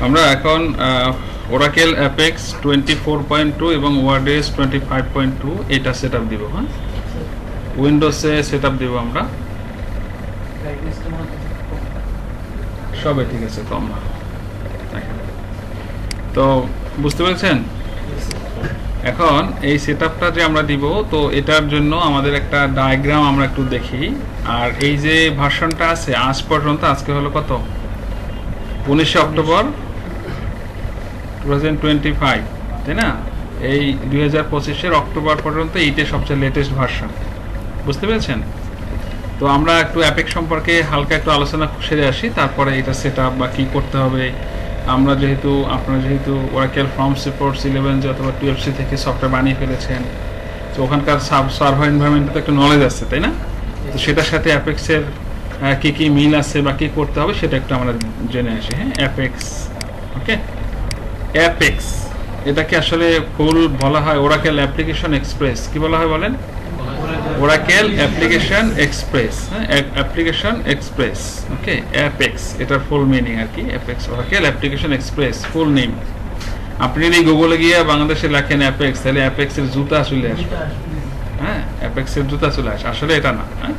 আমরা এখন Oracle Apex 24.2 এবং WordPress 25.2 এটা সেটআপ দিব। হ্যাঁ, উইন্ডোজে সেটআপ দিব আমরা। সবে ঠিক আছে, কম না। তো বুঝতে পেরেছেন? এখন এই সেটআপটা যে আমরা দিব, তো এটার জন্য আমাদের একটা ডায়াগ্রাম আমরা একটু দেখি। আর এই যে ভার্সনটা আছে আজ পর্যন্ত, আজকে হলো কত, 19 অক্টোবর 2025, তাই না? এই 2025-এর অক্টোবর পর্যন্ত এইটা সবচেয়ে লেটেস্ট ভার্সন। বুঝতে পেরেছেন? তো আমরা একটু অ্যাপেক সম্পর্কে হালকা একটু আলোচনা সেরে আসি, তারপরে এটা সেটআপ বা কি করতে হবে। আমরা আপনারা যেহেতু Oracle Form Support 11 অথবা 12C থেকে সফটওয়্যার বানিয়ে ফেলেছেন, তো ওখানকার সার্ভার এনভায়রনমেন্টে একটু নলেজ আছে, তাই না? তো সেটার সাথে অ্যাপেক্সের কি কি মিল আছে বা কি করতে হবে সেটা একটু আমরা জেনে আসি। হ্যাঁ, অ্যাপেক্স, ওকে। অ্যাপেক্স এটাকে আসলে ফুল বলা হয় Oracle Application Express। কি বলা হয় বলেন? Oracle Application Express, Application Express, ওকে। অ্যাপেক্স এটার ফুল মিনিং আর কি, apex Oracle Application Express full name. আপনি যদি গুগলে গিয়ে বাংলাদেশে লেখেন অ্যাপেক্স, তাহলে অ্যাপেক্সের জুতা চলে আসবে। হ্যাঁ, অ্যাপেক্সের জুতা চলে আসে, আসলে এটা না। হ্যাঁ,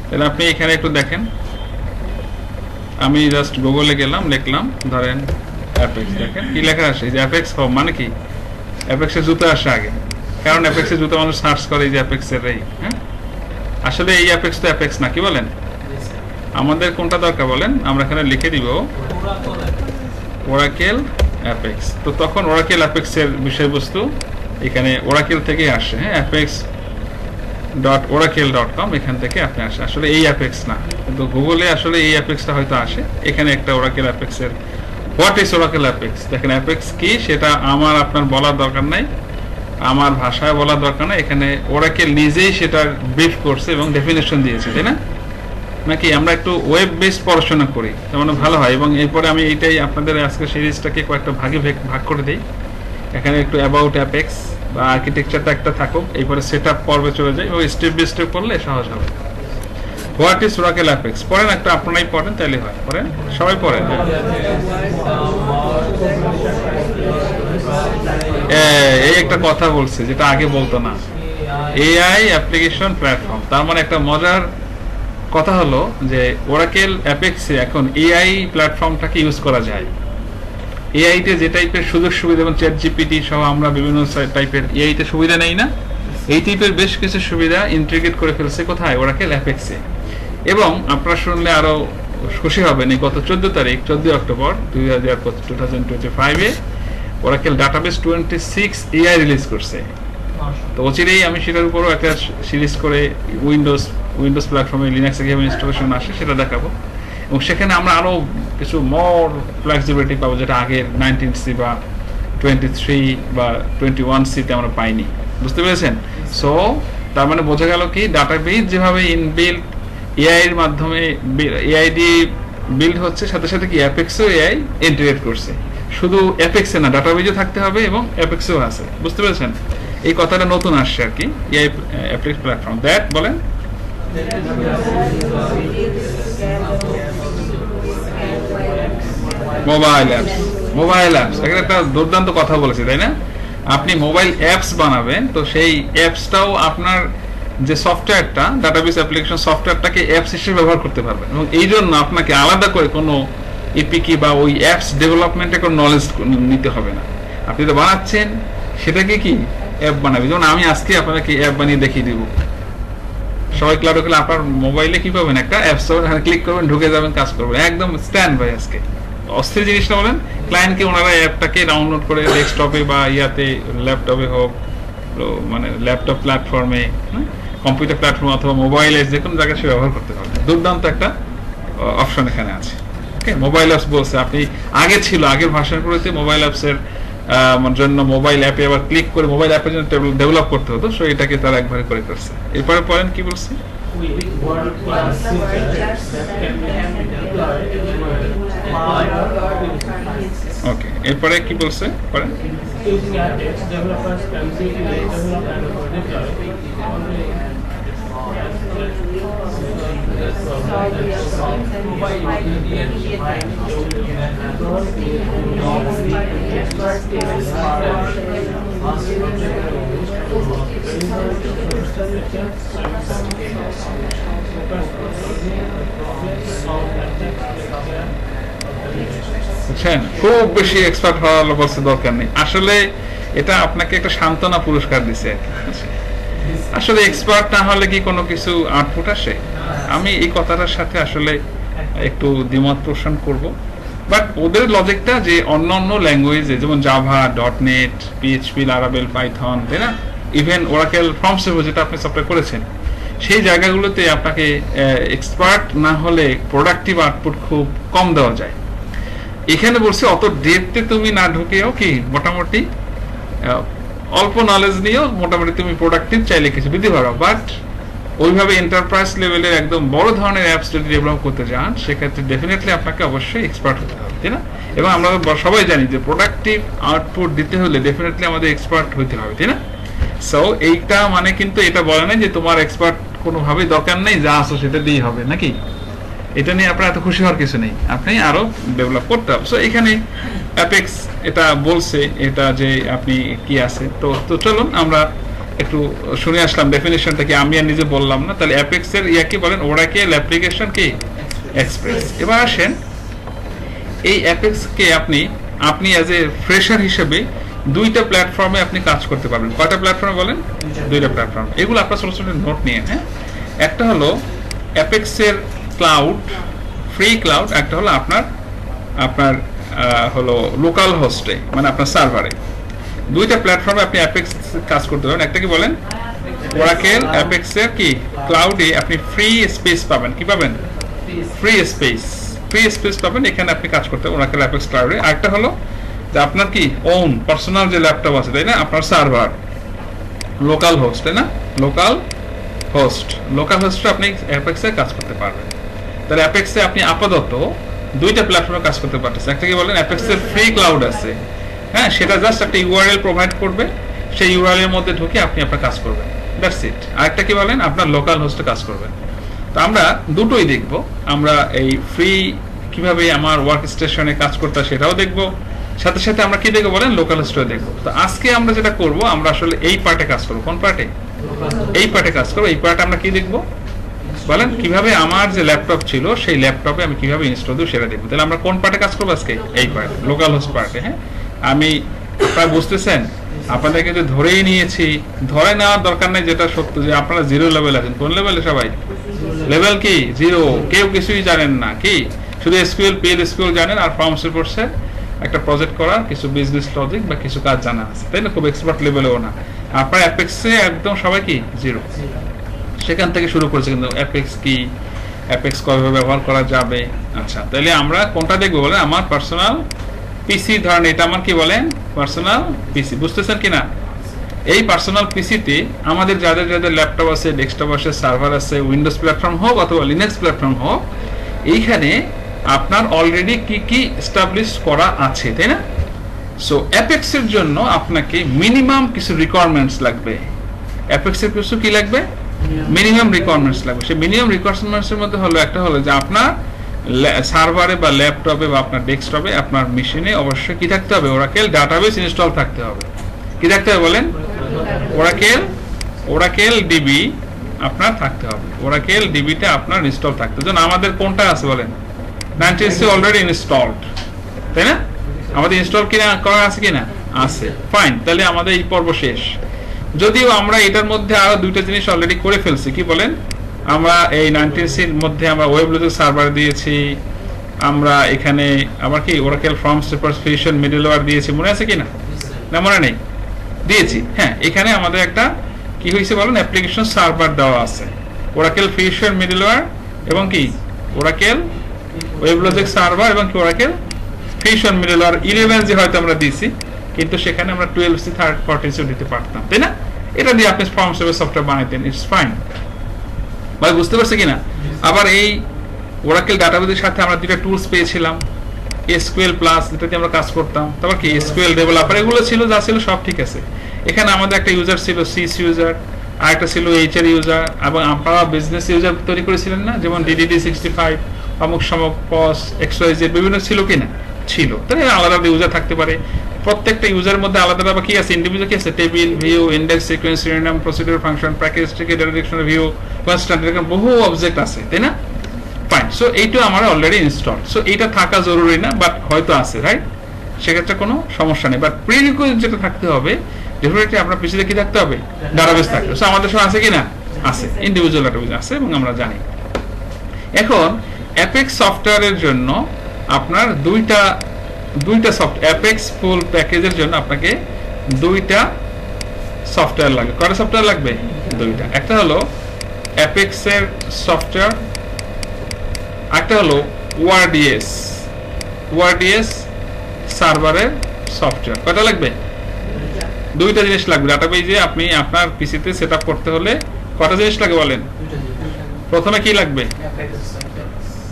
তাহলে আপনি এখানে একটু দেখেন, আমি জাস্ট গুগলে গেলাম, লিখলাম ধরেন অ্যাপেক্স, দেখেন কি লেখা আসে, যে অ্যাপেক্স হোম, মানে কি অ্যাপেক্সের জুতা আসে আগে, কারণ অ্যাপেক্সের জুতা মানুষ সার্চ করে যে অ্যাপেক্সের এই। হ্যাঁ, আসলে এই অ্যাপেক্স তো অ্যাপেক্স না, কি বলেন? আমাদের কোনটা দরকার বলেন? আমরা এখানে লিখে দিব Oracle অ্যাপেক্স। তো তখন Oracle অ্যাপেক্সের বিষয়বস্তু এখানে Oracle থেকে আসে। হ্যাঁ, apex.oracle.com এখান থেকে আপনি আসে, আসলে এই অ্যাপেক্স না, কিন্তু গুগলে আসলে এই অ্যাপেক্সটা হয়তো আসে। এখানে একটা Oracle অ্যাপেক্সের হোয়াট ইজ Oracle অ্যাপেক্স, দেখেন অ্যাপেক্স কি সেটা আমার আপনার বলার দরকার নাই, আমার ভাষায় বলার দরকার নাই। এখানে Oracle নিজেই সেটার ব্রিফ করছে এবং ডেফিনেশন দিয়েছে, তাই না? নাকি আমরা একটু ওয়েব বেস পড়াশোনা করি, তেমন ভালো হয়। এবং এরপরে আমি এইটাই আপনাদের আজকে সিরিজটাকে কয়েকটা ভাগে ভাগ করে দিই। এখানে একটু অ্যাবাউট অ্যাপেক্স বা আর্কিটেকচারটা একটা থাকুক, এরপরে সেটআপ পর্বে চলে যাই, ওই স্টেপ বাই স্টেপ করলে সহজ হবে। হোয়াট ইজ Oracle অ্যাপেক্স পড়েন, একটা আপনারাই পড়েন, তাইলে হয়। পড়েন, সবাই পড়েন। এই একটা কথা বলছে যেটা আগে বলতো না, এআই অ্যাপ্লিকেশন প্ল্যাটফর্ম। তার মানে একটা মজার কথা হলো যে Oracle অ্যাপেক্সে এখন এআই প্ল্যাটফর্মটাকে ইউজ করা যায়। এআইতে যে টাইপের সুযোগ সুবিধা, যেমন ChatGPT সহ আমরা বিভিন্ন টাইপের এআইতে সুবিধা নেই না, এই টাইপের বেশ কিছু সুবিধা ইন্টিগ্রেট করে ফেলছে কোথায়? Oracle অ্যাপেক্সে। এবং আপনারা শুনলে আরো খুশি হবেন, এই গত 14 অক্টোবর 2025-এ Oracle Database 26 AI রিলিজ করছে। তো অচিরেই আমি সেটার উপরও একটা সিরিজ করে উইন্ডোজ প্ল্যাটফর্মে লিনাক্সে কিভাবে ইনস্টলেশন আসে সেটা দেখাবো। এবং সেখানে আমরা আরো কিছু মোর ফ্লেক্সিবিলিটি পাবো, যেটা আগের 19C বা 23 বা 21C তে আমরা পাইনি। বুঝতে পেরেছেন? সো তার মানে বোঝা গেল কি, ডাটাবেস যেভাবে ইনবিল্ট এআই এর মাধ্যমে এআই দিয়ে বিল্ড হচ্ছে, সাথে সাথে কি অ্যাপেক্সও এআই ইন্টিগ্রেট করছে। শুধু অ্যাপেক্সে না, ডাটাবেজও থাকতে হবে এবং অ্যাপেক্সও আছে। বুঝতে পেরেছেন? এই কথাটা নতুন আসছে আর কি, এআই অ্যাপেক্স প্ল্যাটফর্ম। দ্যাট বলেন মোবাইল অ্যাপস একটা দুর্দান্ত কথা বলেছে, তাই না? আপনি মোবাইল অ্যাপস বানাবেন, তো সেই অ্যাপসটাও আপনার যে সফটওয়্যারটা, ডাটাবেস অ্যাপ্লিকেশন সফটওয়্যারটাকে অ্যাপস হিসেবে ব্যবহার করতে পারবেন। এবং এই জন্য আপনাকে আলাদা করে কোনো এপিকে বা ওই অ্যাপস ডেভেলপমেন্টে কোনো নলেজ নিতে হবে না। আপনি তো বানাচ্ছেন, সেটাকে কি অ্যাপ বানাবে। যেমন আমি আজকে আপনাকে অ্যাপ বানিয়ে দেখিয়ে দিব। সবাই ক্লাউড করলে আপনার মোবাইলে কি পাবেন? একটা অ্যাপস ক্লিক করবেন, ঢুকে যাবেন, কাজ করবেন, একদম স্ট্যান্ড বাই। আজকে অস্থির জিনিসটা বলেন, ক্লায়েন্টকে ওনারা অ্যাপটাকে ডাউনলোড করে ডেস্কটপে বা ইয়াতে ল্যাপটপে হোক, মানে ল্যাপটপ প্ল্যাটফর্মে, কম্পিউটার প্ল্যাটফর্ম অথবা মোবাইলে যে কোনো জায়গায় সে ব্যবহার করতে পারবে। দুর্দান্ত একটা অপশন এখানে আছে। ওকে, মোবাইল অ্যাপস বলছে, আপনি আগে ছিল, আগের ভার্সনগুলোতে মোবাইল অ্যাপসের জন্য মোবাইল অ্যাপে আবার ক্লিক করে মোবাইল অ্যাপের জন্য ডেভেলপ করতে হতো, সো এটাকে তারা একবারে করে করছে। এরপরে পড়েন কি বলছে। ওকে, এরপরে কি বলছে পড়েন। খুব বেশি এক্সপার্ট হওয়ার অবস্থা দরকার নেই। আসলে এটা আপনাকে একটা সান্ত্বনা পুরস্কার দিছে। আসলে এক্সপার্ট না হলে কি কোনো কিছু আউটপুট আসে? আমি এই কথাটার সাথে আসলে একটু দ্বিমত পোষণ করব। বাট ওদের লজিকটা যে অন্যান্য ল্যাঙ্গুয়েজে যেমন Java, .NET, PHP, Laravel, Python, তাই না, ইভেন ওরাকেল ফর্ম সার্ভার যেটা আপনি সফটওয়্যার করেছেন, সেই জায়গাগুলোতে আপনাকে এক্সপার্ট না হলে প্রোডাক্টিভ আউটপুট খুব কম দেওয়া যায়। এখানে বলছি অত ডেপথে তুমি না ঢুকেও কি মোটামুটি অল্প নলেজ নিয়েও মোটামুটি তুমি প্রোডাক্টিভ চাইলে কিছু দিতে পারো। বাট ওইভাবে এন্টারপ্রাইজ লেভেলের একদম বড় ধরনের অ্যাপস যদি ডেভেলপ করতে যান, সেক্ষেত্রে ডেফিনেটলি আপনাকে অবশ্যই এক্সপার্ট হতে হবে, তাই না? এবং আমরা সবাই জানি যে প্রোডাক্টিভ আউটপুট দিতে হলে ডেফিনেটলি আমাদের এক্সপার্ট হতে হবে, তাই না? সো এইটা মানে কিন্তু এটা বলে না যে তোমার এক্সপার্ট কোনোভাবেই দরকার নেই, যা আসো সেটা দিয়েই হবে নাকি। এটা নিয়ে আপনার এত খুশি হওয়ার কিছু নেই, আপনি আরো ডেভেলপ করতে হবে। সো এখানে অ্যাপেক্স এটা বলছে এটা যে আপনি কি আছে। তো চলুন আমরা একটু শুনে আসলাম ডেফিনেশনটা কি, আমি আর নিজে বললাম না। তাহলে অ্যাপেক্স এর কি বলেন, ওরাকেল অ্যাপ্লিকেশন কি এক্সপ্রেস। এবার আসেন এই অ্যাপেক্স কে আপনি অ্যাজ এ ফ্রেশার হিসেবে দুইটা প্ল্যাটফর্মে আপনি কাজ করতে পারবেন। কয়টা প্ল্যাটফর্মে বলেন? দুইটা প্ল্যাটফর্ম। এগুলো আপনার ছোট ছোট নোট নিয়ে, হ্যাঁ। একটা হলো অ্যাপেক্স এর ক্লাউড, ফ্রি ক্লাউড। একটা হলো আপনার হলো লোকাল হোস্টে, মানে আপনার সার্ভারে। দুইটা প্ল্যাটফর্মে আপনি অ্যাপেক্স কাজ করতে পারবেন। একটা কি বলেন, ওরাকেল অ্যাপেক্স এর কি ক্লাউডে আপনি ফ্রি স্পেস পাবেন। কি পাবেন? ফ্রি স্পেস পাবেন, এখানে আপনি কাজ করতে পারবেন ওরাকেল অ্যাপেক্স ক্লাউডে। আরেকটা হলো যে আপনার কি ওন পার্সোনাল যে ল্যাপটপ আছে, তাই না, আপনার সার্ভার, লোকাল হোস্ট, তাই না, লোকাল হোস্টে আপনি অ্যাপেক্সে কাজ করতে পারবেন। তাহলে অ্যাপেক্সে আপনি আপাতত দুইটা প্ল্যাটফর্মে কাজ করতে পারতেছেন। একটা কি বলেন, অ্যাপেক্সের ফ্রি ক্লাউড আছে, হ্যাঁ, সেটা জাস্ট একটা ইউআরএল প্রোভাইড করবে, সেই ইউআরএল এর মধ্যে ঢুকে আপনি আপনার কাজ করবেন, দ্যাটস ইট। আরেকটা কি বলেন, আপনার লোকাল হোস্টে কাজ করবেন। তো আমরা দুটোই দেখব। আমরা এই ফ্রি কিভাবে আমার ওয়ার্ক স্টেশনে কাজ করতে সেটাও দেখব, সাথে সাথে আমরা কি দেখবো বলেন, লোকাল হোস্টে দেখবো। তো আজকে আমরা যেটা করব, আমরা আসলে এই পার্টে কাজ করবো। কোন পার্টে? এই পার্টে কাজ করবো। এই পার্টে আমরা কি দেখবো বলেন, কিভাবে আমার যে ল্যাপটপ ছিল সেই ল্যাপটপে আমি কিভাবে ইনস্টল দেবো সেটা দেখবো। তাহলে আমরা কোন পার্টে কাজ করবো আজকে? এই পার্টে, লোকাল হোস্ট পার্টে। হ্যাঁ, আমি আপনারা বুঝতেছেন, আপনাদের কিন্তু ধরেই নিয়েছি, ধরে নেওয়ার দরকার নেই, যেটা সত্য যে আপনারা জিরো লেভেল আছেন। কোন লেভেলে সবাই? লেভেল কি জিরো, কেউ কিছুই জানেন না, কি শুধু এসকিউএল, PL/SQL জানেন, আর ফর্ম রিপোর্টসের একটা প্রজেক্ট করা, কিছু বিজনেস লজিক বা কিছু কাজ জানা আছে, তাই না, খুব এক্সপার্ট লেভেলেও না। আপনার অ্যাপেক্সে একদম সবাই কি জিরো, সেখান থেকে শুরু করেছে। কিন্তু অ্যাপেক্স কি, অ্যাপেক্স কিভাবে ব্যবহার করা যাবে। আচ্ছা, তাহলে আমরা কোনটা দেখবো বলেন, আমার পার্সোনাল পিসি, ধরেন এটা আমার কি বলেন, পার্সোনাল পিসি, বুঝতেছেন কিনা? এই পার্সোনাল পিসিতে আমাদের যাদের যাদের ল্যাপটপ আছে, ডেস্কটপ আছে, সার্ভার আছে, উইন্ডোজ প্ল্যাটফর্ম হোক অথবা লিনাক্স প্ল্যাটফর্ম হোক, এইখানে আপনার অলরেডি কি কি এস্টাবলিশ করা আছে, তাই না? সো অ্যাপেক্স এর জন্য আপনাকে মিনিমাম কিছু রিকোয়ারমেন্টস লাগবে। অ্যাপেক্স এর কিছু কি লাগবে? মিনিমাম রিকোয়ারমেন্টস লাগবে। সেই মিনিমাম রিকোয়ারমেন্টস এর মধ্যে হলো একটা হলো যে আপনার সার্ভারে বা ল্যাপটপে বা আপনার ডেস্কটপে, আপনার মেশিনে অবশ্যই কি থাকতে হবে, ওরাকেল ডাটাবেস ইনস্টল থাকতে হবে। কি থাকতে হবে বলেন? ওরাকেল ডিবি আপনার থাকতে হবে। ওরাকেল ডিবিতে আপনার ইনস্টল থাকতে হবে। যেমন আমাদের কোনটা আছে বলেন, 90 অলরেডি ইনস্টলড, তাই না? আমাদের ইনস্টল কিনা করা আছে কিনা? আছে, ফাইন। তাহলে আমাদের এই পর্ব শেষ। যদিও আমরা এটার মধ্যে আরো দুইটা জিনিস অলরেডি করে ফেলছি। কি বলেন? আমরা এই 90 মধ্যে আমরা ওয়েব লজিক সার্ভার দিয়েছি, আমরা এখানে আবার কি Oracle forms reports fusion middleware দিয়েছি, মনে আছে কিনা? না মনে নেই? দিয়েছি, হ্যাঁ। এখানে আমাদের একটা কি হয়েছে বলেন, অ্যাপ্লিকেশন সার্ভার দেওয়া আছে, ওরাকেল ফিউশন মিডলওয়্যার এবং কি ওরাকেল ওয়েব লজিক সার্ভার এবং কি ওরাকেল ফিউশন মিডলওয়্যার 11 যে হয়তো আমরা দিয়েছি, কিন্তু সেখানে আমরা 12C 14C দিতে পারতাম, তাই না? এটা দিয়ে আপনি ফর্ম সার্ভার সফটওয়্যার বানাইতেন, ইটস ফাইন। ভাই বুঝতে পারছে কিনা? আবার এই ওরাকেল ডাটাবেসের সাথে আমরা দুটো টুলস পেয়েছিলাম, SQL প্লাস, যেটাতে আমরা কাজ করতাম, তারপর কি SQL ডেভেলপার, এগুলো ছিল, যা ছিল সব ঠিক আছে। এখানে আমাদের একটা ইউজার ছিল, সিস ইউজার, আরেকটা ছিল এইচ এর ইউজার, এবং আপনারা বিজনেস ইউজার তৈরি করেছিলেন না, যেমন ডিডিডি 65 অমুক সমক পস এক্সওয়াইজেড বিভিন্ন ছিল কিনা, ছিল। তাহলে আলাদা আলাদা ইউজার থাকতে পারে, প্রত্যেকটা ইউজারের মধ্যে আলাদা আলাদা কি আছে, ইন্ডিভিজুয়াল কি আছে, টেবিল, ভিউ, ইন্ডেক্স, সিকোয়েন্স, শিরোনাম, procedure, function, package, ticket, direction, view, constant, এরকম বহু অবজেক্ট আছে, তাই না? ফাইন। সো এইটা আমার অলরেডি ইনস্টল, সো এটা থাকা জরুরি না, বাট হয়তো আছে, রাইট? সেক্ষেত্রে কোনো সমস্যা নেই। বাট প্রিরিকুইজিট যেটা থাকতে হবে, ডেফিনেটলি আপনার পিসিতে কি থাকতে হবে, ডাটাবেস থাকবে। সো আমাদের সঙ্গে আছে কি না, আছে, ইন্ডিভিজুয়াল ডাটাবেস আছে এবং আমরা জানি। এখন অ্যাপেক্স সফটওয়্যারের জন্য আপনার দুইটা সফটওয়্যার, অ্যাপেক্স ফুল প্যাকেজের জন্য আপনাকে দুইটা সফটওয়্যার লাগবে। কয়টা সফটওয়্যার লাগবে? দুইটা। একটা হলো অ্যাপেক্স এর সফটওয়্যার, একটা হলো ওয়ারডিএস সার্ভারের সফটওয়্যার। কয়টা লাগবে? দুইটা জিনিস লাগবে। ডাটাবেজে আপনি আপনার পিসিতে সেটআপ করতে হলে কয়টা জিনিস লাগে বলেন? প্রথমে কি লাগবে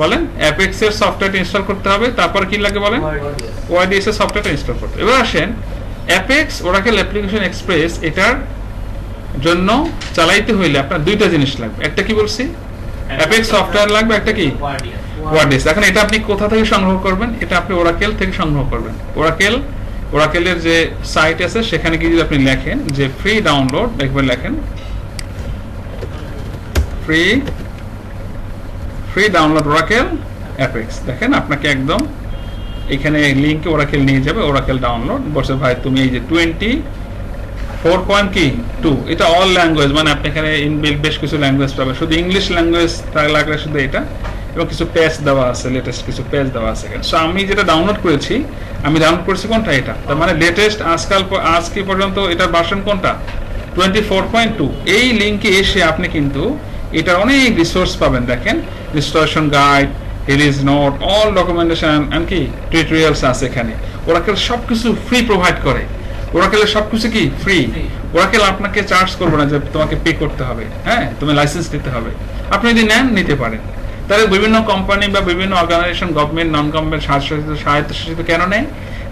বলেন? অ্যাপেক্স এর সফটওয়্যারটা ইনস্টল করতে হবে, তারপর কি লাগে বলেন? ওয়ারডিএস এর সফটওয়্যারটা ইনস্টল করতে হবে। এবার আসেন, অ্যাপেক্স ওরাকেল অ্যাপ্লিকেশন এক্সপ্রেস এটার জন্য চালাইতে হইলে আপনার দুইটা জিনিস লাগবে। একটা কি বলছি? অ্যাপেক্স সফটওয়্যার লাগবে, একটা কি? ওয়ারডিএস। এখন এটা আপনি কোথা থেকে সংগ্রহ করবেন? এটা আপনি ওরাকেল থেকে সংগ্রহ করবেন। ওরাকেলের যে সাইট আছে সেখানে গিয়ে যদি আপনি লেখেন যে ফ্রি ডাউনলোড, একবার লেখেন ফ্রি ডাউনলোড ওরাকেল অ্যাপেক্স, দেখেন আপনাকে একদম এখানে লিংকে ওরাকেল নিয়ে যাবে। ওরাকেল ডাউনলোড বলছে ভাই তুমি এই যে 24.2 এটা অল ল্যাঙ্গুয়েজ, মানে আপনি এখানে ইনবিল্ট বেশ কিছু ল্যাঙ্গুয়েজ পাবেন, শুধু ইংলিশ ল্যাঙ্গুয়েজ লাগলে শুধু এটা, এবং কিছু পেজ দেওয়া আছে, লেটেস্ট কিছু পেজ দেওয়া আছে এখানে। সো আমি যেটা ডাউনলোড করেছি, আমি ডাউনলোড করেছি কোনটা? এটা। তার মানে লেটেস্ট আজকে পর্যন্ত এটার ভার্সন কোনটা? 24.2। এই লিংকে এসে আপনি কিন্তু এটার অনেক রিসোর্স পাবেন। দেখেন, installation guide, release note, all documentation and কি টিউটোরিয়ালস আছে এখানে। ওরাকেল সবকিছু ফ্রি প্রোভাইড করে। ওরাকেলের সবকিছু কি ফ্রি। ওরাকেল আপনাকে চার্জ করবে না যে তোমাকে পে করতে হবে, হ্যাঁ তুমি লাইসেন্স নিতে হবে। আপনি যদি নেন নিতে পারেন। তাহলে বিভিন্ন কোম্পানি বা বিভিন্ন অর্গানাইজেশন, গভর্নমেন্ট, নন গভর্নমেন্ট, স্বায়ত্তশাসিত কেন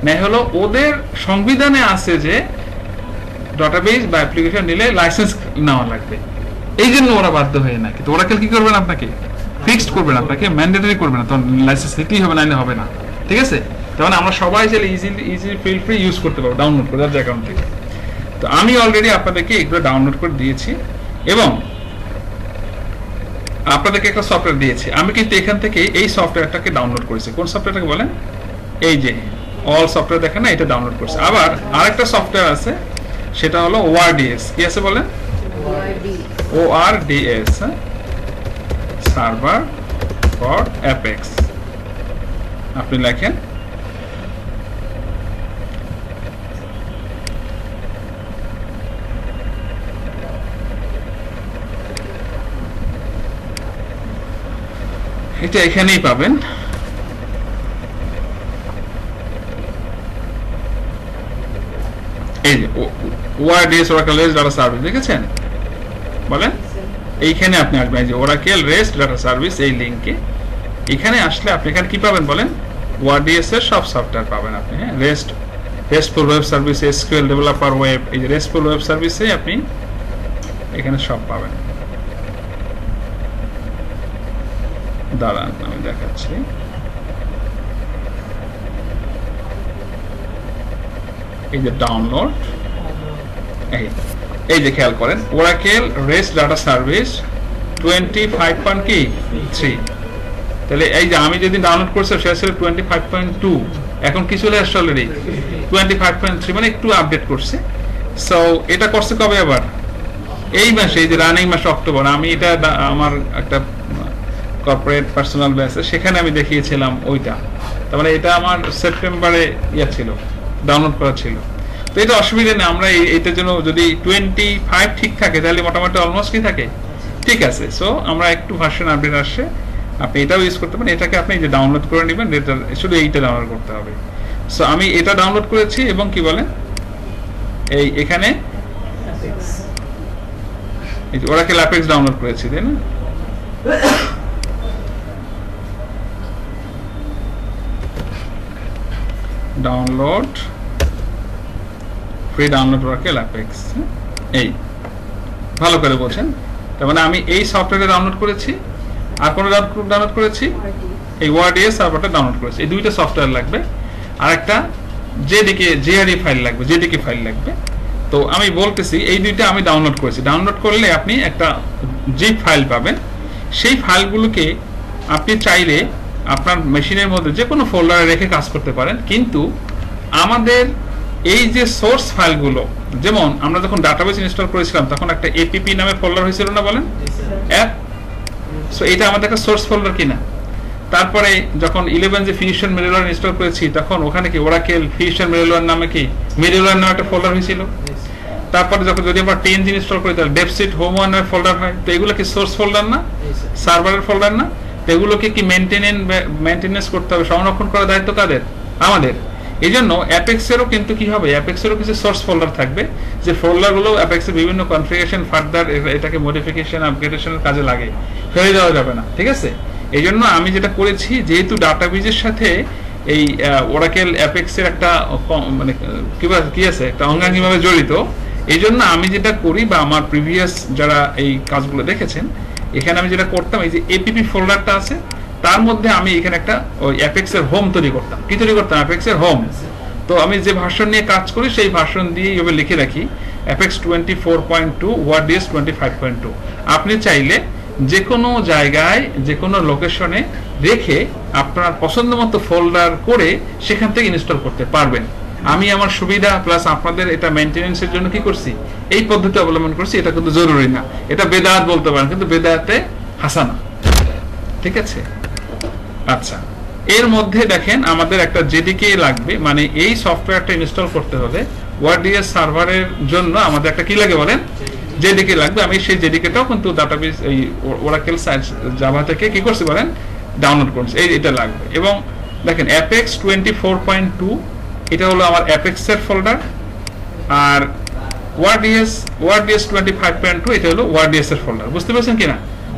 নেয় হলো ওদের সংবিধানে আছে যে ডাটাবেস বা অ্যাপ্লিকেশন নিলে লাইসেন্স নেওয়া লাগবে, এই জন্য ওরা বাধ্য হয়ে না। কিন্তু ওরাকেল কি করবেন? আপনাকে ফিক্সড করবেন, আপনাকে ম্যান্ডেটরি করবেন না, তখন লাইসেন্স নিতেই হবে, নাইলে হবে না। ঠিক আছে? তাহলে আমরা সবাই চাইলে ইজিলি ফিল ফ্রি ইউজ করতে পারবো, ডাউনলোড করে যার অ্যাকাউন্ট থেকে। তো আমি অলরেডি আপনাদেরকে এগুলো ডাউনলোড করে দিয়েছি এবং আপনাদেরকে একটা সফটওয়্যার দিয়েছি। আমি কিন্তু এখান থেকে এই সফটওয়্যারটাকে ডাউনলোড করেছি। কোন সফটওয়্যারটাকে বলেন? এই যে অল সফটওয়্যার দেখেন না, এটা ডাউনলোড করছে। আবার আরেকটা সফটওয়্যার আছে, সেটা হলো ওআরডিএস। কি আছে বলেন? ওআরডিএস, সার্ভার ফর অ্যাপেক্স। আপনি লেখেন এটা এখানেই পাবেন। এই যে ওআরডিএস ওরাকেল রেস্ট ডাটা সার্ভিস, দেখেছেন? বলেন এইখানে আপনি আসবেন, এই যে ওরাকেল রেস্ট ডাটা সার্ভিস, এই লিংকে এখানে আসলে আপনি এখানে কি পাবেন বলেন? ওআরডিএস এর সব সফটওয়্যার পাবেন আপনি। হ্যাঁ, restful web service, SQL developer web, এই যে রেস্টফুল ওয়েব সার্ভিসে আপনি এখানে সব পাবেন। দাঁড়ান আমি দেখাচ্ছি। এই যে ডাউনলোড, এই যে খেয়াল করেন ওরাকেল রেস্ট ডাটা সার্ভিস 25.3। তাহলে এই যে আমি যেদিন ডাউনলোড করছি সেটা ছিল 25.2, এখন কি চলে আসছে অলরেডি 25.3, মানে একটু আপডেট করছে। সো এটা করছে কবে? আবার এই মাসে, এই যে রানিং মাস অক্টোবর। আমি এটা আমার একটা কর্পোরেট পার্সোনাল বেসে সেখানে আমি দেখিয়েছিলাম ওইটা। তার মানে এটা আমার সেপ্টেম্বরে ছিল, ডাউনলোড করা ছিল। তো এটা অসুবিধা নেই, আমরা এইটার জন্য যদি 25 ঠিক থাকে তাহলে মোটামুটি অলমোস্ট কি থাকে, ঠিক আছে। সো আমরা একটু ভার্সন আপডেট আসছে, আপনি এটাও ইউজ করতে পারেন। এটাকে আপনি যে ডাউনলোড করে নেবেন, শুধু এইটা ডাউনলোড করতে হবে। সো আমি এটা ডাউনলোড করেছি এবং কি বলেন এই এখানে এই যে ওরাকেল অ্যাপেক্স ডাউনলোড করেছি, তাই না? Download free download Oracle apex, এই ভালো করে বোঝেন। তার মানে আমি এই সফটওয়্যারটা ডাউনলোড করেছি, আর কোন ডাউনলোড করেছি, এই ওয়ার্ডিএস সার্ভারটা ডাউনলোড করেছি। এই দুইটা সফটওয়্যার লাগবে, আর একটা জেআরই ফাইল লাগবে, জেডিকে ফাইল লাগবে। তো আমি বলতেছি এই দুইটা আমি ডাউনলোড করেছি। ডাউনলোড করলে আপনি একটা জিপ ফাইল পাবেন। সেই ফাইলগুলোকে আপনি চাইলে আপনার মেশিনের মধ্যে যে কোনো ফোল্ডারে রেখে কাজ করতে পারেন। কিন্তু আমাদের এই যে সোর্স ফাইলগুলো, যেমন আমরা যখন ডাটাবেস ইনস্টল করেছিলাম তখন একটা এপিপি নামে ফোল্ডার হয়েছিল না, বলেন অ্যাপ। সো এটা আমাদের একটা সোর্স ফোল্ডার কিনা। তারপরে যখন 11 যে ফিউশন মিডলওয়্যার ইনস্টল করেছি তখন ওখানে কি ওরাকেল ফিউশন মিডলওয়্যার নামে কি মিডলওয়্যার নামে একটা ফোল্ডার হয়েছিল। তারপরে যখন যদি আমরা 10 ইনস্টল করি তাহলে ডেপসিট হোম ওয়ান নামে ফোল্ডার হয়। তো এগুলো কি সোর্স ফোল্ডার না, সার্ভারের ফোল্ডার না? তো এগুলোকে কি মেইনটেনেন্স করতে হবে, সংরক্ষণ করার দায়িত্ব কাদের? আমাদের। এই জন্য অ্যাপেক্সেরও কিন্তু কি হবে, অ্যাপেক্সেরও কিছু সোর্স ফোল্ডার থাকবে, যে ফোল্ডারগুলো অ্যাপেক্সের বিভিন্ন কনফিগারেশন ফার্দার এটাকে মডিফিকেশন আপগ্রেডেশনের কাজে লাগে, ফেলে দেওয়া যাবে না, ঠিক আছে? এই জন্য আমি যেটা করেছি, যেহেতু ডাটাবেজের সাথে এই ওরাকেল অ্যাপেক্সের একটা মানে কি আছে, একটা অঙ্গাঙ্গিভাবে জড়িত। এই জন্য আমি যেটা করি, বা আমার প্রিভিয়াস যারা এই কাজগুলো দেখেছেন, এখানে আমি যেটা করতাম, এই যে এপিপি ফোল্ডারটা আছে তার মধ্যে আমি এখানে একটা ওই অ্যাপেক্সের হোম তৈরি করতাম। কি তৈরি করতাম? অ্যাপেক্সের হোম। তো আমি যে ভার্সন নিয়ে কাজ করি সেই ভার্সন দিয়ে এইভাবে লিখে রাখি, অ্যাপেক্স 24.2 ওয়ার্ডিএস 25.2। আপনি চাইলে যে কোনো জায়গায় যে কোনো লোকেশনে রেখে আপনার পছন্দ মতো ফোল্ডার করে সেখান থেকে ইনস্টল করতে পারবেন। আমি আমার সুবিধা প্লাস আপনাদের এটা মেইনটেনেন্সের জন্য কি করছি, এই পদ্ধতি অবলম্বন করছি। এটা কিন্তু জরুরি না, এটা বেদাত বলতে পারেন, কিন্তু বেদাতে হাসানা, ঠিক আছে? আচ্ছা, এর মধ্যে দেখেন আমাদের একটা জেডিকে লাগবে, মানে এই সফটওয়্যারটা ইনস্টল করতে হলে ওয়ার্ডিএস সার্ভারের জন্য আমাদের একটা কি লাগে বলেন, জেডিকে লাগবে। আমি সেই জেডিকেটাও কিন্তু ডাটাবেস এই ওরাকেল জাভা থেকে কি করছি বলেন, ডাউনলোড করছি। এটা লাগবে। এবং দেখেন অ্যাপেক্স 24.2 এটা হলো আমার অ্যাপেক্সের ফোল্ডার, আর ওয়ার্ডিএস 25.2 এটা হলো ওয়ার্ডিএস এর ফোল্ডার। বুঝতে পারছেন কিনা?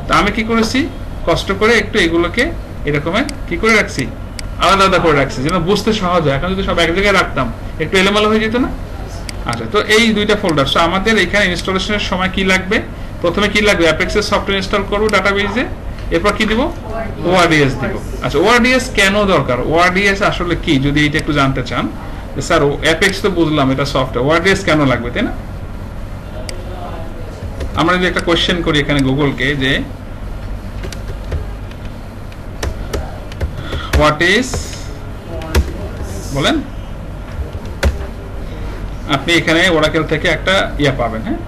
তো আমি কি করেছি, কষ্ট করে একটু এগুলোকে এরকম কি করে রাখছি, আলাদা আলাদা করে রাখছি, যেন বুঝতে সহজ হয়। এখন যদি সব এক জায়গায় রাখতাম একটু এলোমেলো হয়ে যেত না? আচ্ছা, তো এই দুইটা ফোল্ডার। সো আমাদের এখানে ইনস্টলেশনের সময় কি লাগবে, প্রথমে কি লাগবে, অ্যাপেক্সের সফটওয়্যার ইনস্টল করবো ডাটাবেজে, এরপর কি দিব, ওআরডিএস দিব। আচ্ছা, ওআরডিএস কেন দরকার, ওআরডিএস আসলে কি, যদি এটা একটু জানতে চান, স্যার অ্যাপেক্স তো বুঝলাম এটা সফটওয়্যার, ওআরডিএস কেন লাগবে, তাই না? আমরা যদি একটা কোয়েশ্চেন করি এখানে গুগলকে, যে হোয়াট ইজ, বলেন, আপনি এখানে ওরাকেল থেকে একটা ইয়া পাবেন। হ্যাঁ,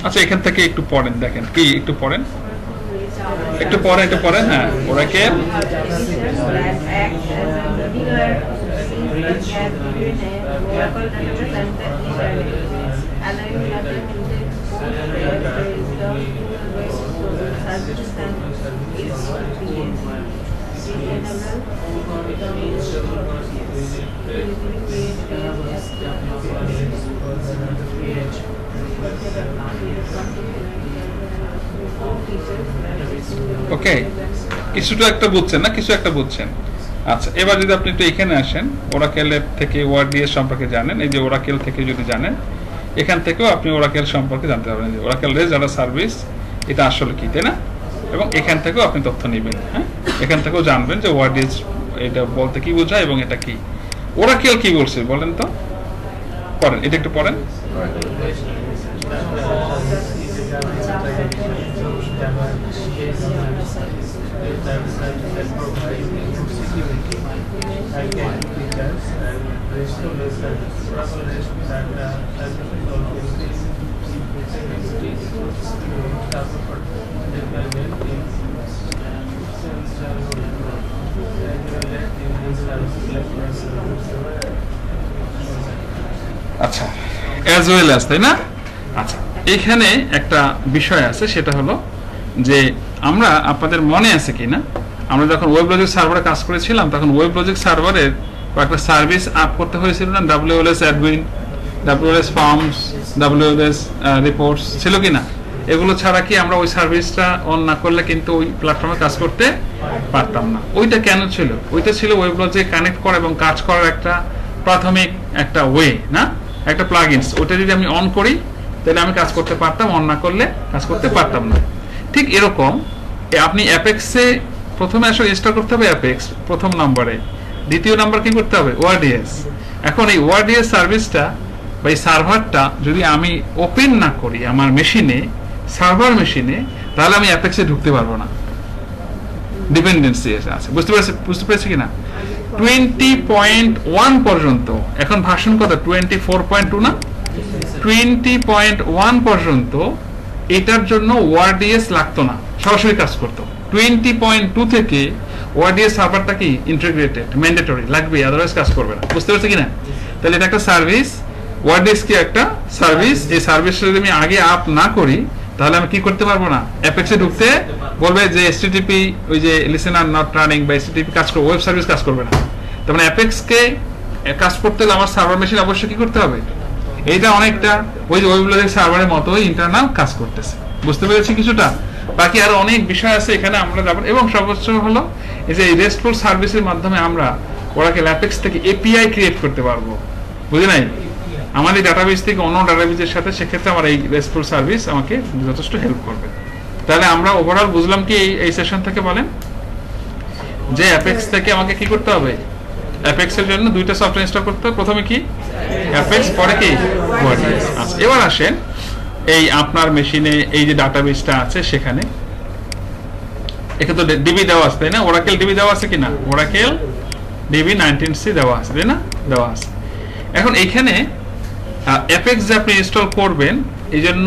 আচ্ছা, এখান থেকে একটু পড়েন, দেখেন কি, একটু পড়েন, একটু পড়েন। হ্যাঁ, ওরাকেল ওকে, কিছুটা একটা বুঝছেন না, কিছু একটা বুঝছেন। আচ্ছা, এবার যদি আপনি একটু এখানে আসেন, ওরাকেলের থেকে ওয়ার্ডিএস সম্পর্কে জানেন, এই যে ওরাকেল থেকে যদি জানেন, এখান থেকেও আপনি ওরাকেল সম্পর্কে জানতে পারবেন, যে ওরাকেল রেজাল্ট সার্ভিস এটা আসলে কি, তাই না? এবং এখান থেকেও আপনি তথ্য নেবেন। হ্যাঁ, এখান থেকেও জানবেন যে ওয়ার্ডিএস এটা বলতে কি বোঝায় এবং এটা কি, ওরাকেল কি বলছে বলেন তো, পড়েন, এটা একটু পড়েন। আচ্ছা, অ্যাজ ওয়েল অ্যাজ, তাই না? আচ্ছা, এখানে একটা বিষয় আছে, সেটা হলো যে আমরা, আপনাদের মনে আছে কিনা, আমরা যখন ওয়েব লজিক সার্ভারে কাজ করেছিলাম তখন ওয়েব লজিক সার্ভারের কয়েকটা সার্ভিস আপ করতে হয়েছিল না, WLS admin, WLS forms, WLS reports ছিল কিনা? এগুলো ছাড়া কি আমরা ওই সার্ভিসটা অন না করলে কিন্তু ওই প্ল্যাটফর্মে কাজ করতে পারতাম না। ওইটা কেন ছিল? ওইটা ছিল ওয়েব লজিক কানেক্ট করা এবং কাজ করার একটা প্রাথমিক একটা ওয়ে, না? একটা প্লাগইনস, ওটা যদি আমি অন করি তাহলে আমি কাজ করতে পারতাম, অন না করলে কাজ করতে পারতাম না। ঠিক এরকম আপনি অ্যাপেক্সে প্রথমে আসলে ইনস্টল করতে হবে অ্যাপেক্স প্রথম নম্বরে, দ্বিতীয় নাম্বার কি করতে হবে ওয়ারডিএস। এখন এই ওয়ারডিএস সার্ভিসটা বা এই সার্ভারটা যদি আমি ওপেন না করি আমার মেশিনে, সার্ভার মেশিনে, তাহলে আমি অ্যাপেক্সে ঢুকতে পারবো না, ডিপেন্ডেন্সি আছে। বুঝতে পেরেছি কিনা? 20.1 পর্যন্ত, এখন ভার্সন কত 24.2 না, 20.1 পর্যন্ত এটার জন্য ওয়ারডিএস লাগতো না, সরাসরি কাজ করতো। 20.2 থেকে ওয়ারডিএস সার্ভারটা কি ইন্টিগ্রেটেড, ম্যান্ডেটরি লাগবে, আদারওয়াইজ কাজ করবে না। বুঝতে পারছি কিনা? তাহলে এটা একটা সার্ভিস, ওয়ারডিএস কি একটা সার্ভিস। এই সার্ভিসটা যদি আমি আগে আপ না করি তাহলে আমি কি করতে পারবো না, অ্যাপেক্সে ঢুকতে বলবে যে এসটিটিপি ওই যে লিসেনার নট রানিং বা এসটিটিপি কাজ করবে, ওয়েব সার্ভিস কাজ করবে না। তার মানে অ্যাপেক্সকে কাজ করতে হলে আমার সার্ভার মেশিন অবশ্যই কি করতে হবে, এইটা অনেকটা ওই যে ওয়েবলজিক সার্ভারের মতোই ইন্টারনাল কাজ করতেছে। বুঝতে পেরেছি কিছুটা? বাকি আরো অনেক বিষয় আছে এখানে আমরা যাব। এবং সর্বোচ্চ হলো এই যে রেস্টফুল সার্ভিসের মাধ্যমে আমরা ওরাকেল অ্যাপেক্স থেকে এপিআই ক্রিয়েট করতে পারবো। বুঝে নাই? আমাদের ডাটাবেস থেকে অন্য ডাটাবেসের সাথে, সেক্ষেত্রে আমার এই রেস্টফুল সার্ভিস আমাকে যথেষ্ট হেল্প করবে। তাহলে আমরা ওভারঅল বুঝলাম কি এই সেশন থেকে, বলেন যে অ্যাপেক্স থেকে আমাকে কি করতে হবে, অ্যাপেক্স এর জন্য দুইটা সফটওয়্যার ইনস্টল করতে হবে। প্রথমে কি অ্যাপেক্স, পরে কি ওয়ারডিএস। আচ্ছা, এবার আসেন এই আপনার মেশিনে এই যে ডাটাবেসটা আছে সেখানে এখানে তো ডিবি দেওয়া আছে, তাই না? ওরাকেল ডিবি দেওয়া আছে কিনা? ওরাকেল ডিবি 19c দেওয়া আছে, তাই না? দেওয়া আছে। এখন এখানে অ্যাপেক্স যে আপনি ইনস্টল করবেন, এই জন্য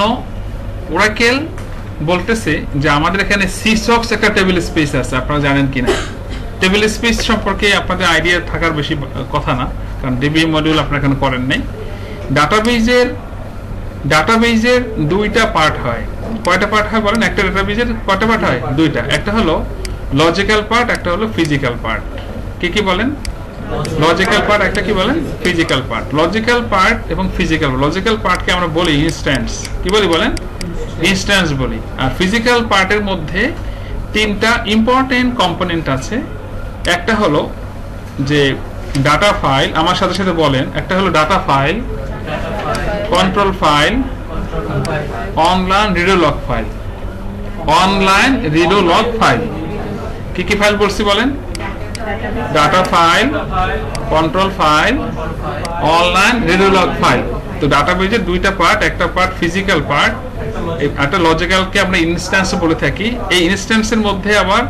ওরাকেল বলতেছে যে আমাদের এখানে সিসক্স একটা টেবিল স্পেস আছে, আপনারা জানেন কিনা? টেবিল স্পেস সম্পর্কে আপনাদের আইডিয়া থাকার বেশি কথা না, কারণ ডিবি মডিউল আপনারা এখানে করেন নাই। ডাটাবেজের দুইটা পার্ট হয়। কয়টা পার্ট হয় বলেন? একটা ডাটাবেজের কয়টা পার্ট হয়? দুইটা। একটা হলো লজিক্যাল পার্ট, একটা হলো ফিজিক্যাল পার্ট। কি বলেন? লজিক্যাল পার্ট, একটা কি বলেন? Physical part. লজিক্যাল পার্ট এবং ফিজিক্যাল, লজিক্যাল পার্টকে আমরা বলি ইনস্ট্যান্স। কি বলি বলেন? ইনস্ট্যান্স বলি। আর ফিজিক্যাল পার্টের মধ্যে তিনটা ইম্পর্টেন্ট কম্পোনেন্ট আছে। একটা হলো যে ডাটা ফাইল, আমার সাথে সাথে বলেন, একটা হলো data file, control file, online redo log file. Online redo log file কি ফাইল বলছি বলেন? Data file, control file, online redo log file. তো ডাটাবেজের দুইটা পার্ট, একটা পার্ট ফিজিক্যাল পার্ট, একটা লজিক্যালকে আমরা ইনস্ট্যান্স বলে থাকি। এই ইনস্ট্যান্সের মধ্যে আবার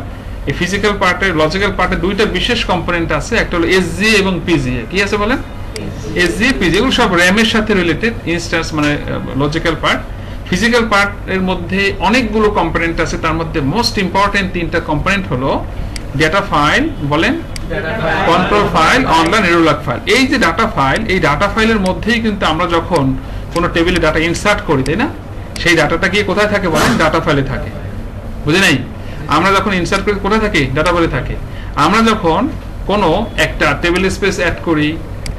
এই ফিজিক্যাল পার্টের, লজিক্যাল পার্টের দুইটা বিশেষ কম্পোনেন্ট আছে, একটা হলো এসজি এবং পিজিএ। কি আছে বলেন? এসজি, পিজিএ, এগুলো সব র্যাম এর সাথে রিলেটেড। ইনস্ট্যান্স মানে লজিক্যাল পার্ট। ফিজিক্যাল পার্ট এর মধ্যে অনেকগুলো কম্পোনেন্ট আছে, তার মধ্যে মোস্ট ইম্পর্টেন্ট তিনটা কম্পোনেন্ট হলো ডাটা ফাইল, বলেন, control file, online redo log file. এই যে ডাটা ফাইল, এই ডাটা ফাইলের মধ্যেই কিন্তু আমরা যখন কোনো টেবিলে ডাটা ইনসার্ট করি, তাই না? সেই ডাটাটা গিয়ে কোথায় থাকে বলেন? ডাটা ফাইলে থাকে। বুঝে নাই? আমরা যখন ইনসার্ট করি কোথায় থাকে? ডাটা ফাইলে থাকে। আমরা যখন কোনো একটা টেবিল স্পেস অ্যাড করি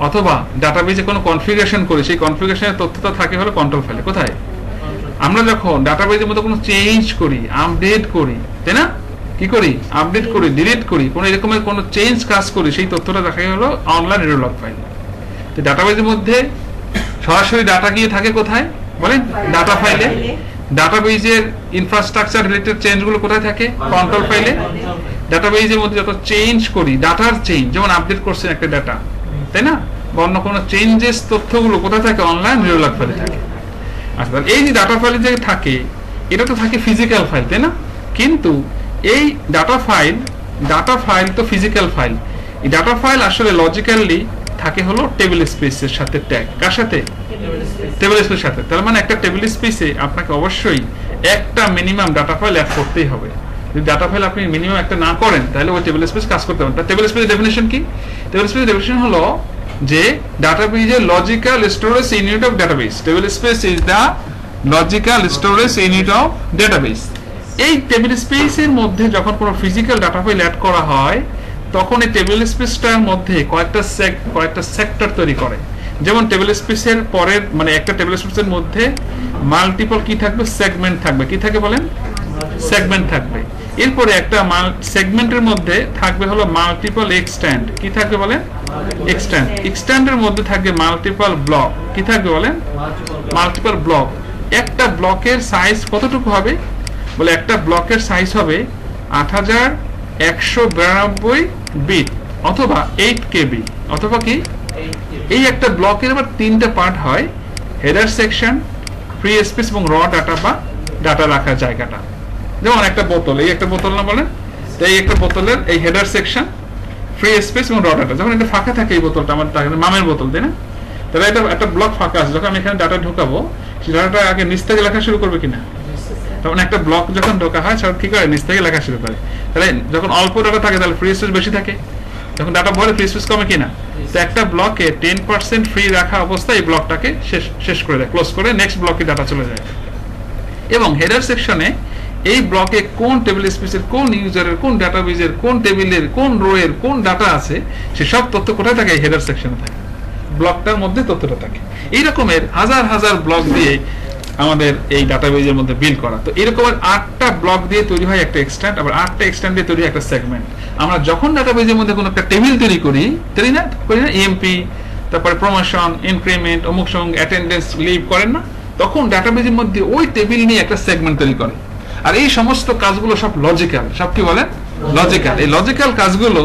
অথবা ডাটাবেজে কোনো কনফিগারেশন করি, সেই কনফিগারেশনের তথ্যটা থাকে হলো কন্ট্রোল ফাইলে। কোথায়? আমরা যখন ডাটাবেজের মধ্যে কোনো চেঞ্জ করি, আপডেট করি, তাই না? কি করি? আপডেট করি, ডিলিট করি, কোনো এরকমের কোনো চেঞ্জ কাজ করি, সেই তথ্যটা দেখা হলো অনলাইন রিডো লগ ফাইল। তো ডাটাবেজের মধ্যে সরাসরি ডাটা গিয়ে থাকে কোথায় বলেন? ডাটা ফাইলে। ডাটাবেজের ইনফ্রাস্ট্রাকচার রিলেটেড চেঞ্জগুলো কোথায় থাকে? কন্ট্রোল ফাইলে। ডাটাবেজের মধ্যে যত চেঞ্জ করি, ডাটার চেঞ্জ, যেমন আপডেট করছেন একটা ডাটা, তাই না? বা অন্য কোনো চেঞ্জেস তথ্যগুলো কোথায় থাকে? অনলাইন রিডো লগ ফাইলে থাকে। আচ্ছা, এই যে ডাটা ফাইলে যে থাকে, এটা তো থাকে ফিজিক্যাল ফাইল, তাই না? কিন্তু এই ডাটা ফাইল তো ফিজিক্যাল ফাইল। এই ডাটা ফাইল আসলে লজিক্যালি থাকে হলো টেবিল স্পেসের সাথে ট্যাগ। কার সাথে? টেবিল স্পেসের সাথে। তার মানে একটা টেবিল স্পেসে আপনাকে অবশ্যই একটা মিনিমাম ডাটা ফাইল অ্যাড করতেই হবে। যদি ডাটা ফাইল আপনি মিনিমাম একটা না করেন তাহলে ওই টেবিল স্পেস কাজ করতে পারবেন। টেবিল স্পেসের ডেফিনিশন কি? টেবিল স্পেসের ডেফিনিশন হলো যে ডাটাবেজের logical storage unit of database. Table space is the logical storage unit of database. এই টেবিল স্পেসের মধ্যে যখন কোনো ফিজিক্যাল ডাটা ফাইল অ্যাড করা হয়, তখন এই টেবিল স্পেসটার মধ্যে কয়েকটা সেক্টর তৈরি করে। যেমন টেবিল স্পেসের পরের মানে একটা টেবিল স্পেসের মধ্যে মাল্টিপল কি থাকবে? সেগমেন্ট থাকবে। কি থাকে বলেন? সেগমেন্ট থাকবে। এরপরে একটা সেগমেন্টের মধ্যে থাকবে হলো মাল্টিপল এক্সটেন্ড, কি থাকবে বলেন? এক্সটেন্ড। এক্সটেন্ডের মধ্যে থাকবে মাল্টিপল ব্লক, কি থাকবে বলেন? Multiple block. একটা ব্লকের সাইজ কতটুকু হবে বলে? একটা ব্লকের সাইজ হবে 8192 বিট অথবা 8 কেবি, অথবা কি এই একটা ব্লকের আবার তিনটা পার্ট হয়, হেডার সেকশন, ফ্রি স্পেস এবং র ডাটা বা ডাটা রাখার জায়গাটা। যেমন একটা বোতল, এই একটা বোতল না বলেন, এই একটা বোতলের এই হেডার সেকশন, ফ্রি স্পেস এবং র ডাটা। যখন এটা ফাঁকা থাকে এই বোতলটা, আমার মামের বোতল, তাই না? তাহলে এটা একটা ব্লক ফাঁকা আছে, যখন আমি এখানে ডাটা ঢোকাবো সেই ডাটাটা আগে নিচ থেকে লেখা শুরু করবে কিনা? তখন একটা ব্লক যখন ঢোকা হয় সেটা কি করে? নিচ থেকে লেখা শুরু করে। তাহলে যখন অল্প ডাটা থাকে তাহলে ফ্রি স্পেস বেশি থাকে, যখন ডাটা ভরে ফ্রি স্পেস কমে কিনা? তো একটা ব্লকে 10% ফ্রি রাখা অবস্থায় এই ব্লকটাকে শেষ করে দেয়, ক্লোজ করে নেক্সট ব্লকে ডাটা চলে যায়। এবং হেডার সেকশনে এই ব্লকে কোন টেবিল স্পেসের, কোন ইউজারের, কোন ডাটাবেজের, কোন টেবিলের, কোন রোয়ের কোন ডাটা আছে সে সব তথ্য কোথায় থাকে? হেডার সেকশনে থাকে, ব্লকটার মধ্যে তথ্যটা থাকে। এই রকমের হাজার হাজার ব্লক দিয়ে আমাদের এই ডাটাবেজের মধ্যে বিল্ড করা। তো এরকমের 8টা ব্লক দিয়ে তৈরি হয় একটা এক্সটেন্ড, আবার 8টা এক্সটেন্ড দিয়ে তৈরি হয় একটা সেগমেন্ট। আমরা যখন ডাটাবেজের মধ্যে কোনো একটা টেবিল তৈরি করি না, ইএমপি, তারপরে প্রমোশন, ইনক্রিমেন্ট, অমুক সঙ্গ, অ্যাটেন্ডেন্স, লিভ করেন না, তখন ডাটাবেজের মধ্যে ওই টেবিল নিয়ে একটা সেগমেন্ট তৈরি করে। আর এই সমস্ত কাজগুলো সব লজিক্যাল, সব কি বলেন? লজিক্যাল। এই লজিক্যাল কাজগুলো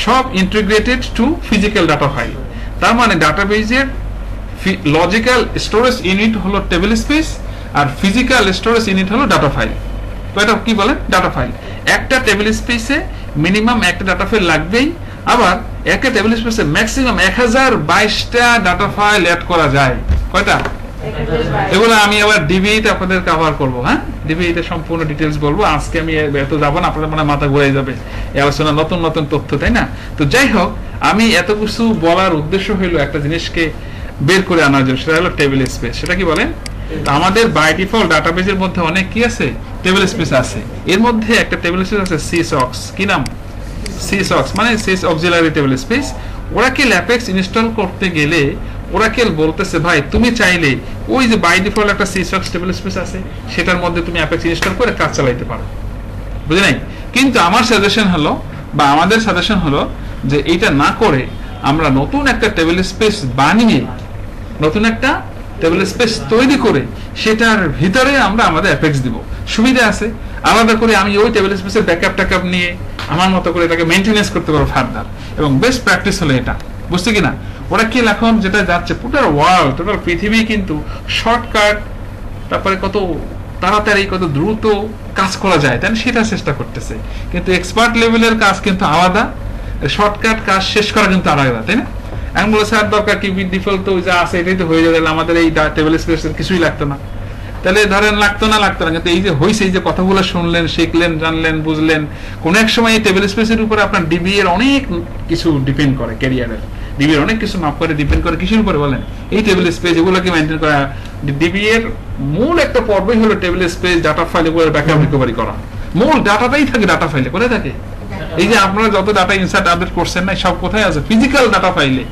সব integrated to physical data file. তার মানে ডাটাবেজের লজিক্যাল স্টোরেজ ইউনিট হলো টেবিল স্পেস, আর ফিজিক্যাল স্টোরেজ ইউনিট হলো ডাটা ফাইল। তো এটা কি বলেন? Data file. একটা টেবিল স্পেসে মিনিমাম একটা ডাটা ফাইল লাগবেই, আবার একটা টেবিল স্পেসে ম্যাক্সিমাম 1022টা ডাটা ফাইল অ্যাড করা যায়। কয়টা? এগুলো আমি আবার ডিবিতে আপনাদের কভার করবো। হ্যাঁ, ডিবিতে সম্পূর্ণ ডিটেলস বলবো। আজকে আমি এত যাবো না, আপনাদের মানে মাথা ঘুরে যাবে এই আলোচনা, নতুন নতুন তথ্য, তাই না? তো যাই হোক, আমি এত কিছু বলার উদ্দেশ্য হইলো একটা জিনিসকে বের করে আনার জন্য, সেটা হলো টেবিল স্পেস। সেটা কি বলেন? আমাদের বাই ডিফল্ট ডাটাবেজের মধ্যে অনেক কি আছে? টেবিল স্পেস আছে। এর মধ্যে একটা টেবিল স্পেস আছে সিসক্স। কি নাম? সিসক্স মানে sys auxiliary table space. Oracle apex install করতে গেলে ওরাকেল বলতেছে, ভাই তুমি চাইলে ওই যে বাই ডিফল্ট একটা সিসক্স টেবিল স্পেস আছে সেটার মধ্যে তুমি অ্যাপেক্স ইনস্টল করে কাজ চালাইতে পারো, বুঝে নাই? কিন্তু আমার সাজেশন হলো, বা আমাদের সাজেশন হলো যে এইটা না করে আমরা নতুন একটা টেবিল স্পেস বানিয়ে, নতুন একটা টেবিল স্পেস তৈরি করে সেটার ভিতরে আমরা আমাদের অ্যাপেক্স দিব। সুবিধা আছে, আলাদা করে আমি ওই টেবিল স্পেসের ব্যাকআপ নিয়ে আমার মতো করে এটাকে মেইনটেনেন্স করতে পারবো ফার্দার। এবং বেস্ট প্র্যাকটিস হলো এটা, বুঝতে কিনা? ওরা কি এখন যেটা যাচ্ছে পুরো ওয়ার্ল্ড, টোটাল পৃথিবী কিন্তু শর্টকাট, তারপরে কত তাড়াতাড়ি কত দ্রুত কাজ করা যায় তাই সেটা চেষ্টা করতেছে। কিন্তু এক্সপার্ট লেভেলের কাজ কিন্তু আলাদা, শর্টকাট কাজ শেষ করা কিন্তু আলাদা, তাই না? আমি বলে স্যার দরকার কি, ডিফল্ট তো যা আছে এটাই তো হয়ে যাবে, আমাদের এই টেবিল স্পেসের কিছুই লাগতো না। তাহলে ধরেন লাগতো না, কিন্তু এই যে হয়েছে, এই যে কথাগুলো শুনলেন, শিখলেন, জানলেন, বুঝলেন, কোন এক সময় এই টেবিল স্পেসের উপরে আপনার ডিবি এর অনেক কিছু ডিপেন্ড করে, ক্যারিয়ারের ডিবি এর অনেক কিছু মাপ করে ডিপেন্ড করে কিসের উপরে বলেন? এই টেবিল স্পেস, এগুলোকে মেইনটেইন করা। ডিবি এর মূল একটা পর্বই হলো টেবিল স্পেস, ডাটা ফাইল, এগুলো ব্যাকআপ রিকভারি করা। মূল ডাটাটাই থাকে ডাটা ফাইলে, কোথায় থাকে? এই যে আপনারা যত ডাটা ইনসার্ট আপডেট করছেন না, সব কোথায় আছে? ফিজিক্যাল ডাটা ফাইলে।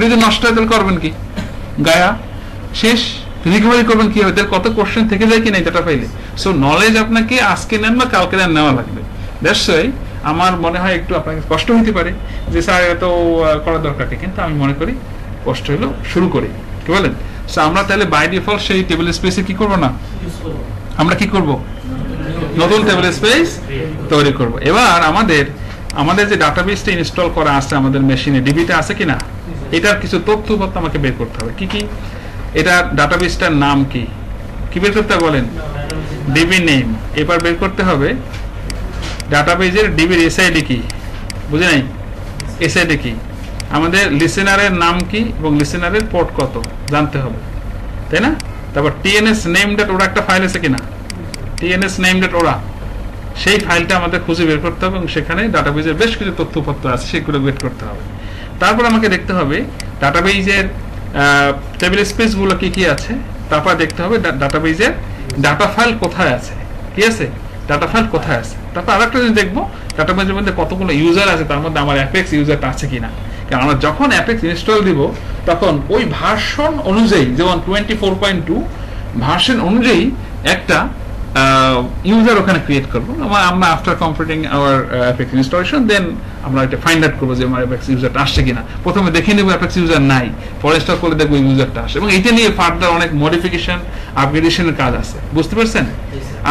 যদি নষ্ট হয় তাহলে করবেন কি? গায়া শেষ। রিকভারি করবেন কি হবে? কত কোশ্চেন থেকে যায় কি নাই ডাটা ফাইলে। সো নলেজ আপনাকে আজকে নেন বা কালকে নেওয়া লাগবে। দ্যাটস ওয়াই আমার মনে হয় একটু আপনাকে কষ্ট হতে পারে যে স্যার এত করার দরকার কি, কিন্তু আমি মনে করি কষ্ট হলো শুরু করি, কি বলেন? সো আমরা তাহলে বাই ডিফল্ট সেই টেবিল স্পেসে কি করব না, আমরা কি করব? নতুন টেবিল স্পেস তৈরি করব। এবার আমাদের যে ডাটাবেসটা ইনস্টল করা আছে আমাদের মেশিনে, ডিবিটা আছে কিনা, এটার কিছু তথ্য আমাকে বের করতে হবে। কি কি? এটা ডাটাবেসটার নাম কি, কি বের করতে হবে বলেন? DB name. এবার বের করতে হবে ডাটাবেজের ডিবির এসআইডি কি, বুঝে নাই? এসআইডি কি? আমাদের লিসেনারের নাম কি এবং লিসেনারের পোর্ট কত জানতে হবে, তাই না? তারপর টিএনএস নেম ডট ওরা একটা ফাইল আছে কিনা, টিএনএস নেম ডট ওরা, সেই ফাইলটা আমাদের খুঁজে বের করতে হবে এবং সেখানে ডাটাবেজের বেশ কিছু তথ্যপত্র আছে সেগুলো বের করতে হবে। তারপর আমাকে দেখতে হবে ডাটাবেজের টেবিল স্পেস গুলো কি কি আছে, তারপর দেখতে হবে ডাটাবেজের ডাটা ফাইল কোথায় আছে, কি আছে? ডাটা ফাইল কোথায় আছে। তারপর আরেকটা জিনিস দেখবো ডাটাবেজের মধ্যে কতগুলো ইউজার আছে, তার মধ্যে আমার অ্যাপেক্স ইউজারটা আছে কিনা। কারণ আমরা যখন অ্যাপেক্স ইনস্টল দিব তখন ওই ভার্সন অনুযায়ী, যেমন 24.2 ভার্সন অনুযায়ী একটা ইউজার ওখানে ক্রিয়েট করবো। আমরা after completing our Apex installation then আমরা এটা ফাইন্ড আউট করবো যে আমার অ্যাপেক্স ইউজারটা আসছে কিনা। প্রথমে দেখে নেবো অ্যাপেক্স ইউজার নাই, পরে ইনস্টল করে দেখবো ইউজারটা আসে, এবং এটা নিয়ে ফার্দার অনেক মডিফিকেশন আপগ্রেডেশনের কাজ আছে, বুঝতে পারছেন?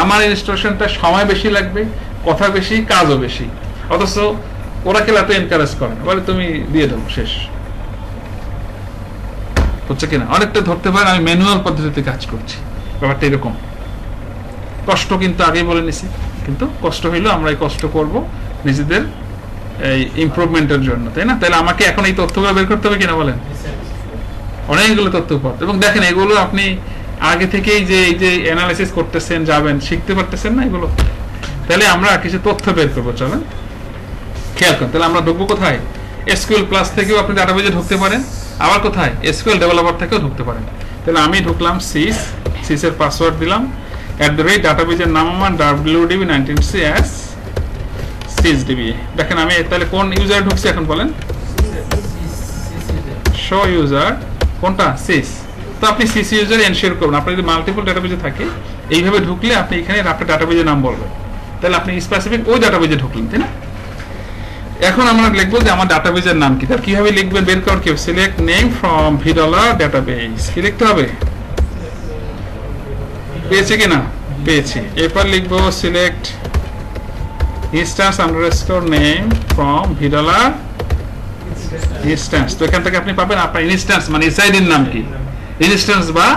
আমার ইনস্টলেশনটা সময় বেশি লাগবে, কথা বেশি, কাজও বেশি, অথচ ওরাকেল এত এনকারেজ করে না, বলে তুমি দিয়ে দেবো শেষ, হচ্ছে কিনা? অনেকটা ধরতে পারেন আমি ম্যানুয়াল পদ্ধতিতে কাজ করছি, ব্যাপারটা এরকম। কষ্ট কিন্তু আগেই বলে নিছি, কিন্তু কষ্ট হইলেও আমরা এই কষ্ট করব নিজেদের এই ইমপ্রুভমেন্টের জন্য, তাই না? তাহলে আমাকে এখন এই তথ্যগুলো বের করতে হবে কিনা বলেন? অনেকগুলো তথ্য পড়তে, এবং দেখেন এগুলো আপনি আগে থেকেই যে এই যে অ্যানালাইসিস করতেছেন, যাবেন, শিখতে পারতেছেন না এগুলো। তাহলে আমরা কিছু তথ্য বের করবো, চলেন খেয়াল করেন। তাহলে আমরা ঢুকবো কোথায়? এসকিউএল প্লাস থেকেও আপনি ডাটাবেজে ঢুকতে পারেন, আবার কোথায়? এসকিউএল ডেভেলপার থেকেও ঢুকতে পারেন। তাহলে আমি ঢুকলাম সিস এর পাসওয়ার্ড দিলাম, ডাটাবেজের নাম আমার wdb19c as sysdb। দেখেন আমি তাহলে কোন ইউজার ঢুকছি এখন বলেন? শো ইউজার কোনটা? সিস। তো আপনি সিস ইউজার এনশিওর করুন। আপনার যদি মাল্টিপল ডাটাবেজে থাকে, এইভাবে ঢুকলে আপনি এখানে আপনার ডাটাবেজের নাম বলবেন, তাহলে আপনি স্পেসিফিক ওই ডাটাবেজে ঢুকলেন, তাই না? এখন আমরা লিখবো যে আমার ডাটাবেজের নাম কি, তার কিভাবে লিখবেন বের করার কি? Select name from V dollar database, কি লিখতে হবে? পেয়েছে কিনা? পেয়েছি। এরপর লিখবো select instance underscore name from V dollar instance. তো এখান থেকে আপনি পাবেন আপনার ইনস্ট্যান্স মানে এসআইডির নাম কি, ইনস্ট্যান্স বা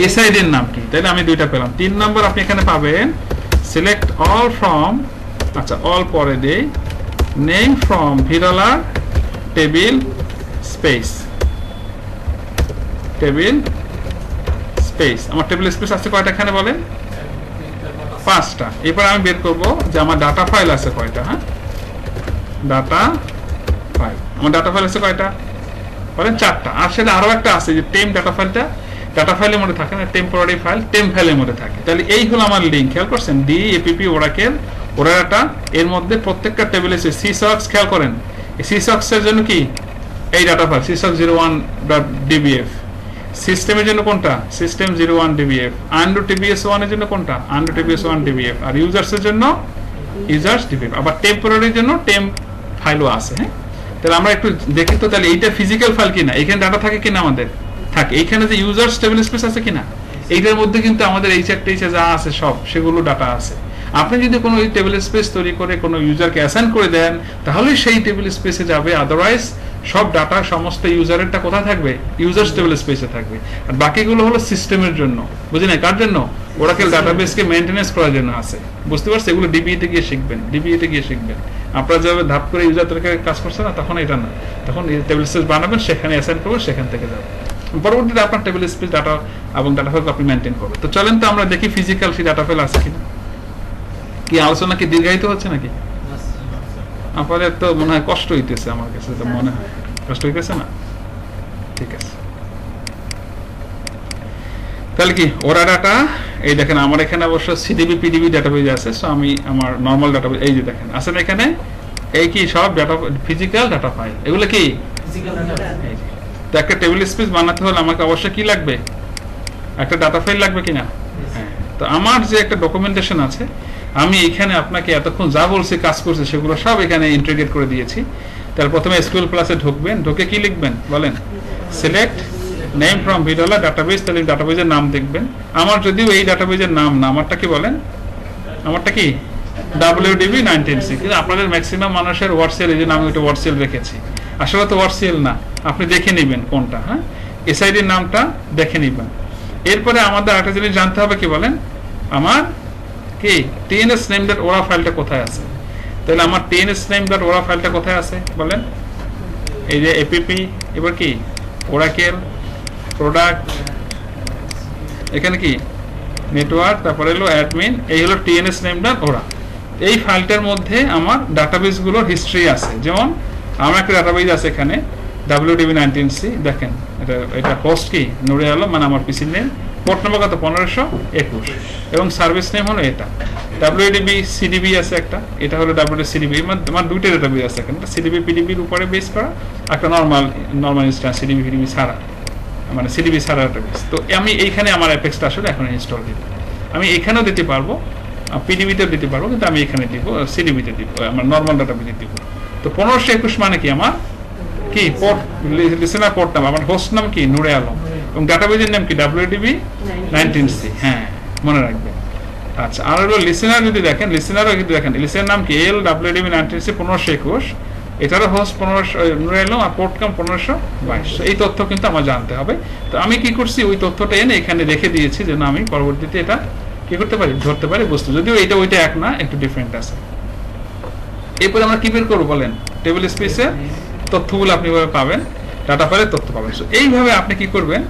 এসআইডির নাম কি, তাইলে আমি দুইটা পেলাম। 3 নম্বর আপনি এখানে পাবেন সিলেক্ট অল ফ্রম, আচ্ছা অল পরে দেই, name from V dollar table space, table space. আমার টেবিল স্পেস আছে কয়টা এখানে বলেন? 5টা। এরপর আমি বের করব যে আমার ডাটা ফাইল আছে কয়টা। হ্যাঁ, ডাটা ফাইল, আমার ডাটা ফাইল আছে কয়টা বলেন? 4টা। আর সেটা আরো একটা আছে যে টেম ডাটা ফাইলটা ডাটা ফাইলের মধ্যে থাকে না, টেম্পোরারি ফাইল টেম ফাইলের মধ্যে থাকে। তাহলে এই হলো আমার লিঙ্ক, খেয়াল করছেন? DAPP ওরাকেল ওরাটা, এর মধ্যে প্রত্যেকটা টেবিল আছে সিসক্স। খেয়াল করেন এই সিসক্স এর জন্য কি এই ডাটা ফাইল sysocks01.dbf, সিস্টেমের জন্য কোনটা? সিস্টেম 01.dbf, আন্ডু tbs1 এর জন্য কোনটা? আন্ডু tbs1.dbf, আর ইউজার্স এর জন্য users.dbf, আবার টেম্পোরারির জন্য টেম ফাইলও আছে। হ্যাঁ, তাহলে আমরা একটু দেখি তো, তাহলে এইটা ফিজিক্যাল ফাইল কিনা, এখানে ডাটা থাকে কিনা আমাদের? থাকে। এইখানে যে ইউজার্স টেবিল স্পেস আছে কিনা, এইটার মধ্যে কিন্তু আমাদের এই চারটে যা আছে সব সেগুলো ডাটা আছে। আপনি যদি কোনো টেবিল স্পেস তৈরি করে কোনো ইউজারকে অ্যাসাইন করে দেন, তাহলে সেই টেবিল স্পেসে যাবে, আদারওয়াইজ সব ডাটা সমস্ত ইউজারেরটা কোথায় থাকবে? ইউজার্স টেবিল স্পেসে থাকবে। আর বাকিগুলো হলো সিস্টেমের জন্য, বুঝি না? কার জন্য? ওরাকেল ডাটাবেসকে মেইনটেনেন্স করার জন্য আছে, বুঝতে পারছেন? এগুলো ডিবিইতে গিয়ে শিখবেন, ডিবিইতে গিয়ে শিখবেন। আপনারা যেভাবে ধাপ করে ইউজার থেকে কাজ করছেন না, তখন এটা না, তখন টেবিল স্পেস বানাবেন, সেখানে অ্যাসাইন করবেন, সেখান থেকে যাবেন। পরবর্তীতে আপনার টেবিল স্পেস ডাটা এবং ডাটা ফাইল আপনি মেইনটেইন করবেন। তো চলেন তো আমরা দেখি ফিজিক্যাল সেই ডাটা ফাইল আছে কিনা। কি আলোচনা কি দীর্ঘায়িত হচ্ছে নাকি? আপনাদের তো মনে হয় কষ্ট হইতেছে, আমার কাছে তো মনে হয় কষ্ট হইতেছে না? ঠিক আছে, তাহলে কি ওরা ডাটা, এই দেখেন আমার এখানে অবশ্য সিডিবি পিডিবি ডাটাবেজ আছে। সো আমি আমার নরমাল ডাটাবেজ, এই যে দেখেন আছে না এখানে, এই কি সব ডাটা ফিজিক্যাল ডাটা ফাইল, এগুলো কি ফিজিক্যাল ডাটা। তো একটা টেবিল স্পেস বানাতে হলে আমাকে অবশ্যই কি লাগবে? একটা ডাটা ফাইল লাগবে কিনা? হ্যাঁ। তো আমার যে একটা ডকুমেন্টেশন আছে, আমি এখানে আপনাকে এতক্ষণ যা বলছি কাজ করছে সেগুলো সব এখানে ইন্টিগ্রেট করে দিয়েছি। তাহলে প্রথমে এসকিউএল প্লাসে ঢুকবেন, ঢুকে কি লিখবেন বলেন? Select name from V dollar database, তাহলে ডাটাবেজের নাম দেখবেন। আমার যদিও এই ডাটাবেজের নাম না, আমারটা কি বলেন? আমারটা কি wdb19c, কিন্তু আপনাদের ম্যাক্সিমাম মানুষের ওয়ার্ডসেল, এই জন্য আমি ওটা ওয়ার্ডসেল রেখেছি। আসলে তো ওয়ার্ডসেল না, আপনি দেখে নেবেন কোনটা। হ্যাঁ, এসআইডির নামটা দেখে নেবেন। এরপরে আমাদের আরেকটা জিনিস জানতে হবে, কি বলেন? আমার কি tns name.ora ফাইলটা কোথায় আছে? তাহলে আমার tns name.ora ফাইলটা কোথায় আছে বলেন? এই যে app, এবার কি ওরাকেল প্রোডাক্ট, এখানে কি নেটওয়ার্ক, তারপরে হলো অ্যাডমিন, এই হলো tns name.ora। এই ফাইলটার মধ্যে আমার ডাটাবেস গুলোর হিস্ট্রি আছে। যেমন আমার একটা ডাটাবেস আছে এখানে wdb19c, দেখেন এটা হোস্ট কি নুরে আলম, মানে আমার পিসির নেম, পোর্ট নম্বর কত 1521, এবং সার্ভিস নেম হলো এটা। wdb cdb আছে একটা, এটা হলো wdb cdb, আমার দুইটা ডাটাবেস আছে এখানে, cdb pdb এর উপরে বেস করা, একটা নরমাল ইনস্ট্যান্স cdb pdb ছাড়া, মানে cdb ছাড়া ডাটাবেস। তো আমি এইখানে আমার অ্যাপেক্সটা আসলে এখন ইনস্টল দিব। আমি এখানেও দিতে পারবো, পিডিবিতে দিতে পারবো, কিন্তু আমি এখানে দিব, সিডিবিতে দিব, আমার নর্মাল ডাটাবেজে দিব। তো 1521 মানে কি আমার কি পোর্ট, লিসেনার পোর্ট নাম, আমার হোস্ট নাম কি নূরে আলম, এবং ডাটাবেজের নাম কি WDB 19C। হ্যাঁ, মনে রাখবেন। আচ্ছা, আর হলো লিসেনার, যদি দেখেন লিসেনারও কিন্তু দেখেন লিসেনার নাম কি LWDB 19C 1521, এটারও হোস্ট 15 নূরে আলম, আর পোর্ট কাম 1522। এই তথ্য কিন্তু আমার জানতে হবে। তো আমি কি করছি, ওই তথ্যটা এনে এখানে রেখে দিয়েছি যেন আমি পরবর্তীতে এটা কি করতে পারি, ধরতে পারি বুঝতে, যদিও এটা ওইটা এক না, একটু ডিফারেন্ট আছে। এরপরে আমরা কি বের করবো বলেন, টেবিল স্পেসের তথ্যগুলো আপনি এভাবে পাবেন, ডাটা ফাইলের তথ্য পাবেন। এইভাবে আপনি কি করবেন,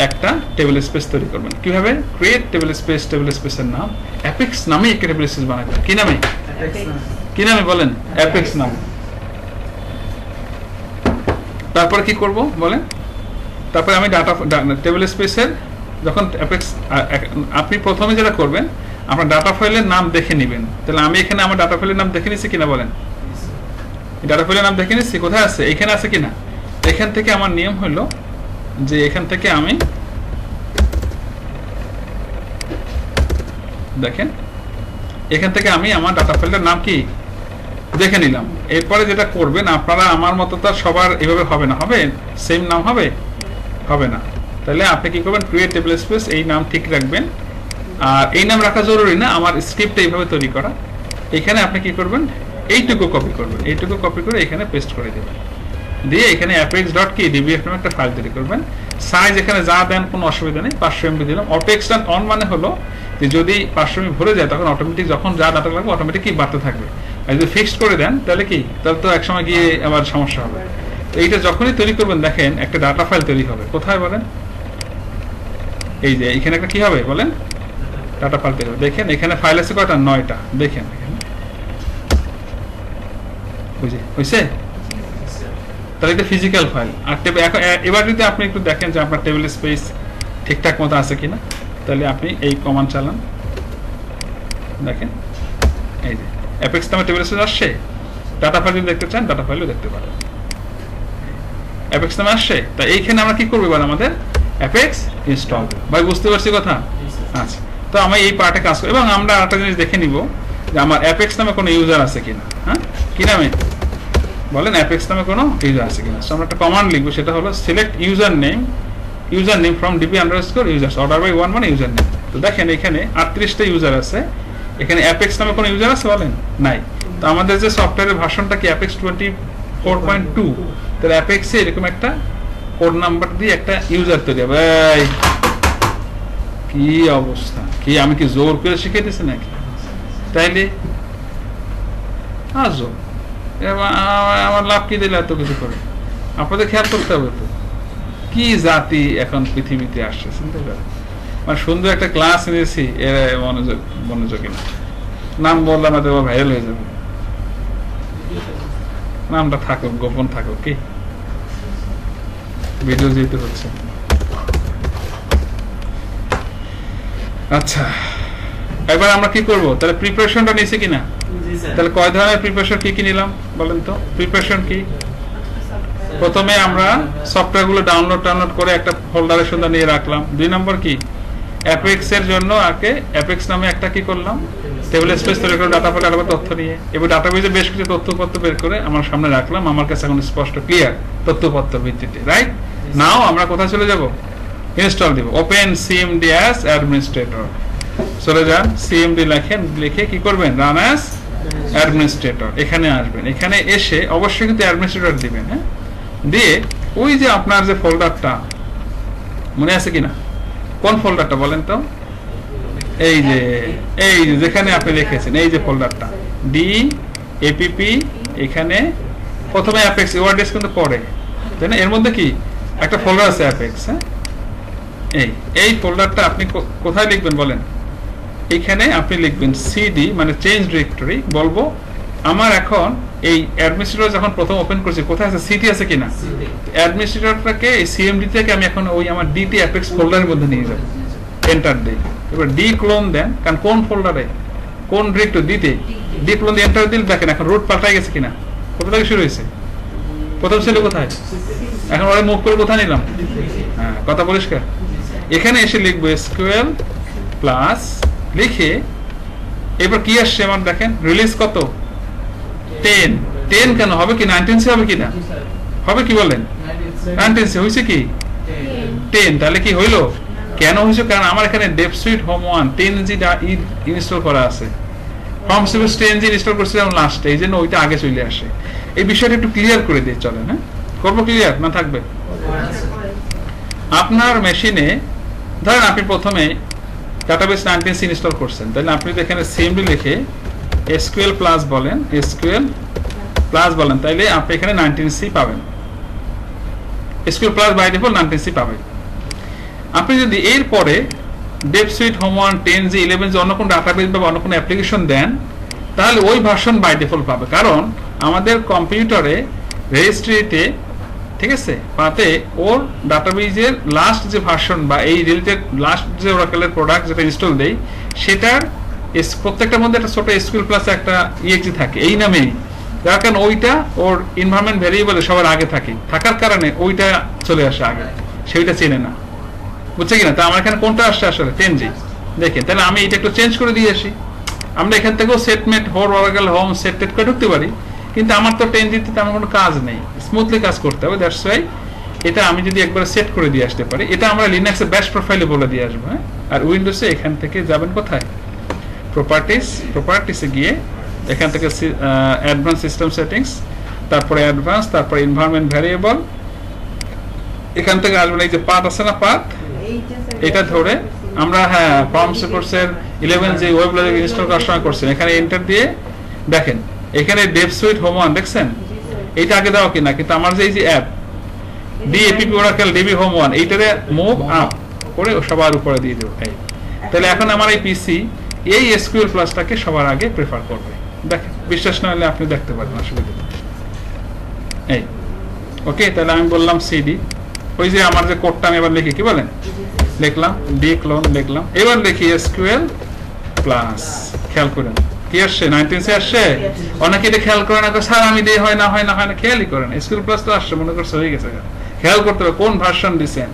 একটা টেবিল স্পেস তৈরি করবেন। কিভাবে, ক্রিয়েট টেবিল স্পেস, টেবিল স্পেসের নাম অ্যাপেক্স নামে একটা টেবিল স্পেস বানাবেন। কি নামে, কি নামে বলেন, অ্যাপেক্স নাম। তারপরে কি করব বলেন, তারপরে আমি ডাটা টেবিল স্পেসের যখন অ্যাপেক্স, আপনি প্রথমে যেটা করবেন, আপনার ডাটা ফাইলের নাম দেখে নেবেন। তাহলে আমি এখানে আমার ডাটা ফাইলের নাম দেখে নিচ্ছি কিনা বলেন, ডাটা ফাইলের নাম দেখে নিচ্ছি, কোথায় আছে, এখানে আছে কিনা। এখান থেকে আমার নিয়ম হলো যে এখান থেকে আমি দেখেন, এখান থেকে আমি আমার ডাটা ফাইলের নাম কি দেখে নিলাম। এরপরে যেটা করবেন আপনারা, আমার মতো তো সবার এভাবে হবে না, হবে সেম নাম হবে, হবে না। তাহলে আপনি কি করবেন, ক্রিয়েট টেবিল স্পেস, এই নাম ঠিক রাখবেন। আর এই নাম রাখা জরুরি না, আমার স্ক্রিপ্টটা এইভাবে তৈরি করা। এখানে আপনি কি করবেন, এইটুকু কপি করবেন, এইটুকু কপি করে এখানে পেস্ট করে দেবেন, দিয়ে এখানে apex.kdbf নামে একটা ফাইল তৈরি করবেন। সাইজ এখানে যা দেন কোনো অসুবিধা নেই, 500 MB দিলাম। অটো এক্সটেন্ড অন মানে হলো যে যদি 500 MB ভরে যায় তখন অটোমেটিক যখন যা ডাটা লাগবে অটোমেটিক কি বাড়তে থাকবে। আর যদি ফিক্সড করে দেন তাহলে কি, তাহলে তো একসময় গিয়ে আবার সমস্যা হবে। এইটা যখনই তৈরি করবেন দেখেন একটা ডাটা ফাইল তৈরি হবে, কোথায় বলেন, এই যে এখানে একটা কি হবে বলেন, ডাটা ফাইল তৈরি হবে। দেখেন এখানে ফাইল আছে কয়টা, 9টা। দেখেন হয়েছে, তাহলে এটা ফিজিক্যাল ফাইল। আর এবার যদি আপনি একটু দেখেন যে আপনার টেবিল স্পেস ঠিকঠাক মতো আছে কিনা, তাহলে আপনি এই কমান্ড চালান, দেখেন এই যে অ্যাপেক্স নামে টেবিল স্পেস আসছে। ডাটা ফাইল যদি দেখতে চান ডাটা ফাইলও দেখতে পারেন, অ্যাপেক্স নামে আসছে। তা এইখানে আমরা কি করবো এবার, আমাদের অ্যাপেক্স ইনস্টল। ভাই বুঝতে পারছি কথা? আচ্ছা, তো আমি এই পার্টে কাজ করি, এবং আমরা একটা জিনিস দেখে নিব যে আমার অ্যাপেক্স নামে কোনো ইউজার আছে কিনা। হ্যাঁ, কি নামে বলেন, অ্যাপেক্স নামে কোনো ইউজার আছে কিনা। আমরা একটা কমান্ড লিখবো, সেটা হলো select user name from db_users, order by 1 মানে ইউজার নেম। তো দেখেন এখানে 38টা ইউজার আছে, এখানে অ্যাপেক্স নামে কোনো ইউজার আছে বলেন, নাই। তো আমাদের যে সফটওয়্যারের ভার্সনটা কি অ্যাপেক্স 24.2, তাহলে অ্যাপেক্সে এরকম একটা কোড নাম্বার দিয়ে একটা ইউজার তৈরি হবে। কি অবস্থা, কি আমি কি জোর করে শিখিয়ে দিচ্ছি নাকি? তাইলে আজব, আমার লাভ কি দিলে এত কিছু করে, আপনাদের খেয়াল করতে হবে তো কি জাতি এখন পৃথিবীতে আসছে, চিন্তা করেন। মানে সুন্দর একটা ক্লাস নিয়েছি, এর মনোযোগী না, নাম বললাম এত ভাইরাল হয়ে যাবে। নামটা থাকুক, গোপন থাকুক, কি ভিডিও যেতে হচ্ছে। আচ্ছা, এবার আমরা কি করব, তাহলে প্রিপারেশনটা নিয়েছি কিনা, তাহলে কয় ধরনের প্রিপারেশন কি কি নিলাম বলেন তো। প্রিপারেশন কি, প্রথমে আমরা সফটওয়্যার গুলো ডাউনলোড করে একটা ফোল্ডারে সুন্দর নিয়ে রাখলাম। 2 নম্বর কি, অ্যাপেক্স এর জন্য আগে অ্যাপেক্স নামে একটা কি করলাম, টেবিল স্পেস তৈরি করে ডাটা ফাইল আলাদা তথ্য নিয়ে, এবার ডাটাবেজে বেশ কিছু তথ্যপত্র বের করে আমার সামনে রাখলাম। আমার কাছে এখন স্পষ্ট ক্লিয়ার তথ্যপত্র ভিত্তিতে, রাইট। নাও আমরা কোথায় চলে যাব, ইনস্টল দিব। ওপেন সিএমডি অ্যাজ অ্যাডমিনিস্ট্রেটর, চলে যান, সিএমডি লেখেন, লিখে কি করবেন, রান অ্যাজ অ্যাডমিনিস্ট্রেটর। এখানে আসবেন, এখানে এসে অবশ্যই কিন্তু অ্যাডমিনিস্ট্রেটর দিবেন। হ্যাঁ, দিয়ে ওই যে আপনার যে ফোল্ডারটা মনে আছে কিনা, কোন ফোল্ডারটা বলেন তো, এই যে যেখানে আপনি লিখেছেন এই যে ফোল্ডারটা DAPP, এখানে প্রথমে অ্যাপেক্স ওয়ার্ডেস কিন্তু পড়ে, তাই না। এর মধ্যে কি একটা ফোল্ডার আছে অ্যাপেক্স। হ্যাঁ, এই ফোল্ডারটা আপনি কোথায় লিখবেন বলেন, এইখানে আপনি লিখবেন CD মানে চেঞ্জ ডিরেক্টরি। বলবো আমার এখন এই অ্যাডমিনিস্ট্রেটর যখন প্রথম ওপেন করছি, কোথায় আছে, সিটি আছে কিনা। অ্যাডমিনিস্ট্রেটরটাকে এই সিএমডি থেকে আমি এখন ওই আমার ডিটি অ্যাপেক্স ফোল্ডারের মধ্যে নিয়ে যাব, এন্টার দিই। এবার ডি ক্লোন দেন, কারণ কোন ফোল্ডারে কোন ডিরেক্টরি দিতে, ডি ক্লোন দিয়ে এন্টার দিলে দেখেন এখন রুট পাল্টাই গেছে কিনা, কোথা থেকে শুরু হয়েছে, প্রথম ছিল কোথায়, এখন ওরা মুভ করে কোথায় নিলাম। হ্যাঁ, কথা পরিষ্কার। এখানে এসে লিখবো SQL প্লাস লিখে এবার কি আসছে আমার দেখেন, রিলিজ কত 10 10 কেন হবে কি 19C হবে কি না হবে কি বলেন 19C হইছে কি 10 তাহলে কি হইলো কেন হইছে কারণ আমার এখানে Dave sweet home 1 10G install করা আছে হোম সুইট 10G ইনস্টল করছিলাম লাস্টে এইজন্য ওইটা আগে চলে আসে এই বিষয়টা একটু ক্লিয়ার করে দিই চলেন হ্যাঁ করব ক্লিয়ার না থাকবে আপনার মেশিনে ধরেন আপনি প্রথমে ডাটাবেস 19C ইনস্টল করছেন তাহলে আপনি তো এখানে সিএমডি লিখে SQL প্লাস বলেন SQL প্লাস বলেন তাইলে আপনি এখানে 19C পাবেন SQL plus by default 19C পাবেন আপনি যদি এর পরে Dave sweet home 1 10G 11G অন্য কোন ডাটাবেস বা অন্য কোন অ্যাপ্লিকেশন দেন তাহলে ওই ভার্সন বাই ডিফল্ট পাবে কারণ আমাদের কম্পিউটারে রেজিস্ট্রিতে ঠিক আছে পাতে ওর ডাটাবেজের লাস্ট যে ভার্সন বা এই রিলেটেড লাস্ট যে ওরাকেলের প্রোডাক্ট যেটা ইনস্টল দেই সেটার প্রত্যেকটার মধ্যে একটা ছোট SQL প্লাস একটা EXE থাকে এই নামেই যার কারণে ওইটা ওর এনভায়রনমেন্ট ভেরিয়েবলে সবার আগে থাকে থাকার কারণে ওইটা চলে আসে আগে সেইটা চেনে না বুঝছে কিনা তা আমার এখানে কোনটা আসছে আসলে 10G দেখেন তাহলে আমি এটা একটু চেঞ্জ করে দিয়ে আসি আমরা এখান থেকেও সেটমেট হোর ওরাকেল হোম সেট করে ঢুকতে পারি কিন্তু আমার তো 10G তে তেমন কোনো কাজ নেই স্মুথলি কাজ করতে হবে দ্যাটস ওয়াই এটা আমি যদি একবার সেট করে দিয়ে আসতে পারি এটা আমরা লিনাক্সে ব্যাশ প্রোফাইলে বলে দিয়ে আসবো হ্যাঁ আর উইন্ডোজে এখান থেকে যাবেন কোথায় প্রপার্টিসে গিয়ে এখান থেকে অ্যাডভান্স সিস্টেম সেটিংস তারপরে অ্যাডভান্স তারপরে এনভায়রনমেন্ট ভ্যারিয়েবল এখান থেকে আসবেন এই যে পাথ আছে না পাথ এটা ধরে আমরা হ্যাঁ ফর্মস কোর্সের 11G ওয়েব লজিক ইনস্টল করার সময় করছেন এখানে এন্টার দিয়ে দেখেন এখানে ডেভ সুইট হোম 1 দেখছেন এইটা আগে দাও কিনা কিন্তু আমার যে এই যে app DAPP Oracle DB home 1 এইটারে মুভ আপ করে সবার উপরে দিয়ে দেব তাহলে এখন আমার এই পিসি এই SQL প্লাসটাকে সবার আগে প্রেফার করবে দেখেন বিশ্বাস না হলে আপনি দেখতে পারেন অসুবিধা নেই এই ওকে তাহলে আমি বললাম সিডি ওই যে আমার যে কোডটা আমি এবার লিখি কি বলেন লিখলাম ডি ক্লোন লিখলাম এবার লিখি SQL প্লাস খেয়াল করেন কি আসছে 19C আসছে অনেকে এটা খেয়াল করে না স্যার আমি দিয়ে হয় না খেয়ালই করেন SQL প্লাস তো আসছে মনে করছে হয়ে গেছে খেয়াল করতে হবে কোন ভার্সন দিয়েছেন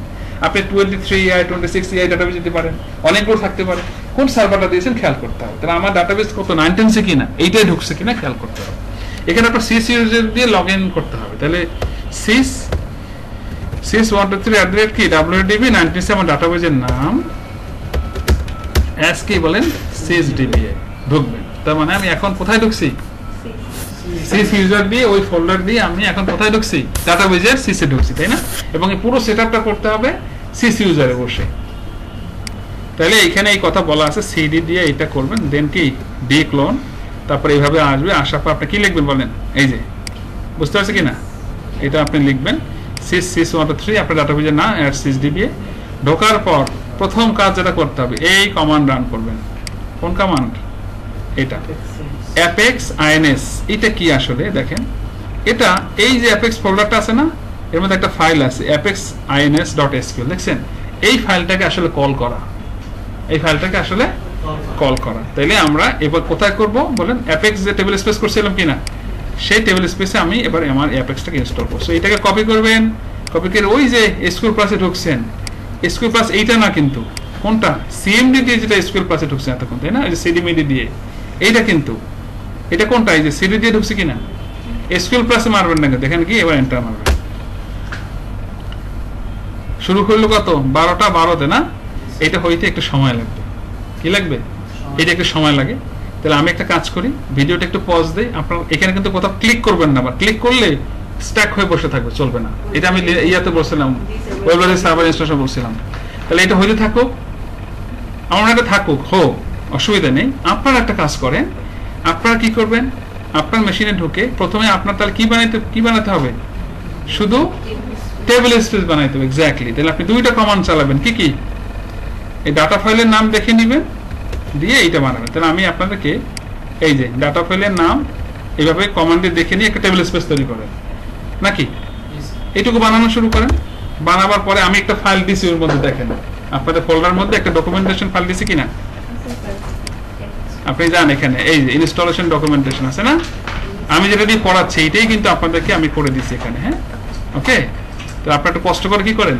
আপনি 23 26 ডাটাবেস দিতে পারেন অনেকগুলো থাকতে পারে কোন সার্ভারটা দিয়েছেন খেয়াল করতে হবে তাহলে আমার ডাটাবেস কত 19C কিনা এইটাই ঢুকছে কিনা খেয়াল করতে হবে এখানে আপনার সিস ইউজার দিয়ে লগ ইন করতে হবে তাহলে সিস 123 কি wdb 19C আমার ডাটাবেসের নাম এস কি বলেন sysdba ঢুকবেন তার মানে আমি এখন কোথায় ঢুকছি সিস ইউজার দিয়ে ওই ফোল্ডার দিয়ে আমি এখন কোথায় ঢুকছি ডাটাবেজের সিসে ঢুকছি তাই না এবং এই পুরো সেটআপটা করতে হবে সিস ইউজারে বসে তাহলে এখানে এই কথা বলা আছে সিডি দিয়ে এটা করবেন দেন কি ডি ক্লোন তারপর এইভাবে আসবে আসার পর আপনি কি লিখবেন বলেন এই যে বুঝতে পারছেন কি না এটা আপনি লিখবেন sys 123 আপনার ডাটাবেজের নাম @sysdba ঢোকার পর প্রথম কাজ যেটা করতে হবে এই কমান্ড রান করবেন কোন কমান্ড এটা apex ins এটা কি আসলে দেখেন এটা এই যে apex ফোল্ডারটা আছে না এর মধ্যে একটা ফাইল আছে apexins.sql দেখছেন এই ফাইলটাকে আসলে কল করা তাইলে আমরা এবার কোথায় করব বলেন apex যে টেবিল স্পেস করছিলাম কিনা সেই টেবিল স্পেসে আমি এবার আমার apexটাকে ইনস্টল করব সো এটাকে কপি করবেন কপি করে ওই যে SQL প্লাসে ঢুকছেন SQL প্লাস এইটা না কিন্তু কোনটা cmd দিয়ে যেটা SQL প্লাসে ঢুকছেন এতক্ষণ তাই না এই যে cdmd দিয়ে এইটা কিন্তু এটা কোনটা এই যে cd দিয়ে ঢুকছে কিনা SQL প্লাসে মারবেন না দেখেন কি এবার এন্টার মারবেন শুরু করলো কত 12টা 12 তে না এটা হইতে একটু সময় লাগবে কি লাগবে এটা একটু সময় লাগে তাহলে আমি একটা কাজ করি ভিডিওটা একটু পজ দেই আপনারা এখানে কিন্তু কোথাও ক্লিক করবেন না বা ক্লিক করলে স্ট্যাক হয়ে বসে থাকবে চলবে না এটা আমি ইয়াতে বলছিলাম ওয়েবলাইট সার্ভার ইনস্টলেশন বলছিলাম তাহলে এটা হইতে থাকুক আমার এটা থাকুক অসুবিধা নেই আপনারা একটা কাজ করেন আপনারা কি করবেন আপনার মেশিনে ঢুকে প্রথমে আপনার তাহলে কি বানাতে হবে শুধু টেবিল স্পেস বানাইতে হবে এক্স্যাক্টলি তাহলে আপনি দুইটা কমান্ড চালাবেন কি এই ডাটা ফাইলের নাম দেখে নেবেন দিয়ে এইটা বানাবেন তাহলে আমি আপনাদেরকে এই যে ডাটা ফাইলের নাম এইভাবে কমান্ডে দেখে নিয়ে একটা টেবিল স্পেস তৈরি করেন নাকি এইটুকু বানানো শুরু করেন বানাবার পরে আমি একটা ফাইল দিছি ওর মধ্যে দেখেন আপনাদের ফোল্ডার মধ্যে একটা ডকুমেন্টেশন ফাইল দিছি কিনা আপনি জানেন এখানে এই যে ইনস্টলেশন ডকুমেন্টেশন আছে না আমি যেটা দিয়ে পড়াচ্ছি এইটাই কিন্তু আপনাদেরকে আমি করে দিছি এখানে হ্যাঁ ওকে তো আপনারা একটু কষ্ট করে কি করেন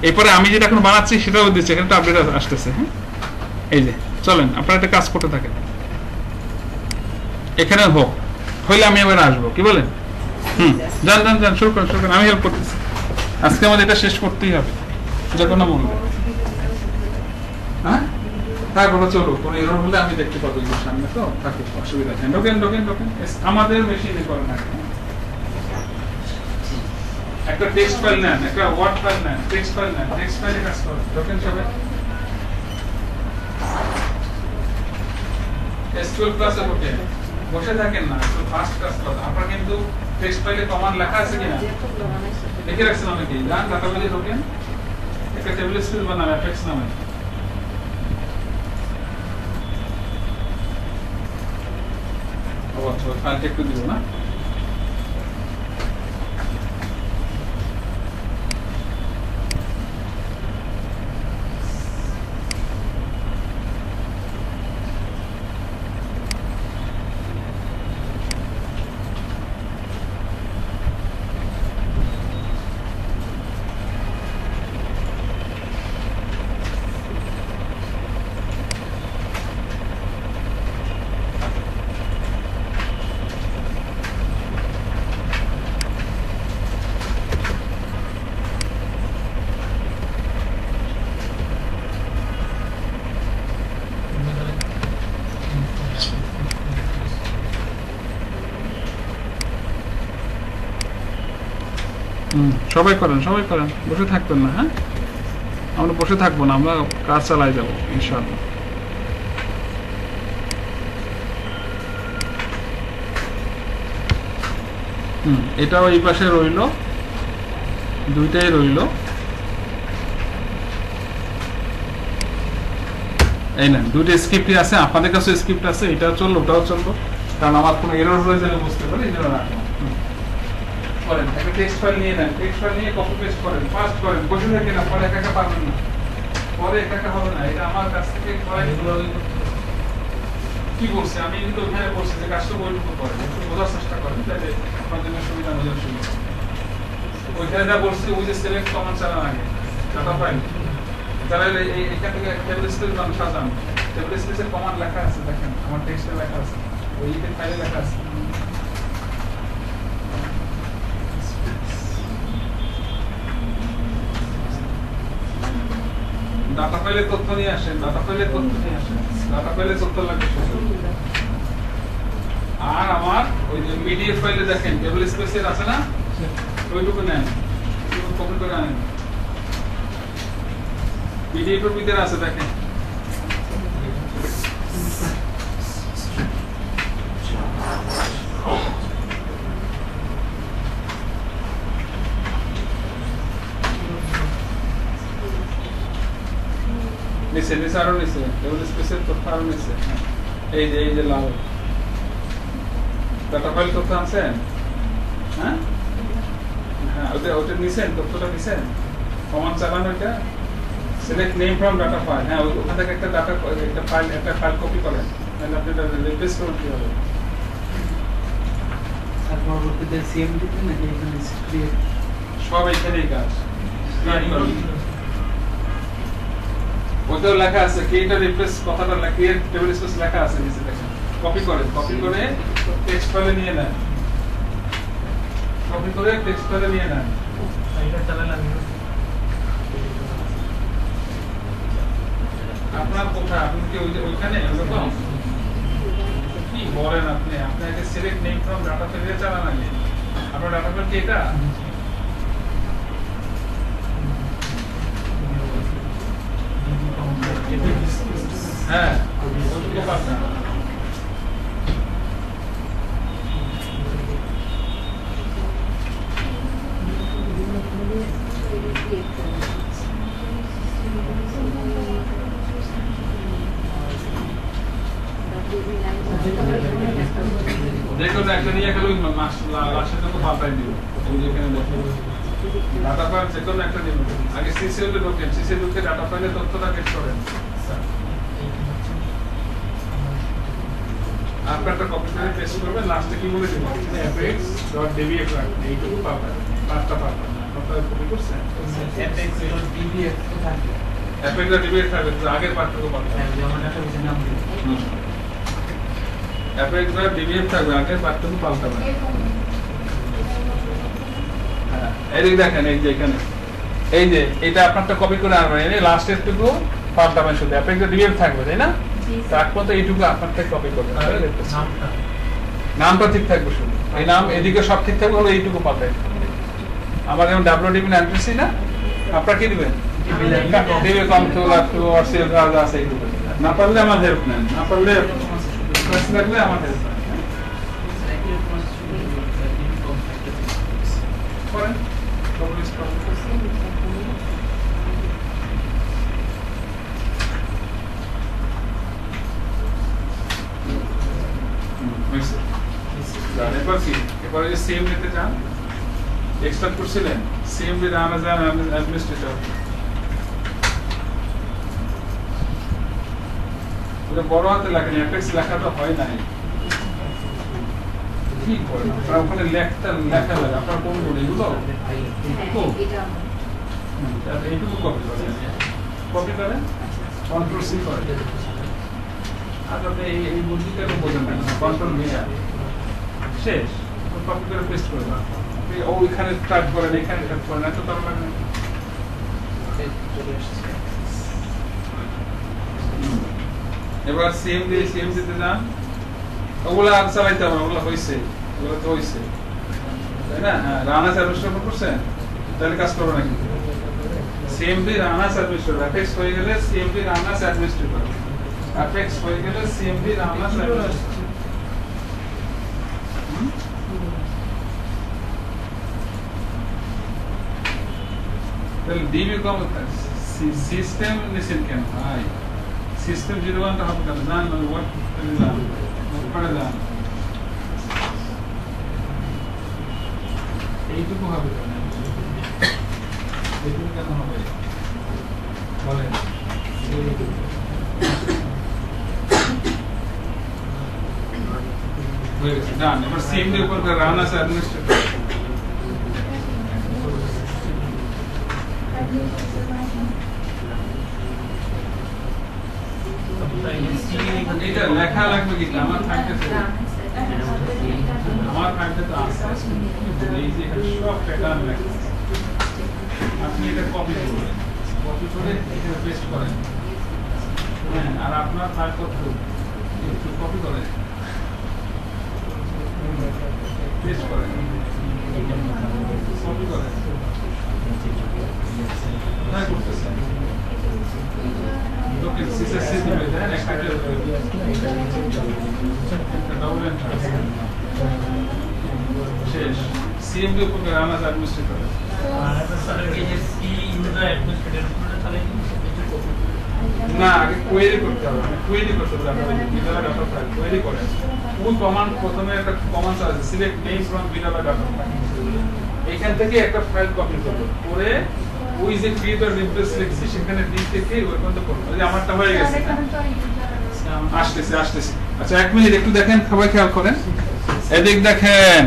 এরপরে আমি যেটা এখন বানাচ্ছি সেটাও দিচ্ছি এখানে তো আপডেট আসতেছে হ্যাঁ এই যে চলেন আপনারা একটা কাজ করতে থাকেন, এখানে হোক হইলে আমি আবার আসবো, কি বলেন? যান যান যান, শুরু করেন শুরু করেন, আমি হেল্প করতেছি। আজকে আমাদের এটা শেষ করতেই হবে, যে কোনো মূল্যে। হ্যাঁ তারপরে চলো, কোনো এরর হলে আমি দেখতে পাবো সামনে, তো থাকে অসুবিধা নেই। ঢোকেন ঢোকেন ঢোকেন, আমাদের মেশিনে করেন না। একটা টেক্সট ফাইল নেন, একটা ওয়ার্ড ফাইল নেন, টেক্সট ফাইল নেন, টেক্সট ফাইলে কাজ করেন। ঢোকেন সবাই। এসকিউএল ক্লাসে ঢোকেন, বসে থাকেন না, একটু ফাস্ট কাজ করেন। আপনার কিন্তু টেক্সট ফাইলে কমান্ড লেখা আছে কিনা দেখে রাখছেন অনেকেই। যান ডাটাবেজে ঢোকেন, একটা টেবিল স্পেস বানান অ্যাপেক্স নামে। ফাইলটা একটু দিব না, সবাই করেন সবাই করেন, বসে থাকবেন না। হ্যাঁ আমরা বসে থাকবো না, আমরা কাজ চালাই যাবো ইনশাআল্লাহ। এটাও এই পাশে রইল, দুইটাই রইল। এই না দুইটা স্ক্রিপ্টই আছে, আপনাদের কাছে স্ক্রিপ্ট আছে, এটাও চললো ওটাও চললো, কারণ আমার কোনো এরর হয়ে যাবে বুঝতে পারি, এই জন্য রাখলাম। করেন একটা টেক্সট ফাইল নিয়ে নেন, টেক্সট ফাইল নিয়ে কপি পেস্ট করেন, ফাস্ট করেন, বসে থাকেন না, পরে একা একা পারবেন না, পরে একা একা হবে না। এটা আমার কাছ থেকে কি বলছে, আমি কিন্তু ওখানে বলছি যে কাজটা বইটুকু করেন, একটু বোঝার চেষ্টা করেন, তাহলে আপনার জন্য সুবিধা বোঝার সুবিধা। ওইখানে যা বলছি ওই যে সিলেক্ট কমান্ড চালান আগে ডাটা ফাইল, তাহলে এখান থেকে টেবিল স্পেস বানান, সাজান। টেবিল স্পেসের কমান্ড লেখা আছে, দেখেন আমার টেক্সটে লেখা আছে, ওই ফাইলে লেখা আছে। ডাটা ফাইলে তথ্য নিয়ে আসেন, ডাটা ফাইলে তথ্য নিয়ে আসেন, ডাটা ফাইলে তথ্য লাগবে। আর আমার ওই যে পিডিএফ ফাইলে দেখেন টেবিল স্পেসের আছে না, ওইটুকু নেন, কপি করে আনেন। পিডিএফ এর ভিতরে আছে দেখেন, নিচে নিচে আরো নিচে টেবিল স্পেসের তথ্য আরো নিচে। এই যে লাল ডাটা ফাইল তথ্য আনছেন। হ্যাঁ হ্যাঁ ওটা নিছেন, তথ্যটা নিছেন, কমান্ড চালান, ওইটা select name from data file. হ্যাঁ ওখান থেকে একটা ফাইল কপি করেন, তাহলে আপনি এটা রিপ্লেস করুন কিভাবে। আর পরবর্তীতে সিএমডি তে নাকি এখানে ক্রিয়েট সব এখানেই কাজ ওটাও লেখা আছে, ক্রিয়েট রিপ্লেস কথাটা ক্রিয়েট টেবিল স্পেস লেখা আছে নিচে দেখেন। কপি করেন, কপি করে টেক্সট ফাইলে নিয়ে নেন, কপি করে টেক্সট ফাইলে নিয়ে নেন। এটা চালালাম আপনার কোথায়, আপনি কি ওইখানে ওরকম কি বলেন আপনি? আপনাকে সিলেক্ট নেম ফ্রম ডাটা ফাইলে চালান আগে। আপনার ডাটা ফাইল কি এটা? হ্যাঁ ওইটুকু পাবেন। দেখো একটা নিয়ে গেল লাস্টের জন্য পাল্টাই দিব, ওই যেখানে দেখো ডাটা ফাইল যে কোনো একটা দিব। আগে সিসিএল এ ঢোকেন, সিসিএল ঢুকে ডাটা ফাইলে তথ্যটা গেট করেন। আপনারটা কপি করে পেস্ট করবেন, লাস্টে কি বলে দিব apex.dbf রাখবেন, এইটুকু পাবেন, পাঁচটা পাবেন। আপনারা কপি করছেন apex.dbf তো থাকবে। অ্যাপেক্সটা ডিভিএফ থাকবে, আগের পার্টটুকু পাল্টাবে। হ্যাঁ, যেমন একটা বিষয় নাম দিই। অ্যাপেক্সটা ডিভিএফ থাকবে, আগের পার্টটুকু পাল্টাবে। হ্যাঁ, এই দেখেন, এই যে এখানে এই যে এটা আপনারটা কপি করে আনবেন, এই লাস্টের টুকু পাল্টাবেন শুধু, অ্যাপেক্সটা ডিভিএফ থাকবে, তাই না? তারপর তো এইটুকু আপনারটা কপি করবেন, আর তাহলে দেখতেছেন। নামটা নামটা ঠিক থাকবে শুধু, এই নাম এদিকে সব ঠিক থাকবে, হলো এইটুকু পাল্টাই। আমার যেমন ডাব্লিউডিবি অ্যাড্রেসই না, আপনার কি দিবেন? টিভি কন্ট্রোলার টু অরসিএল কাজ আছে এইটুকু। না পারলে আমার হেল্প নেন, না পারলে প্রশ্ন লাগলে আমার হেল্প নেন। করেন এবার কি, এবার যে সেম নিতে চান, এক্সট্রাক্ট করছিলেন CMD run as an administrator, ওটা বড় হাতে লেখেন, অ্যাপেক্স লেখাটা হয় নাই। কি করেন আপনারা ওখানে লেখা লাগে, আপনার কোন বলে এগুলো এইটুকু কপি করেন, কপি করেন, কন্ট্রোল সি করেন। আর আপনি এই বুদ্ধিটা বোঝেন না, কন্ট্রোল ভি শেষ, কপি করে পেস্ট করে দেন। ওইখানে টাইপ করেন, এখানে টাইপ করেন, এত তার লাগে। এবার সিএম দিতে যান, ওগুলো আর চালাইতে হবে, ওগুলো হয়েছে, ওগুলো তো হয়েছে, তাই না? হ্যাঁ, রানা সার্ভিস করছেন, তাহলে কাজ করবে না কিন্তু। সিএমডি রানা সার্ভিস, অ্যাপেক্স হয়ে গেলে সিএমডি রানা অ্যাডমিনিস্ট্রেটর, অ্যাপেক্স হয়ে গেলে সিএমডি রানা অ্যাডমিনিস্ট্রেটর। তাহলে ডিবি কম সিস্টেম নিছেন কেন ভাই? সিস্টেম 01টা হবে কেন? জান না ওয়ার্ড করে যান, পড়ে যান, এইটুকু হবে কেন? এইটুকু কেন হবে বলেন? হয়ে গেছে, ডান। এবার সিএমডি উপর রান আছে অ্যাডমিনিস্ট্রেটর, এটা লেখা লাগবে কি? আমার ফাইলটা তো আছে, এই যে এখানে সব প্যাটার্ন লেখা আছে। আপনি এটা কপি করবেন, কপি করে এখানে পেস্ট করেন। হ্যাঁ, আর আপনার ফাইল কত একটু কপি করেন, পেস্ট করেন, কপি করেন, কোথায় করতেছেন? লোকে সিএসসি দিবে, দেন একটা ডাবল এন্টার শেষ। সিএমডি উপর রানা অ্যাডমিনিস্ট্রেটর, না আগে কোয়েরি করতে হবে, কোয়েরি করতে হবে, আপনাদের বিদ্যালয় ডাটা ফাইল কোয়েরি করেন। ওই কমান্ড, প্রথমে একটা কমান্ড আছে, সিলেক্ট নেম ফ্রম বিদ্যালয় ডাটা ফাইল, এখান থেকে একটা ফাইল কপি করব, করে ওই যে ক্রিয়েটর রিপ্লেস লিখছি সেখানে ডি থেকে ওই পর্যন্ত করব। এই আমারটা হয়ে গেছে, আসতেছে। আচ্ছা 1 মিনিট একটু দেখেন, সবাই খেয়াল করেন, এদিক দেখেন,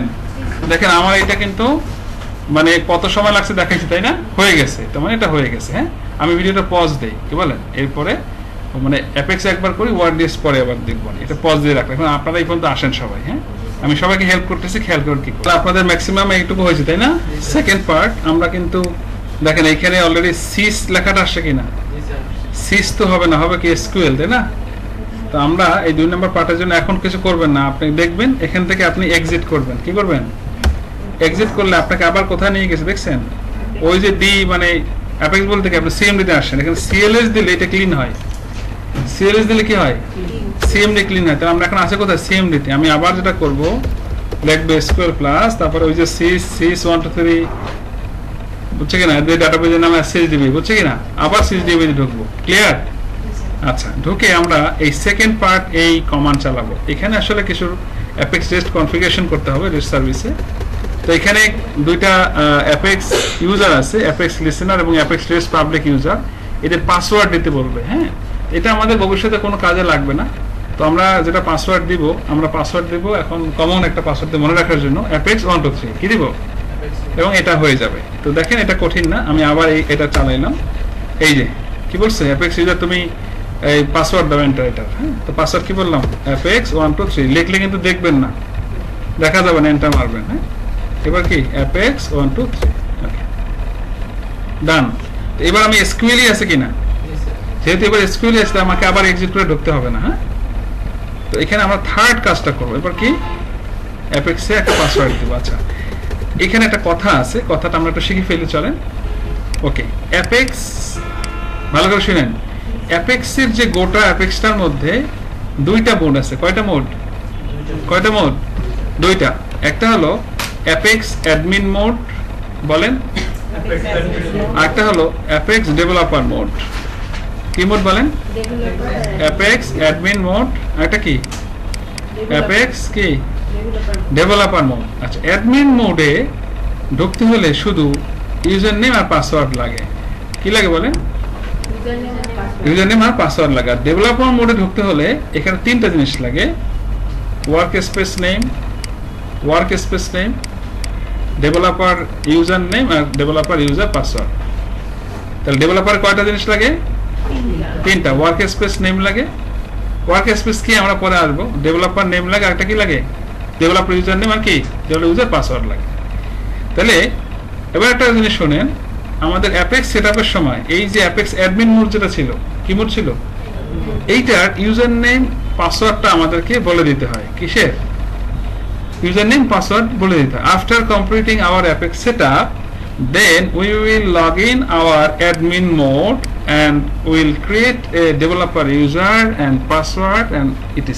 দেখেন আমার এটা কিন্তু মানে কত সময় লাগছে দেখাইছি, তাই না? হয়ে গেছে, তো মানে এটা হয়ে গেছে। হ্যাঁ, আমি ভিডিওটা পজ দেই, কি বলেন? এরপরে মানে অ্যাপেক্স একবার করি, ওয়ার্ডডিএস পরে আবার দেখব, এটা পজ দিয়ে রাখলাম। এখন আপনারা এই পর্যন্ত আসেন সবাই। হ্যাঁ, আমি সবাইকে হেল্প করতেছি, খেয়াল করুন কি করে। আপনাদের ম্যাক্সিমাম এইটুকু হয়েছে, তাই না? সেকেন্ড পার্ট আমরা কিন্তু দেখেন এইখানে অলরেডি সিস লেখাটা আসছে কিনা, সিস তো হবে না, হবে কি এসকিউএল, তাই না? তো আমরা এই 2 নম্বর পার্টের জন্য এখন কিছু করবেন না, আপনি দেখবেন এখান থেকে আপনি এক্সিট করবেন। কি করবেন? এক্সিট করলে আপনাকে আবার কোথায় নিয়ে গেছে দেখছেন? ওই যে ডি মানে অ্যাপেক্স বলতে কি আপনি সিএমডি তে আসেন, এখানে সিএলএস দিলে এটা ক্লিন হয়। সিএলএস দিলে কি হয়? সিএমডি ক্লিন হয়। তাহলে আমরা এখন আছে কোথায়? সিএমডি তে। আমি আবার যেটা করব, লিখব এসকিউএল প্লাস, তারপরে ওই যে সিস 1 2 3 বুঝছে কিনা, এই ডাটাবেজের নাম সিএসডিবি, বুঝছে কিনা? আবার সিএসডিবি তে ঢুকবো। ক্লিয়ার? আচ্ছা, ঢুকে আমরা এই সেকেন্ড পার্ট এই কমান্ড চালাবো। এখানে আসলে কিছু অ্যাপেক্স রেস্ট কনফিগারেশন করতে হবে রেস্ট সার্ভিসে। তো এখানে দুইটা অ্যাপেক্স ইউজার আছে, অ্যাপেক্স লিসেনার এবং অ্যাপেক্স রেস্ট পাবলিক ইউজার, এদের পাসওয়ার্ড দিতে বলবে। হ্যাঁ, এটা আমাদের ভবিষ্যতে কোনো কাজে লাগবে না। তো আমরা যেটা পাসওয়ার্ড দিব, আমরা পাসওয়ার্ড দিব এখন কমন একটা পাসওয়ার্ড মনে রাখার জন্য, অ্যাপেক্স 1 2 3 কি দিব, এবং এটা হয়ে যাবে। তো দেখেন এটা কঠিন না, আমি আবার এটা চালাইলাম, এই যে কি বলছে অ্যাপেক্স ইউজার তুমি এই পাসওয়ার্ড দাও এন্টার এটার, হ্যাঁ? তো পাসওয়ার্ড কি বললাম অ্যাপেক্স 1 2 3 লিখলে কিন্তু দেখবেন না, দেখা যাবে না, এন্টার মারবেন, হ্যাঁ? এবার কি অ্যাপেক্স 1 2 3, ওকে ডান। এবার আমি এসকিউএল আছে কিনা, যেহেতু এবার এসকিউএল আছে আমাকে আবার এক্সিট করে ঢুকতে হবে না, হ্যাঁ? তো এখানে আমরা থার্ড কাজটা করব। এবার কি অ্যাপেক্সে একটা পাসওয়ার্ড দেব। আচ্ছা এখানে একটা কথা আছে, কথাটা আমরা একটু শিখে ফেলে চলেন। ওকে অ্যাপেক্স ভালো করে শুনেন, অ্যাপেক্সের যে গোটা অ্যাপেক্সটার মধ্যে দুইটা মোড আছে। কয়টা মোড? কয়টা মোড? দুইটা। একটা হলো অ্যাপেক্স অ্যাডমিন মোড, বলেন, আর একটা হলো অ্যাপেক্স ডেভেলপার মোড। কি মোড বলেন? অ্যাপেক্স অ্যাডমিন মোড, আর একটা কি অ্যাপেক্স কি ডেভেলপার মোড। আচ্ছা অ্যাডমিন মোডে ঢুকতে হলে শুধু ইউজার নেম আর পাসওয়ার্ড লাগে। কি লাগে বলেন? ইউজার নেম আর পাসওয়ার্ড লাগে। আর ডেভেলপার মোডে ঢুকতে হলে এখানে তিনটা জিনিস লাগে, work space name, work space name, developer user name আর ডেভেলপার ইউজার পাসওয়ার্ড। তাহলে ডেভেলপার কয়টা জিনিস লাগে? তিনটা। ওয়ার্ক স্পেস নেম লাগে, ওয়ার্ক স্পেস কি আমরা পরে আসবো, ডেভেলপার নেম লাগে, আরেকটা কি লাগে ডেভেলপার ইউজার নেম, আর কি ডেভেলপার ইউজার পাসওয়ার্ড লাগে। তাহলে এবার একটা জিনিস শুনেন, আমাদের অ্যাপেক্স সেটআপের সময় এই যে অ্যাপেক্স অ্যাডমিন মোড যেটা ছিল, কি মোড ছিল, এইটার ইউজার নেম পাসওয়ার্ডটা আমাদেরকে বলে দিতে হয়। কিসের? ইউজার নেম পাসওয়ার্ড বলে দিতে হয়। After completing our apex setup then we will log in our admin mode and we'll create a developer user and password and etc.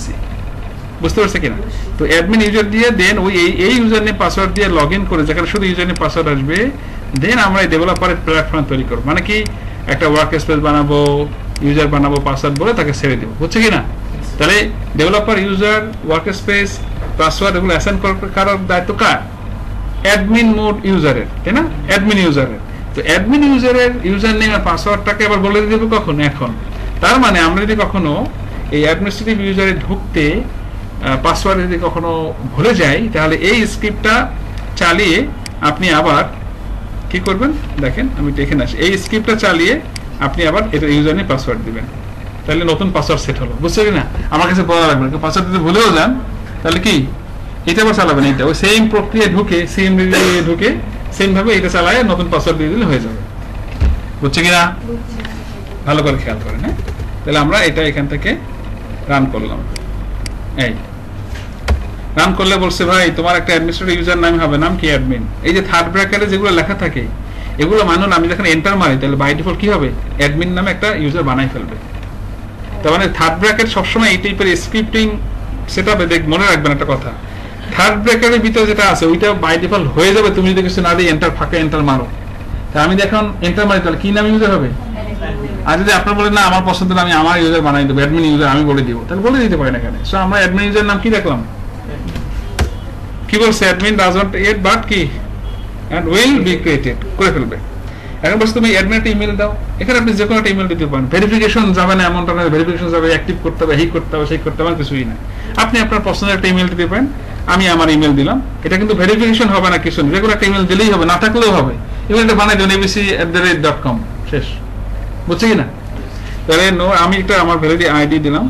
বুঝতে পারছে কিনা? তো অ্যাডমিন ইউজার দিয়ে দেন ওই এই ইউজার নেম পাসওয়ার্ড দিয়ে লগ ইন করে, যেখানে শুধু ইউজার নেম পাসওয়ার্ড আসবে, দেন আমরা এই ডেভেলপারের প্ল্যাটফর্ম তৈরি করব। মানে কি একটা ওয়ার্ক স্পেস বানাবো, ইউজার বানাবো, পাসওয়ার্ড বলে তাকে ছেড়ে দেবো। বুঝছে কিনা? তাহলে developer user, work space, password এগুলো অ্যাসাইন করার দায়িত্ব কার? অ্যাডমিন মোড ইউজারের, তাই না? অ্যাডমিন ইউজারের। তো অ্যাডমিন ইউজারের ইউজার নেম আর পাসওয়ার্ডটাকে আবার বলে দেব কখন? এখন। তার মানে আমরা যদি কখনো এই অ্যাডমিনিস্ট্রেটিভ ইউজারে ঢুকতে পাসওয়ার্ড যদি কখনো ভুলে যাই, তাহলে এই স্ক্রিপ্টটা চালিয়ে আপনি আবার কি করবেন দেখেন, আমি দেখে আসি। এই স্ক্রিপ্টটা চালিয়ে আপনি আবার এটা ইউজার নেম পাসওয়ার্ড দিবেন, তাহলে নতুন পাসওয়ার্ড সেট হলো। বুঝছো কিনা? আমার কাছে বলা লাগবে না, পাসওয়ার্ড যদি ভুলেও যান তাহলে কি এটা আবার চালাবেন, এটা ওই সেম প্রক্রিয়া ঢুকে সেম ঢুকে সেম ভাবে এটা চালায় নতুন পাসওয়ার্ড দিয়ে দিলে হয়ে যাবে। বুঝছে কিনা? ভালো করে খেয়াল করেন। হ্যাঁ তাহলে আমরা এটা এখান থেকে রান করলাম। এই রান করলে বলছে ভাই তোমার একটা অ্যাডমিনিস্ট্রেটর ইউজার নাম হবে, নাম কি অ্যাডমিন। এই যে থার্ড ব্র্যাকেটে যেগুলো লেখা থাকে এগুলো মানুন আমি যখন এন্টার মারি তাহলে বাই ডিফল্ট কি হবে, অ্যাডমিন নামে একটা ইউজার বানাই ফেলবে। তার মানে থার্ড ব্র্যাকেট সবসময় এই টাইপের স্ক্রিপ্টিং সেটআপে মনে রাখবেন একটা কথা, থার্ড ব্র্যাকেটের ভিতরে যেটা আছে ওইটা বাই ডিফল্ট হয়ে যাবে তুমি যদি কিছু না দিয়ে এন্টার ফাঁকা এন্টার মারো। তা আমি যখন এন্টার মারি তাহলে কি নাম ইউজার হবে, আর যদি আপনার বলেন না আমার পছন্দ আমি আমার ইউজার বানাই দেবো, অ্যাডমিন ইউজার আমি বলে দিব, তাহলে বলে দিতে পারেন এখানে। সো আমরা অ্যাডমিন ইউজার নাম কি রাখলাম, কি বলছে, admin does not yet but কি এন্ড উইল বি ক্রিয়েটেড করে ফেলবে। এখন বলছো তুমি অ্যাডমিন একটা ইমেল দাও, এখানে আপনি যে কোনো একটা ইমেল দিতে পারেন। ভেরিফিকেশন যাবে না এমনটা না, ভেরিফিকেশন যাবে, অ্যাক্টিভ করতে হবে, এই করতে হবে, সেই করতে হবে, কিছুই না। আপনি আপনার পছন্দের একটা ইমেল দিতে পারেন, আমি আমার ইমেল দিলাম, এটা কিন্তু ভেরিফিকেশন হবে না, কিছু রেগুলার একটা ইমেল দিলেই হবে, না থাকলেও হবে। ইমেলটা বানাই দেবেন abc@com শেষ। বুঝছে কিনা? তাহলে আমি একটা আমার ভ্যালিডি আইডি দিলাম,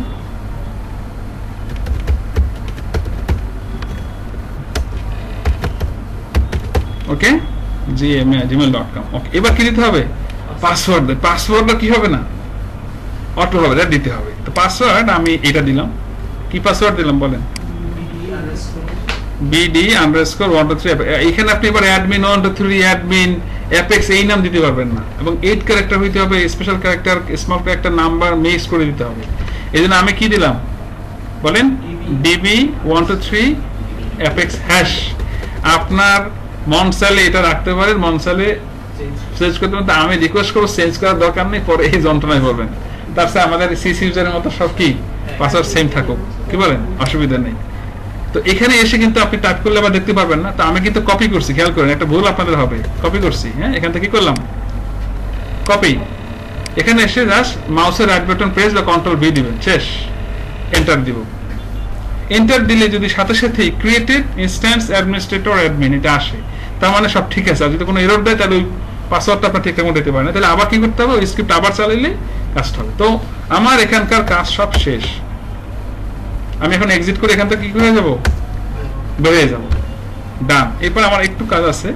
ওকে gmail.com। ওকে এবার কি দিতে হবে, পাসওয়ার্ড। পাসওয়ার্ডটা কি হবে না, অটো হবে, এটা দিতে হবে। তো পাসওয়ার্ড আমি এটা দিলাম, কি পাসওয়ার্ড দিলাম বলেন, bd_123। এখানে আপনি এবার অ্যাডমিন 1 2 3 অ্যাডমিন অ্যাপেক্স এই নাম দিতে পারবেন না, এবং 8 ক্যারেক্টার হইতে হবে, special character, small character, number mix করে দিতে হবে। এজন্য আমি কি দিলাম বলেন, db123 অ্যাপেক্স হ্যাশ। আপনার মনসালে এটা রাখতে পারেন, মনসালে চেঞ্জ করতে পারেন। আমি রিকোয়েস্ট করবো চেঞ্জ করার দরকার নেই, পরে এই যন্ত্রণায় করবেন। তার সাথে আমাদের সিসি ইউজারের মতো সব কি পাসওয়ার্ড সেম থাকুক, কি বলেন, অসুবিধা নেই। তো এখানে এসে কিন্তু আপনি টাইপ করলে আবার দেখতে পারবেন না। তো আমি কিন্তু কপি করছি, খেয়াল করেন, একটা ভুল আপনাদের হবে, কপি করছি। হ্যাঁ এখান থেকে কি করলাম, কপি। এখানে এসে জাস্ট মাউসের রাইট বাটন প্রেস বা কন্ট্রোল ভি দিবেন, শেষ, এন্টার দিব। এন্টার দিলে যদি সাথে সাথেই ক্রিয়েটেড ইনস্ট্যান্স অ্যাডমিনিস্ট্রেটর অ্যাডমিন এটা আসে, তার মানে সব ঠিক আছে। আর যদি কোনো এরর দেয় তাহলে ওই পাসওয়ার্ডটা আপনার ঠিকঠাক মতো দিতে পারেন না, তাহলে আবার কি করতে হবে, ওই স্ক্রিপ্ট আবার চালাইলে কাজটা হবে। তো আমার এখানকার কাজ সব শেষ, আমি এখন এক্সিট করে এখান থেকে কি করে যাব, বেরিয়ে যাব, ডান। এরপর আমার একটু কাজ আছে,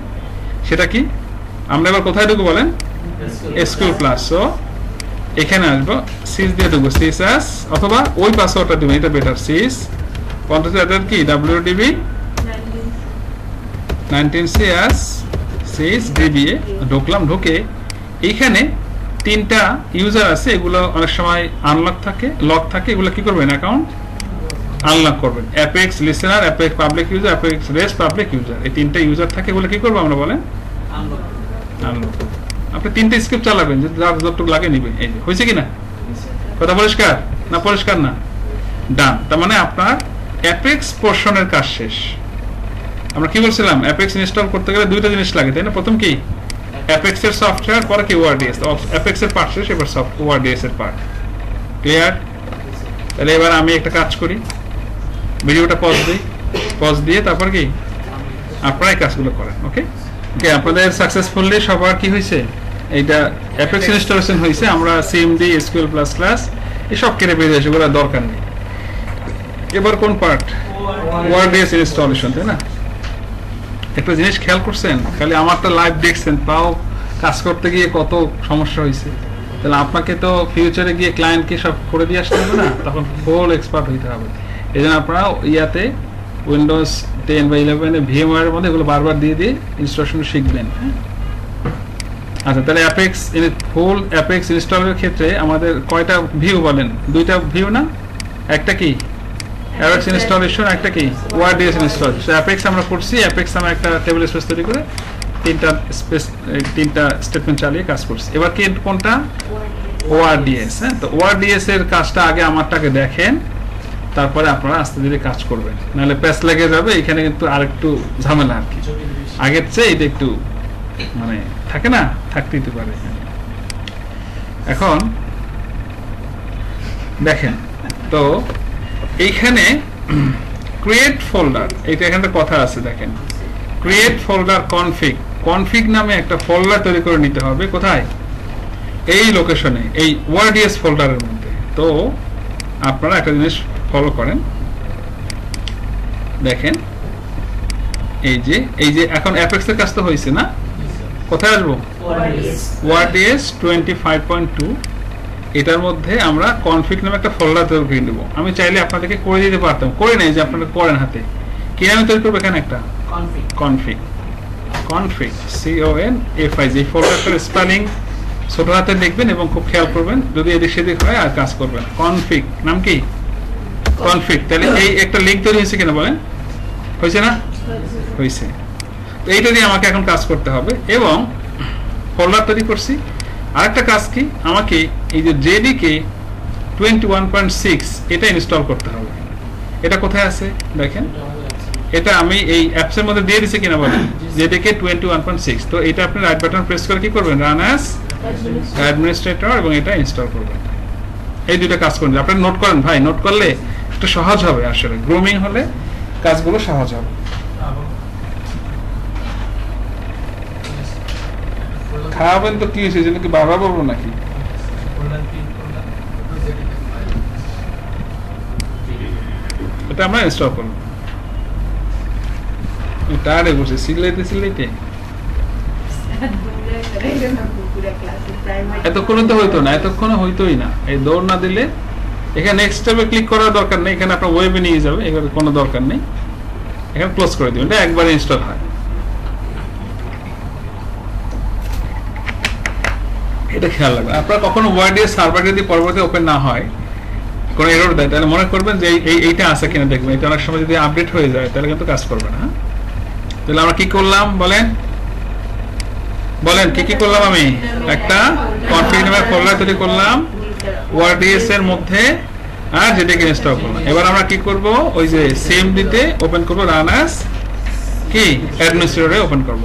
সেটা কি, আমরা এবার কোথায় ঢুকবো বলেন, এসকিউএল প্লাস। সো এখানে আসবো, সিস দিয়ে ঢুকবো, সিস এস, অথবা ওই পাসওয়ার্ডটা দিবেন, এটা বেটার, সিস কন্ট্রোল কি wdb 19cs সিস ডিবিএ ঢুকলাম। ঢুকে এইখানে 3টা ইউজার আছে, এগুলো অনেক সময় আনলক থাকে, লক থাকে, এগুলো কি করবেন, অ্যাকাউন্ট আনলক করবেন। Apex listener, apex public user, apex rest public user, এই 3টা ইউজার থাকে, এগুলো কি করবো আমরা বলেন, আনলক। আপনি 3টে স্ক্রিপ্ট চালাবেন, যার যতটুকু লাগে নিবেন। এই যে হয়েছে কিনা, কথা পরিষ্কার না, পরিষ্কার না, ডান। তার মানে আপনার অ্যাপেক্স পোর্শনের কাজ শেষ। আমরা কি বলছিলাম, অ্যাপেক্স ইনস্টল করতে গেলে 2টা জিনিস লাগে, তাই না? প্রথম কি, অ্যাপেক্স এর সফটওয়্যার, পরে কি ওআরডিএস। অ্যাপেক্স এর পার্ট শেষ, এবার ওআরডিএস এর পার্ট ক্লিয়ার। তাহলে এবার আমি একটা কাজ করি, ভিডিওটা পজ দিই, পজ দিয়ে তারপর কি আপনারা এই কাজগুলো করেন। ওকে ওকে, আপনাদের সাকসেসফুলি সবার কি হয়েছে, এইটা অ্যাপেক্স ইনস্টলেশন হয়েছে। আমরা সিএমডি, এসকিউএল প্লাস ক্লাস এসব কেটে বেরিয়ে আসে, ওগুলো দরকার নেই। এবার কোন পার্ট, ওআরডিএস ইনস্টলেশন, তাই না? একটা জিনিস খেয়াল করছেন, খালি আমারটা লাইভ দেখছেন, তাও কাজ করতে গিয়ে কত সমস্যা হয়েছে। তাহলে আপনাকে তো ফিউচারে গিয়ে ক্লায়েন্টকে সব করে দিয়ে আসতে হবে না, তখন ফুল এক্সপার্ট হইতে হবে। এই জন্য আপনারা ইয়াতে উইন্ডোজ 10 বা 11 ভিএমওয়্যার এর মধ্যে এগুলো বারবার দিয়ে দিয়ে ইনস্টলেশন শিখবেন। আচ্ছা, তাহলে অ্যাপেক্স ফুল অ্যাপেক্স ইনস্টলের ক্ষেত্রে আমাদের কয়টা ভিউ বলেন, 2টা ভিউ না, একটা কি অ্যাপেক্স ইনস্টলেশন, একটা কি ওআরডিএস ইনস্টলেশন। অ্যাপেক্স আমরা করছি, অ্যাপেক্স আমরা একটা টেবিল স্পেস তৈরি করে 3টা স্টেটমেন্ট চালিয়ে কাজ করছি। এবার কি কোনটা, ওআরডিএস। হ্যাঁ, তো ওআরডিএস এর কাজটা আগে আমারটাকে দেখেন, তারপরে আপনারা আস্তে ধীরে কাজ করবেন, নাহলে প্যাচ লেগে যাবে। এখানে কিন্তু আরেকটু ঝামেলা আর কি, আগের চেয়ে এটা একটু মানে থাকে না, থাকতেই পারে। এখন দেখেন, তো এইখানে ক্রিয়েট ফোল্ডার, এইটা এখানে কথা আছে, দেখেন ক্রিয়েট ফোল্ডার কনফিগ, কনফিগ নামে একটা ফোল্ডার তৈরি করে নিতে হবে। কোথায়, এই লোকেশনে, এই ওআরডিএস ফোল্ডারের মধ্যে। তো আপনারা একটা জিনিস ফলো করেন, দেখেন এই যে এখন অ্যাপেক্স এর কাজ তো হয়েছে না, কোথায় আসবো, ওআরডিএস 25.2, এটার মধ্যে আমরা কনফিগ নামে একটা ফোল্ডার তৈরি করে নেব। আমি চাইলে আপনাদেরকে করে দিতে পারতাম, করে নেই যে আপনারা করেন হাতে, কি নামে তৈরি করবো, এখানে একটা কনফিগ, কনফিগ CONFIG। এই ফোল্ডারটার স্পেলিং ছোট হাতে লিখবেন এবং খুব খেয়াল করবেন, যদি এদিক সেদিক হয় আর কাজ করবেন। কনফিগ নাম কি, কনফিগ। তাহলে এই একটা লিঙ্ক তৈরি হয়েছে কিনা বলেন, হয়েছে না, হয়েছে। তো এইটা দিয়ে আমাকে এখন কাজ করতে হবে, এবং ফোল্ডার তৈরি করছি। আরেকটা কাজ কি, আমাকে এই যে JDK 21.6 এটা ইনস্টল করতে হবে। এটা কোথায় আছে দেখেন, এটা আমি এই অ্যাপস এর মধ্যে দিয়ে দিছি কিনা বলেন, JDK 21.6। তো এটা আপনি রাইট বাটন প্রেস করে কি করবেন, রান অ্যাজ অ্যাডমিনিস্ট্রেটর, এবং এটা ইনস্টল করবেন। এই দুটো কাজ করবেন, আপনি নোট করেন ভাই, নোট করলে একটু সহজ হবে, আসলে গ্রুমিং হলে কাজগুলো সহজ হবে। খাওয়াবেন তো কি হয়েছে, যেন কি বাবা বলবো নাকি, এটা আমরা ইনস্টল করবো। টায়ারে বসে সিলাইতে এতক্ষণে তো হইতো না, এতক্ষণে হইতোই না। এই দৌড় না দিলে এখানে নেক্সট স্টেপে ক্লিক করার দরকার নেই, এখানে আপনার ওয়েবে নিয়ে যাবে, এখানে কোনো দরকার নেই, এখানে ক্লোজ করে দিবেন, এটা একবার ইনস্টল হয়। এটা খেয়াল রাখবেন, আপনার কখনো ওয়ার্ডিএস সার্ভার যদি পরবর্তী ওপেন না হয়, কোনো এরর দেয়, তাহলে মনে করবেন যে এইটা আছে কিনা দেখবেন। এটা অনেক সময় যদি আপডেট হয়ে যায় তাহলে কিন্তু কাজ করবে না। তাহলে আমরা কি করলাম বলেন, বলেন কি কি করলাম, আমি একটা কনফিগ নামের ফোল্ডার তৈরি করলাম ওআরডিএস এর মধ্যে, আর যেটাকে ইনস্টল করলাম। এবার আমরা কি করব, ওই যে সিএমডি তে ওপেন করব, রান অ্যাজ কি অ্যাডমিনিস্ট্রেটরে ওপেন করব।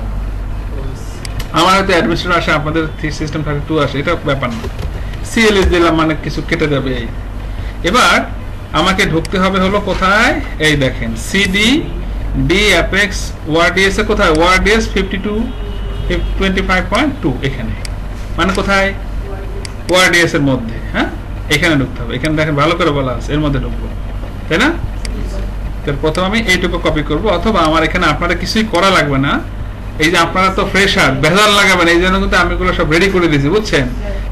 আমার হয়তো অ্যাডমিনিস্ট্রেটর আসে, আপনাদের সিস্টেম 32 আসে, এটা ব্যাপার না। সিএলএস দিলাম মানে কিছু কেটে যাবে। এই এবার আমাকে ঢুকতে হবে হলো কোথায়, এই দেখেন সিডি ডি অ্যাপেক্স ওআরডিএস এ কোথায়, ওআরডিএস 52 25.2 এখানে, মানে কোথায়, ওআরডিএস এর মধ্যে। হ্যাঁ, এখানে ঢুকতে হবে। এখানে দেখেন ভালো করে বলা আছে, এর মধ্যে ঢুকবো, তাই না? প্রথম আমি এইটুকু কপি করব, অথবা আমার এখানে আপনারা কিছুই করা লাগবে না। এই যে আপনারা তো ফ্রেশার, ভেজাল লাগাবেন, এই জন্য কিন্তু আমি এগুলো সব রেডি করে দিয়েছি, বুঝছেন?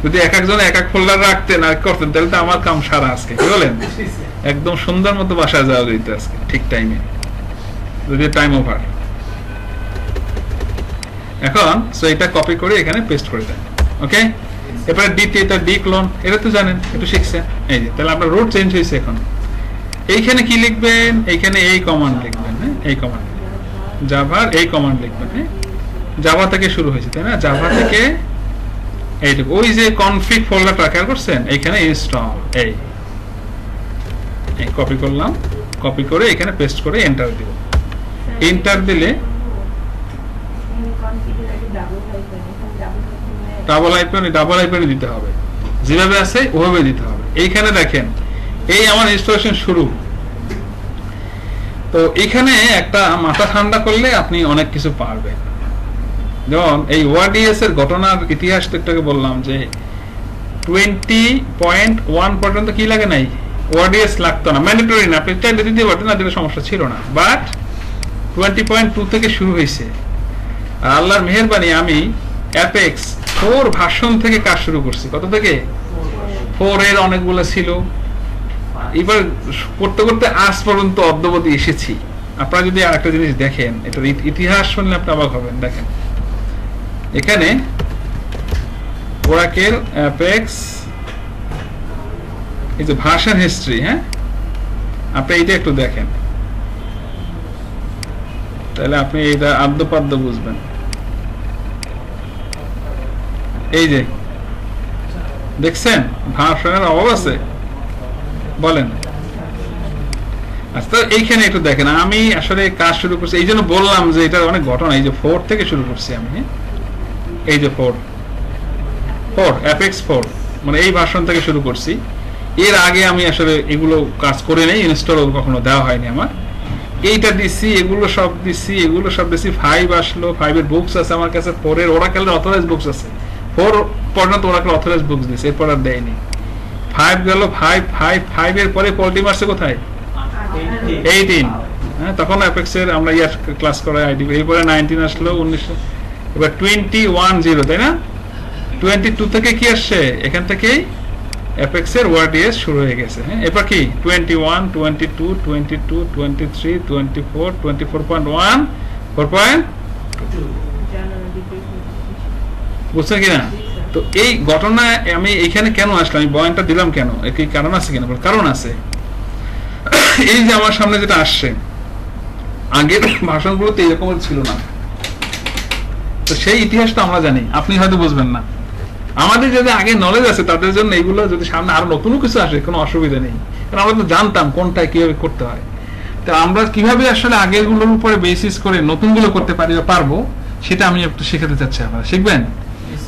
যদি এক একজন এক এক ফোল্ডার রাখতেন আর করতেন, তাহলে তো আমার কাম সারা আজকে। কি বলেন? একদম সুন্দর মতো বাসায় যাওয়া যেত আজকে ঠিক টাইমে, যদি টাইম ওভার। এখন সো এটা কপি করে এখানে পেস্ট করে দেন। ওকে, এরপরে এটা ডি ক্লোন, এটা তো জানেন, একটু শিখছেন। এই যে তাহলে আপনার রুট চেঞ্জ হয়েছে। এখন এইখানে কি লিখবেন? এইখানে এই কমান্ড লিখবেন। হ্যাঁ, এই কমান্ড, জাভার এই কমান্ড লিখবেন। হ্যাঁ, জাভা থেকে শুরু হয়েছে, তাই না? জাভা থেকে এইটুকু, ওই যে কনফিগ ফোল্ডারটা খেয়াল করছেন, এইখানে ইনস্টল, এই কপি করলাম, কপি করে এখানে পেস্ট করে এন্টার দিব। এন্টার দিলে ডাবল আইকনে দিতে হবে, যেভাবে আছে ওভাবে দিতে হবে। এইখানে দেখেন, এই আমার ইনস্টলেশন শুরু। তো এখানে একটা মাথা ঠান্ডা করলে আপনি অনেক কিছু পারবেন। যেমন এই ওআরডিএস এর ঘটনার ইতিহাস একটাকে বললাম যে 20.1 পর্যন্ত কি লাগে নাই, ওআরডিএস লাগতো না, ম্যান্ডেটরি না, আপনি চাইলে দিতে পারতেন না, দিলে সমস্যা ছিল না। বাট 20.2 থেকে শুরু হয়েছে। আর আল্লাহর মেহেরবানি আমি অ্যাপেক্স 4 ভার্সন থেকে কাজ শুরু করছি। কত থেকে? 4 এর অনেকগুলো ছিল। এবার করতে করতে আজ পর্যন্ত অদ্যাবধি এসেছি। আপনারা যদি আরেকটা জিনিস দেখেন, এটার ইতিহাস শুনলে আপনি অবাক হবেন। দেখেন এখানে ওরাকেল অ্যাপেক্স, এই যে ভার্সন হিস্ট্রি, হ্যাঁ, আপনি এইটা একটু দেখেন, তাহলে আপনি এইটা আদ্যপাদ্য বুঝবেন। এই যে দেখছেন ভার্সনের অভাব আছে, বলেন? আচ্ছা, এইখানে একটু দেখেন, আমি আসলে কাজ শুরু করছি, এই জন্য বললাম যে এটা অনেক ঘটনা। এই যে 4 থেকে শুরু করছি আমি, এই যে 4 অ্যাপেক্স 4, মানে এই ভার্সন থেকে শুরু করছি। এর আগে আমি আসলে এগুলো কাজ করে নেই, ইনস্টল কখনো দেওয়া হয়নি আমার। এইটা দিছি, এগুলো সব দিছি, 5 আসলো, 5 এর বুকস আছে আমার কাছে, 4 এর ওরাকেলের অথরাইজড বুকস আছে, 4 পর্যন্ত ওরাকেল অথরাইজড বুকস দিছে, এরপর আর দেয়নি। 5 গেল, 5 এর পরে পল্টিম আসছে কোথায়? 18। হ্যাঁ, তখন অ্যাপেক্স এর আমরা ইয়ার ক্লাস করাই আইডি। এরপরে 19 আসলো, 19, এবার 21.0, তাই না? 22 থেকে কি আসছে? এখান থেকেই অ্যাপেক্স এর ওআরডিএস শুরু হয়ে গেছে। হ্যাঁ, এরপর কি 21, 22, 23, 24, 24.1, 4.2, বুঝছেন কিনা? তো এই ঘটনা আমি এইখানে কেন আসলাম, আমি বয়ানটা দিলাম কেন, কি কারণ আছে কিনা? কারণ আছে। এই যে আমার সামনে যেটা আসছে, আগের ভাষণগুলোতে এরকম ছিল না। তো সেই ইতিহাসটা আমরা জানি, আপনি হয়তো বুঝবেন না। আমাদের যদি আগে নলেজ আছে তাদের জন্য এইগুলো যদি সামনে আরো নতুন কিছু আসে, কোনো অসুবিধা নেই, কারণ আমরা তো জানতাম কোনটা কিভাবে করতে হয়। তো আমরা কিভাবে আসলে আগের গুলোর উপরে বেসিস করে নতুন গুলো করতে পারি বা পারবো, সেটা আমি একটু শেখাতে চাচ্ছি। আপনারা শিখবেন,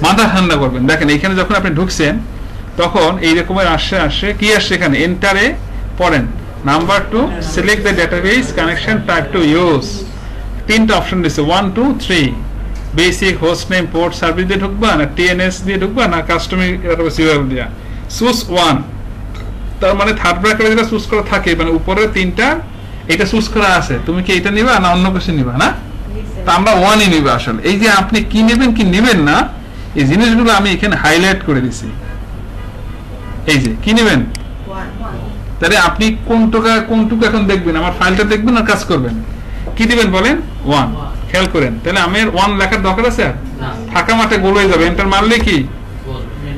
মাথা ঠান্ডা করবেন। দেখেন এইখানে যখন আপনি ঢুকছেন, তখন এই রকমের আসছে কি আসছে, এখানে এন্টারে পড়েন, number 2 select the database connection type to use. 3টা অপশন দিচ্ছে, 1, 2, 3। Basic, host name, port service দিয়ে ঢুকবা, না টিএনএস দিয়ে ঢুকবা, না কাস্টমার সিরিয়াল দিয়া। চুজ 1, তার মানে থার্ড ব্র্যাকেটে যেটা চুজ করা থাকে, মানে উপরে 3টা এটা চুজ করা আছে, তুমি কি এটা নিবা না অন্য কিছু নিবা? না, তা আমরা 1ই নিবা। আসলে এই যে আপনি কি নেবেন কি নেবেন না, এই জিনিসগুলো আমি এখানে হাইলাইট করে দিছি। এই যে কি নেবেন, তাহলে আপনি কোনটুকু এখন দেখবেন, আমার ফাইলটা দেখবেন আর কাজ করবেন। কি দিবেন বলেন? 1, খেয়াল করেন। তাহলে আমার 1 লেখার দরকার আছে? ফাঁকা মাঠে গোল হয়ে যাবে। এন্টার মারলে কি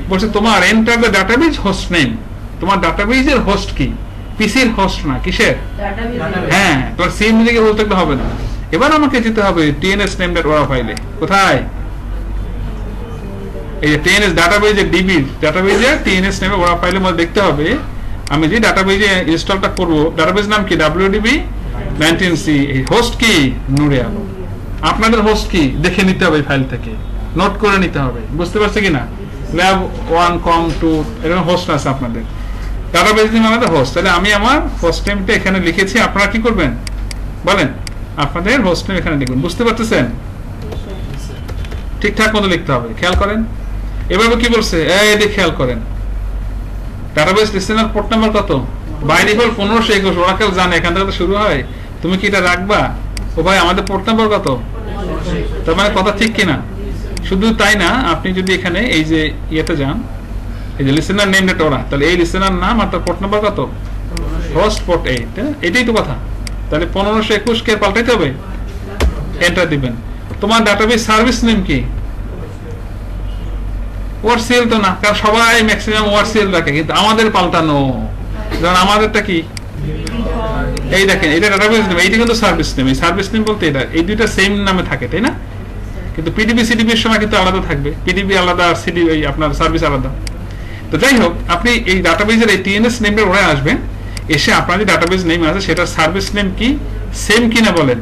বলছে, তোমার enter the database host name, তোমার ডাটাবেজের হোস্ট কি? পিসির হোস্ট না, কিসের? হ্যাঁ, তোমার সিম দিকে হোস্ট একটা হবে না। এবার আমাকে যেতে হবে টিএনএস নেম ডট ওরা ফাইলে। কোথায়? এই যে টিএনএস ডাটাবেজের ডিবি ডাটাবেজে টিএনএস নেমে ওরা ফাইলের মধ্যে দেখতে হবে আমি যে ডাটাবেজে ইনস্টলটা করব, ডাটাবেজ নাম কি? wdb19c। এই হোস্ট কি? নূরে আলো। আপনাদের হোস্ট কি দেখে নিতে হবে, ফাইল থেকে নোট করে নিতে হবে। বুঝতে পারছে কিনা? ল্যাব 1, com 2 এরকম হোস্ট আছে আপনাদের। ডাটাবেজ নেম আমাদের হোস্ট। তাহলে আমি আমার হোস্ট নেমটা এখানে লিখেছি। আপনারা কি করবেন বলেন? আপনাদের হোস্ট নেম এখানে লিখবেন। বুঝতে পারতেছেন? ঠিকঠাক মতো লিখতে হবে, খেয়াল করেন। এভাবে কি বলছে, এই দিকে খেয়াল করেন, ডাটাবেস লিসেনার পোর্ট নাম্বার কত, বাই ডিফল্ট 1521, ওরাকেল জানে এখান থেকে তো শুরু হয়, তুমি কি এটা রাখবা? ও ভাই আমাদের পোর্ট নাম্বার কত, তার মানে কথা ঠিক কিনা? শুধু তাই না, আপনি যদি এখানে এই যে ইয়েতে যান, এই যে লিসেনার নেম ডেটা ওরা, তাহলে এই লিসেনার নাম আর তার পোর্ট নাম্বার কত, হোস্ট পোর্ট 8, এটাই তো কথা। তাহলে 1521 কে পাল্টাইতে হবে, এন্টার দিবেন। তোমার ডাটাবেস সার্ভিস নেম কি, ওয়ারসিএল তো না, কারণ সবাই ম্যাক্সিমাম ওয়ারসিএল রাখে, কিন্তু আমাদের পাল্টানো, যেমন আমাদেরটা কি, এই দেখেন এটা ডাটাবেস নেম, এইটা কিন্তু সার্ভিস নেম। এই সার্ভিস নেম বলতে এটা, এই দুইটা সেম নামে থাকে, তাই না? কিন্তু পিডিবি সিডিবি এর সময় কিন্তু আলাদা থাকবে, পিডিবি আলাদা আর সিডিবি আপনার সার্ভিস আলাদা। তো যাই হোক, আপনি এই ডাটাবেসের এই টিএনএস নেমটা ওরা আসবেন, এসে আপনার যে ডাটাবেস নেম আছে সেটা সার্ভিস নেম কি সেম কিনা বলেন,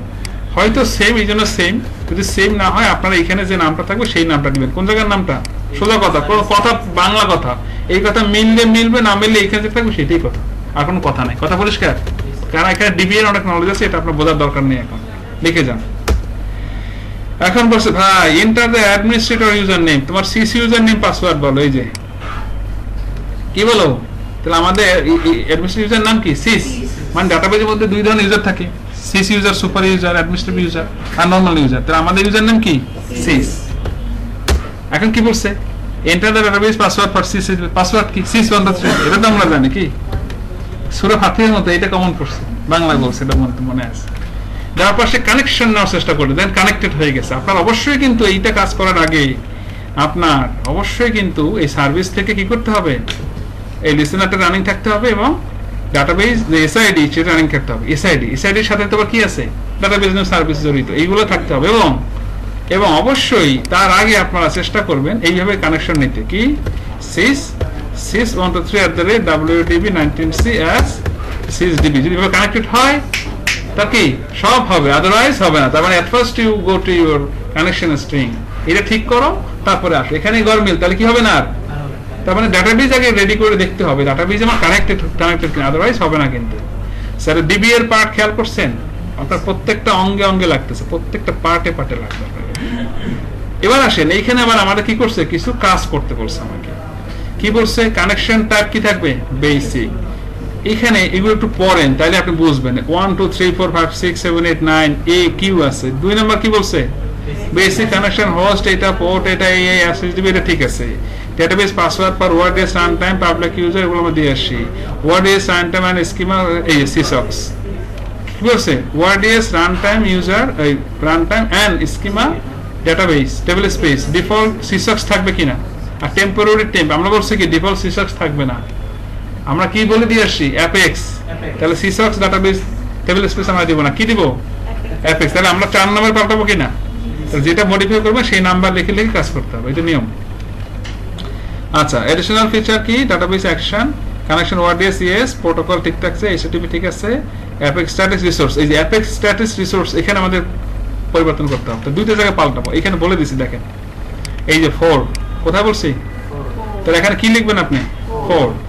হয়তো সেম, এই জন্য সেম। যদি সেম না হয় আপনারা এখানে যে নামটা থাকবে সেই নামটা দিবেন। কোন জায়গার নামটা, সোজা কথা, কোন কথা বাংলা কথা, এই কথা মিললে মিলবে, না মিললে এখানে যে থাকবে সেটাই কথা, আর কোনো কথা নাই। কথা পরিষ্কার? কারণ এখানে ডিবি এর অনেক নলেজ আছে, এটা আপনার বোঝার দরকার নেই, এখন লিখে যান। এখন বলছে ভাই enter the administrator user name, তোমার সিসি ইউজার নেম পাসওয়ার্ড বলো। এই যে কি বলো, তাহলে আমাদের অ্যাডমিনিস্ট্রেটর ইউজার নাম কি, সিস, মানে ডাটাবেজের মধ্যে দুই ধরনের ইউজার থাকে, sys user, super user, administrative user আর নরমাল ইউজার। তাহলে আমাদের ইউজার নাম কি, সিস। এখন কি বলছে, enter the database password for sys, password কি, সিস 123, এটা তো আমরা জানি কি সূরা ফাতিহার মতো, এটা কমন পড়ছে, বাংলায় বলছে, এটা মনে আছে। যার পাশে কানেকশন নেওয়ার চেষ্টা করে দেন, কানেক্টেড হয়ে গেছে। আপনার অবশ্যই কিন্তু এইটা কাজ করার আগে আপনার অবশ্যই কিন্তু এই সার্ভিস থেকে কি করতে হবে, এই লিসেনারটা রানিং থাকতে হবে, এবং ডাটাবেস যে এসআইডি সেটা রানিং থাকতে হবে। এসআইডির সাথে তো কি আছে, ডাটাবেস সার্ভিস জড়িত, এইগুলো থাকতে হবে। এবং অবশ্যই তার আগে আপনারা চেষ্টা করবেন এইভাবে কানেকশন নিতে, কি sys123@wdb19c as sysdb, যদি এভাবে কানেক্টেড হয় তা কি সব হবে, আদারওয়াইজ হবে না। তার মানে at first you go to your connection string, এটা ঠিক করো, তারপরে আসো। এখানে গরমিল, তাহলে কি হবে না, তার মানে ডাটাবেস আগে রেডি করে দেখতে হবে, ডাটাবেস আমার কানেক্টেড কিনা, আদারওয়াইজ হবে না। কিন্তু স্যার ডিবি এর পার্ট খেয়াল করছেন, আপনার প্রত্যেকটা অঙ্গে অঙ্গে লাগতেছে, প্রত্যেকটা পার্টে পার্টে লাগবে। এবার আসেন এইখানে আবার আমাদের কি করছে, কিছু কাজ করতে বলছে আমাকে। কি বলছে, কানেকশন টাইপ কি থাকবে, বেসিক। এখানে এগুলো একটু পড়েন, তাহলে আপনি বুঝবেন। 1 2 3 4 5 6 7 8 9 এ কিউ আছে। 2 নাম্বার কি বলছে, বেসিক কানেকশন হোস্ট, এটা পোর্ট, এটা এই এসএসডি, এটা ঠিক আছে। Database password for ORDS run time public user, এগুলো আমরা দিয়ে আসি। ORDS run time and schema, এই সিসক্স কি বলছে, ওয়ার্ডএস রান টাইম ইউজার, এই run time and schema database table space default sysaux থাকবে কিনা, আর টেম্পোরারি টেম্প আমরা বলছি কি ডিফল্ট সিসক্স থাকবে না, আমরা কি বলে দিয়ে আসছি, অ্যাপেক্স। তাহলে সিসক্স ডাটাবেস টেবিল স্পেস আমরা দিব না, কি দিব, অ্যাপেক্স। তাহলে আমরা 4 নাম্বার পাল্টাবো কিনা, তাহলে যেটা মডিফাই করবে সেই নাম্বার লিখে লিখে কাজ করতে হবে, এটা নিয়ম। আচ্ছা, এডিশনাল ফিচার কি, database action, connection ORDS yes, protocol ঠিক থাকছে, এইচটিটিপি ঠিক আছে, অ্যাপেক্স স্ট্যাটিস রিসোর্স, এই যে অ্যাপেক্স স্ট্যাটিস রিসোর্স এখানে আমাদের পরিবর্তন করতে হবে। তো দুইটা জায়গায় পাল্টাবো, এখানে বলে দিছি দেখেন, এই যে 4 কোথায় বলছি, তাহলে এখানে কি লিখবেন আপনি,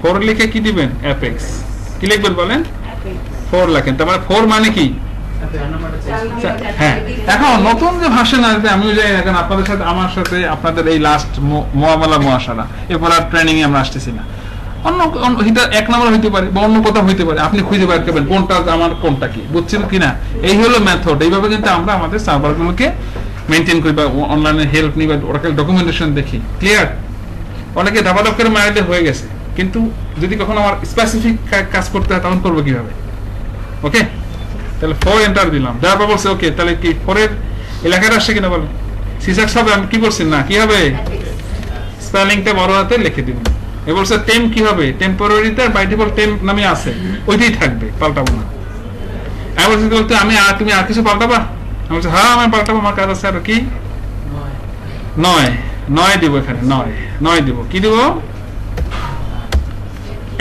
4 লিখে কি দিবেন, অ্যাপেক্স কি লিখবেন বলেন, 4 লেখেন। তার মানে 4 মানে কি, হ্যাঁ। এখন নতুন যে ভাষা আসবে, আমি যাই এখন আপনাদের সাথে, আমার সাথে আপনাদের এই লাস্ট মুআমালা মুআশারা, এরপর আর ট্রেনিং এ আমরা আসতেছি না। অন্য এটা 1 নম্বর হইতে পারে বা অন্য কোথাও হইতে পারে, আপনি খুঁজে বের করবেন কোনটা আমার কোনটা কি, বুঝছেন কিনা। এই হলো মেথড। এইভাবে কিন্তু আমরা আমাদের সার্ভারগুলোকে মেইনটেইন করি বা অনলাইনে হেল্প নিই বা ওরাকেল ডকুমেন্টেশন দেখি। ক্লিয়ার? অনেকে ডেভেলপ করে মাইন্ডে হয়ে গেছে, কিন্তু যদি কখনো আমার স্পেসিফিক কাজ করতে হয় তখন করবো কিভাবে। ওকে, তাহলে 4 এন্টার দিলাম, যার পর বলছে ওকে, তাহলে কি 4 এর এলাকায় আসছে কিনা বলেন, সিসক্স হবে, আমি কি বলছি না, কি হবে, স্পেলিংটা বড় হাতে লিখে দিন। এ বলছে টেম কি হবে, টেম্পোরারিতে বাই ডিফল্ট টেম নামে আছে, ওইটাই থাকবে, পাল্টাবো না। আমি বলছি বলতে আমি আর তুমি আর কিছু পাল্টাবা, আমি বলছি হ্যাঁ আমি পাল্টাবো, আমার কাজ আছে। আর কি 9 দিব, এখানে 9 দিব, কি দিব,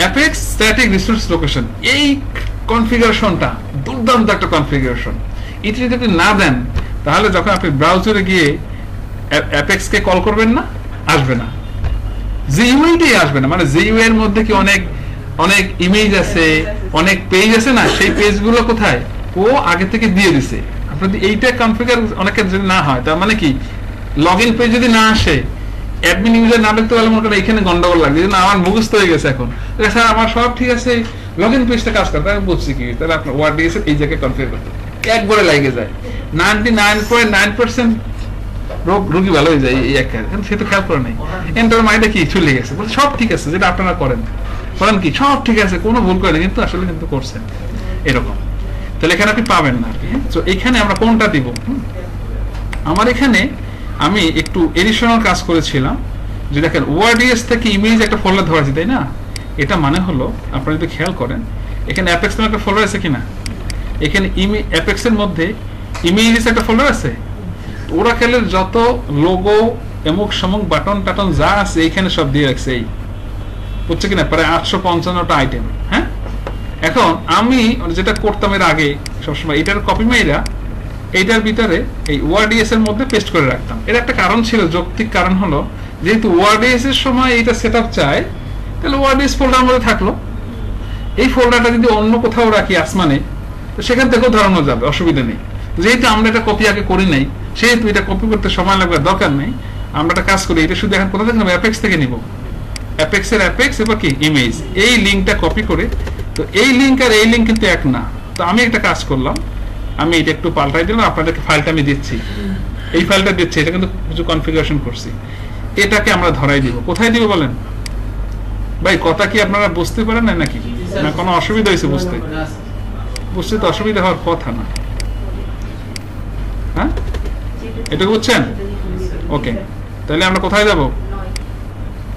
অ্যাপেক্স স্ট্যাটিক রিসোর্স লোকেশন। এই কনফিগারেশনটা দুর্দান্ত একটা কনফিগারেশন। এটা যদি না দেন তাহলে যখন আপনি ব্রাউজারে গিয়ে অ্যাপেক্স কে কল করবেন না, আসবে না, জিইউআইটাই আসবে না। মানে জিইউআই এর মধ্যে কি অনেক অনেক ইমেজ আছে, অনেক পেজ আছে না, সেই পেজগুলো কোথায় ও আগে থেকে দিয়ে দিছে। আপনি এইটা কনফিগার অনেকের যদি না হয়, তার মানে কি লগ ইন পেজ যদি না আসে, অ্যাডমিন ইউজার না দেখতে পারলে মনে করেন এখানে গন্ডগোল লাগবে, না আমার মুখস্থ হয়ে গেছে এখন, স্যার আমার সব ঠিক আছে, লগ ইন পেজটা কাজ করে, আমি বলছি কি তাহলে আপনার ওয়ার্ডিএস এই জায়গায় কনফিগার করতে একবারে লাগে যায়, 99.9% রোগী ভালো হয়ে যায় এই একটা, কারণ সে তো খেয়াল করে নাই, এন্টার মাইন্ডে কি চলে গেছে, সব ঠিক আছে, যেটা আপনারা করেন কি সব ঠিক আছে, কোনো ভুল করেন, কিন্তু আসলে কিন্তু করছেন এরকম, তাহলে এখানে আপনি পাবেন না। তো এখানে আমরা কোনটা দিব, আমার এখানে আমি একটু এডিশনাল কাজ করেছিলাম, যে দেখেন ওয়ার্ডিএস থেকে ইমেজ একটা ফোল্ডার ধরেছি, তাই না? এটা মানে হলো আপনারা যদি খেয়াল করেন, এখানে অ্যাপেক্স নামে একটা ফোল্ডার আছে কিনা, এখানে অ্যাপেক্স এর মধ্যে ইমেজেস একটা ফোল্ডার আছে, ওরাকেলের যত লোগো এমুক সমুক বাটন টাটন যা আছে এইখানে সব দিয়ে রাখছে, এই বুঝছে কিনা, প্রায় 855টা আইটেম। হ্যাঁ, এখন আমি যেটা করতাম এর আগে সবসময় এটার কপি মাইরা এইটার ভিতরে এই ওয়ার্ডিএস এর মধ্যে পেস্ট করে রাখতাম। এর একটা কারণ ছিল, যৌক্তিক কারণ হলো যেহেতু ওয়ার্ডিএস এর সময় এটা সেটআপ চায়, তাহলে ওয়ার্ডিএস ফোল্ডার মধ্যে থাকলো, এই ফোল্ডারটা যদি অন্য কোথাও রাখি আসমানে, তো সেখান থেকেও ধরানো যাবে, অসুবিধা নেই। যেহেতু আমরা এটা কপি আগে করি নাই, সেহেতু এটা কপি করতে সময় লাগবে, দরকার নেই। আমরা একটা কাজ করি, এটা শুধু এখন কোথা থেকে নেবো, অ্যাপেক্স থেকে নিব, অ্যাপেক্স এর অ্যাপেক্স এবার কি ইমেজ, এই লিঙ্কটা কপি করে, তো এই লিঙ্ক আর এই লিঙ্ক কিন্তু এক না, তো আমি একটা কাজ করলাম, আমি এটা একটু পাল্টাই দিলাম, আপনাদেরকে ফাইলটা আমি দিচ্ছি, এই ফাইলটা দিচ্ছি, এটা কিন্তু কিছু কনফিগারেশন করছি, এটাকে আমরা ধরাই দিব। কোথায় দিব বলেন ভাই, কথা কি আপনারা বুঝতে পারেন না নাকি, না কোনো অসুবিধা হয়েছে বুঝতে? বুঝতে তো অসুবিধা হওয়ার কথা না, হ্যাঁ এটা বুঝছেন? ওকে, তাহলে আমরা কোথায় যাব,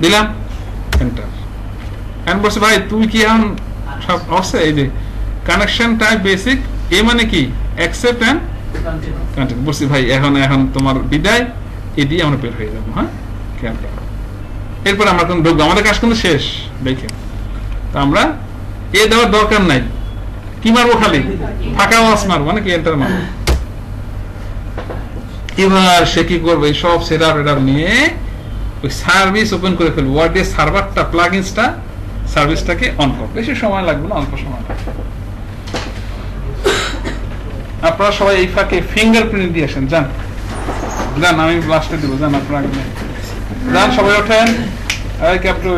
দিলাম এন্টার, এন্ড বলছে ভাই তুই কি এখন সব আছে, এই যে কানেকশন টাইপ বেসিক, এ মানে কি অ্যাকসেপ্ট এন্ড কন্টিনিউ, বলছি ভাই এখন তোমার বিদায়, এই দিয়ে আমরা বের হয়ে যাবো। হ্যাঁ, এরপর আমরা কোন ঢুকবো, আমাদের কাজ কিন্তু শেষ, দেখে তো আমরা এ দেওয়ার দরকার নাই, কি মারবো খালি ফাঁকা ওয়াস মারবো, মানে কি এন্টার মারবো। এবার সে কি করবে, সব সেটআপ নিয়ে ওই সার্ভিস ওপেন করে ফেলবো, ওয়ার্ডের সার্ভারটা প্লাগইনসটা সার্ভিসটাকে অন করবে, বেশি সময় লাগবে না, অল্প সময় লাগবে। আপনারা সবাই এই ফাঁকে ফিঙ্গারপ্রিন্ট দিয়ে আসেন, যান যান, আমি লাস্টে দেবো, যান আপনারা যান, সবাই ওঠেন, এই ক্যাপ্টেন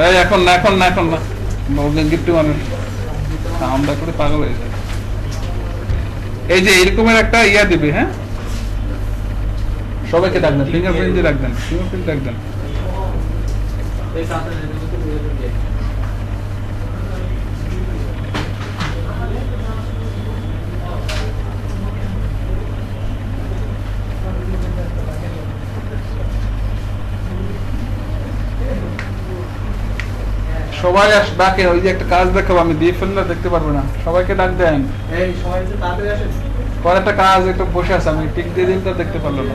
এই এখন না গিফট মানে আমরা করে পাগল হয়ে যায়। এই যে এরকমের একটা ইয়া দিবে, হ্যাঁ সবাইকে ডাকবেন, ফিঙ্গারপ্রিন্ট দিয়ে রাখবেন, ফিঙ্গারপ্রিন্ট রাখবেন। সবাই ডাকে, ওই যে একটা কাজ দেখাবো, আমি দিয়ে ফেললে দেখতে পারবে না, সবাইকে ডাক দেন, পরে একটা কাজ একটু বসে আছে, আমি টিক দিয়ে দিন তো দেখতে পারলো না,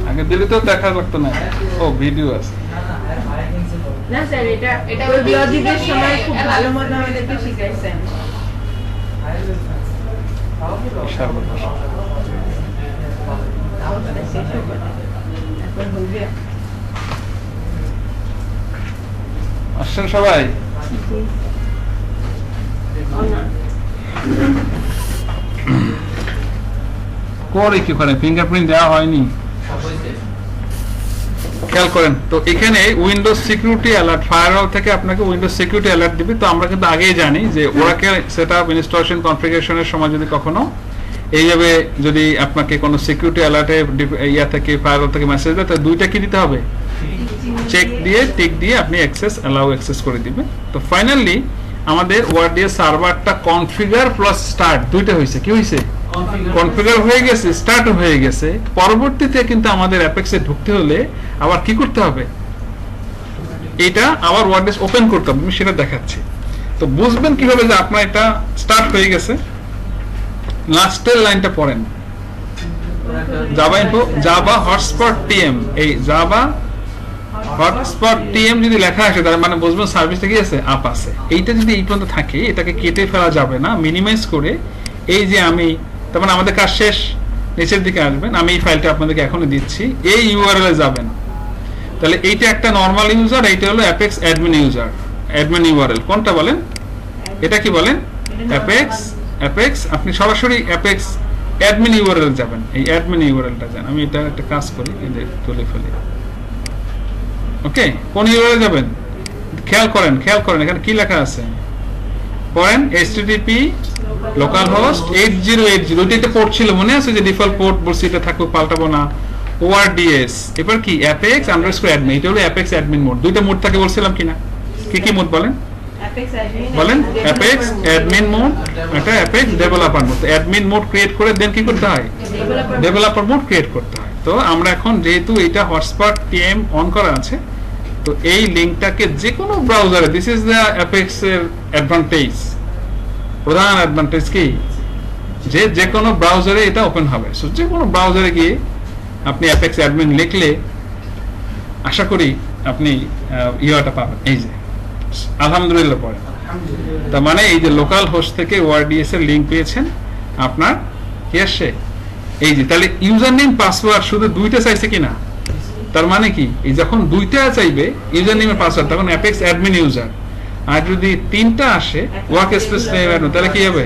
আগে দিলে তো দেখা লাগতো না। ও ভিডিও আছে না স্যার, এটা ওই লজিকের সময় খুব ভালো মতো আমাদেরকে শিখাইছেন। আসছেন সবাই? করে কি করে ফিঙ্গারপ্রিন্ট দেওয়া হয়নি, খেয়াল করেন। তো এখানে উইন্ডোজ সিকিউরিটি অ্যালার্ট, ফায়ারওয়াল থেকে আপনাকে উইন্ডোজ সিকিউরিটি অ্যালার্ট দিবে। তো আমরা কিন্তু আগেই জানি যে ওরাকেল সেটআপ ইনস্টলেশন কনফিগারেশনের সময় যদি কখনো এইভাবে যদি আপনাকে কোনো সিকিউরিটি অ্যালার্টে ইয়া থেকে ফায়ারওয়াল থেকে মেসেজ দেয়, তাহলে দুইটা কি দিতে হবে, চেক দিয়ে টিক দিয়ে আপনি অ্যাক্সেস অ্যালাউ অ্যাক্সেস করে দিবেন। তো ফাইনালি আমাদের ওয়ার্ডিএস সার্ভারটা কনফিগার প্লাস স্টার্ট দুইটা হয়েছে, কি হয়েছে, কনফিগার হয়ে গেছে, স্টার্ট হয়ে গেছে। পরবর্তীতে কিন্তু আমাদের অ্যাপেক্সে ঢুকতে হলে আবার কি করতে হবে, এটা আবার ওয়ার্ডএস ওপেন করতে হবে, আমি সেটা দেখাচ্ছি। তো বুঝবেন কিভাবে যে আপনার এটা স্টার্ট হয়ে গেছে। লাস্টের লাইনটা পড়েন, Java info Java hotspot TM, এই জাভা হটস্পট টিএম যদি লেখা আসে তার মানে বুঝবেন সার্ভিসটা কি আছে, আপ আছে। এইটা যদি এই পর্যন্ত থাকে এটাকে কেটে ফেলা যাবে না, মিনিমাইজ করে এই যে আমি, তার মানে আমাদের কাজ শেষ। নিচের দিকে আসবেন, আমি এই ফাইলটা আপনাদেরকে এখনই দিচ্ছি, এই ইউআরএল এ যাবেন। তাহলে এইটা একটা নরমাল ইউজার, এইটা হলো apex admin user, admin URL. কোনটা বলেন? এটা কি বলেন? অ্যাপেক্স। আপনি সরাসরি অ্যাপেক্স অ্যাডমিন ইউআরএল যাবেন, এই অ্যাডমিন ইউআরএলটা যান। আমি এটা একটা কাজ করি, এদের তুলে ফেলি। ওকে, কোন ইউআরএল যাবেন? খেয়াল করেন এখানে কি লেখা আছে পড়েন। http localhost 8080, ওইটাতে পোর্ট ছিল মনে আছে, যে ডিফল্ট পোর্ট বলছি এটা থাকুক, পাল্টাবো না। ords, এবার কি apex_admin, এটা হলো অ্যাপেক্স অ্যাডমিন মোড। দুইটা মোড থাকে বলছিলাম কিনা? কি মোড বলেন? বলেন অ্যাপেক্স অ্যাডমিন মোড, এটা apex developer mode. Admin mode create করে দেন কি করতে হয়? ডেভেলপার মোড ক্রিয়েট করতে হয়। তো আমরা এখন যেহেতু এটা হটস্পট টিএম অন করা আছে, তো এই লিংকটাকে যে কোনো ব্রাউজারে, দিস ইজ দ্য অ্যাপেক্স এর অ্যাডভান্টেজ, প্রধান অ্যাডভান্টেজ কি, যে কোনো ব্রাউজারে এটা ওপেন হবে। সো যে কোনো ব্রাউজারে গিয়ে আপনি অ্যাপেক্স অ্যাডমিন লিখলে আশা করি আপনি ইউআরটা পাবেন। এই যে আলহামদুলিল্লাহ পড়েন, তার মানে এই যে লোকাল হোস্ট থেকে ওআরডিএস এর লিংক পেয়েছেন আপনার, কি আসছে? এই যে তাহলে ইউজার নেম পাসওয়ার্ড শুধু দুইটা চাইছে কিনা, তার মানে কি এই যখন দুইটা চাইবে ইউজার নেমের পাসওয়ার্ড, তখন অ্যাপেক্স অ্যাডমিন ইউজার। আর যদি তিনটা আসে ওয়ার্ক স্পেস নেম, তাহলে কি হবে?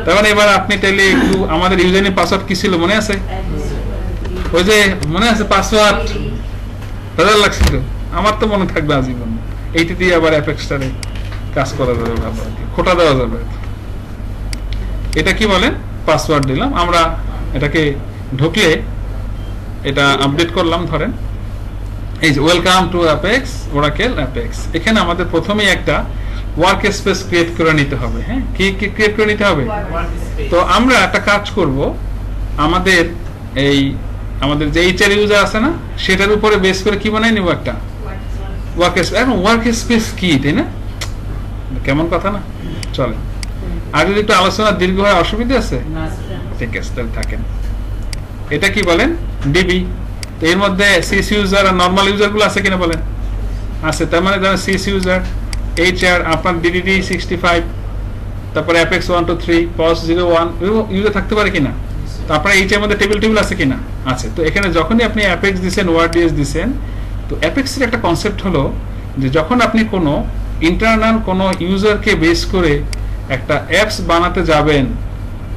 তার মানে এবার আপনি তাহলে একটু আমাদের ইউজার নেম পাসওয়ার্ড কি ছিল মনে আছে? ওই যে মনে আছে পাসওয়ার্ড হাজার লাগছিল, আমার তো মনে থাকবে আজীবন। এইটি দিয়ে আবার অ্যাপেক্সটারে কাজ করা যাবে, ভালো খোটা দেওয়া যাবে। এটা কি বলেন? পাসওয়ার্ড দিলাম আমরা, এটাকে ঢুকলে এটা আপডেট করলাম। ধরেন এই যে welcome to apex Oracle apex, এখানে আমাদের প্রথমেই একটা ওয়ার্ক স্পেস ক্রিয়েট করে নিতে হবে। হ্যাঁ, কি ক্রিয়েট করে নিতে হবে? তো আমরা একটা কাজ করব, আমাদের যে এইচআর ইউজার আছে না, সেটার উপরে বেস করে কি বানাই নিব একটা ওয়ার্ক স্পেস। এখন ওয়ার্ক স্পেস কি, তাই না? কেমন কথা না? চলে আর যদি একটু আলোচনা দীর্ঘ হয় অসুবিধা আছে? ঠিক আছে, তাহলে থাকেন। এটা কি বলেন? ডিবি। তো এর মধ্যে সিএস ইউজার আর নরমাল ইউজার গুলো আছে কিনা বলেন? আছে। তার মানে ধরেন সিএস ইউজার, এইচআর, আপনার ডিডিডি 65, তারপরে অ্যাপেক্স 1 2 3 পস 01 ইউজার থাকতে পারে কিনা? তারপরে এইচআর মধ্যে টেবিল আছে কিনা? আছে। তো এখানে যখনই আপনি অ্যাপেক্স দিবেন, ওআরডিএস দিবেন, তো অ্যাপেক্সের একটা কনসেপ্ট হলো যে যখন আপনি কোনো ইন্টারনাল কোনো ইউজারকে বেস করে একটা অ্যাপস বানাতে যাবেন,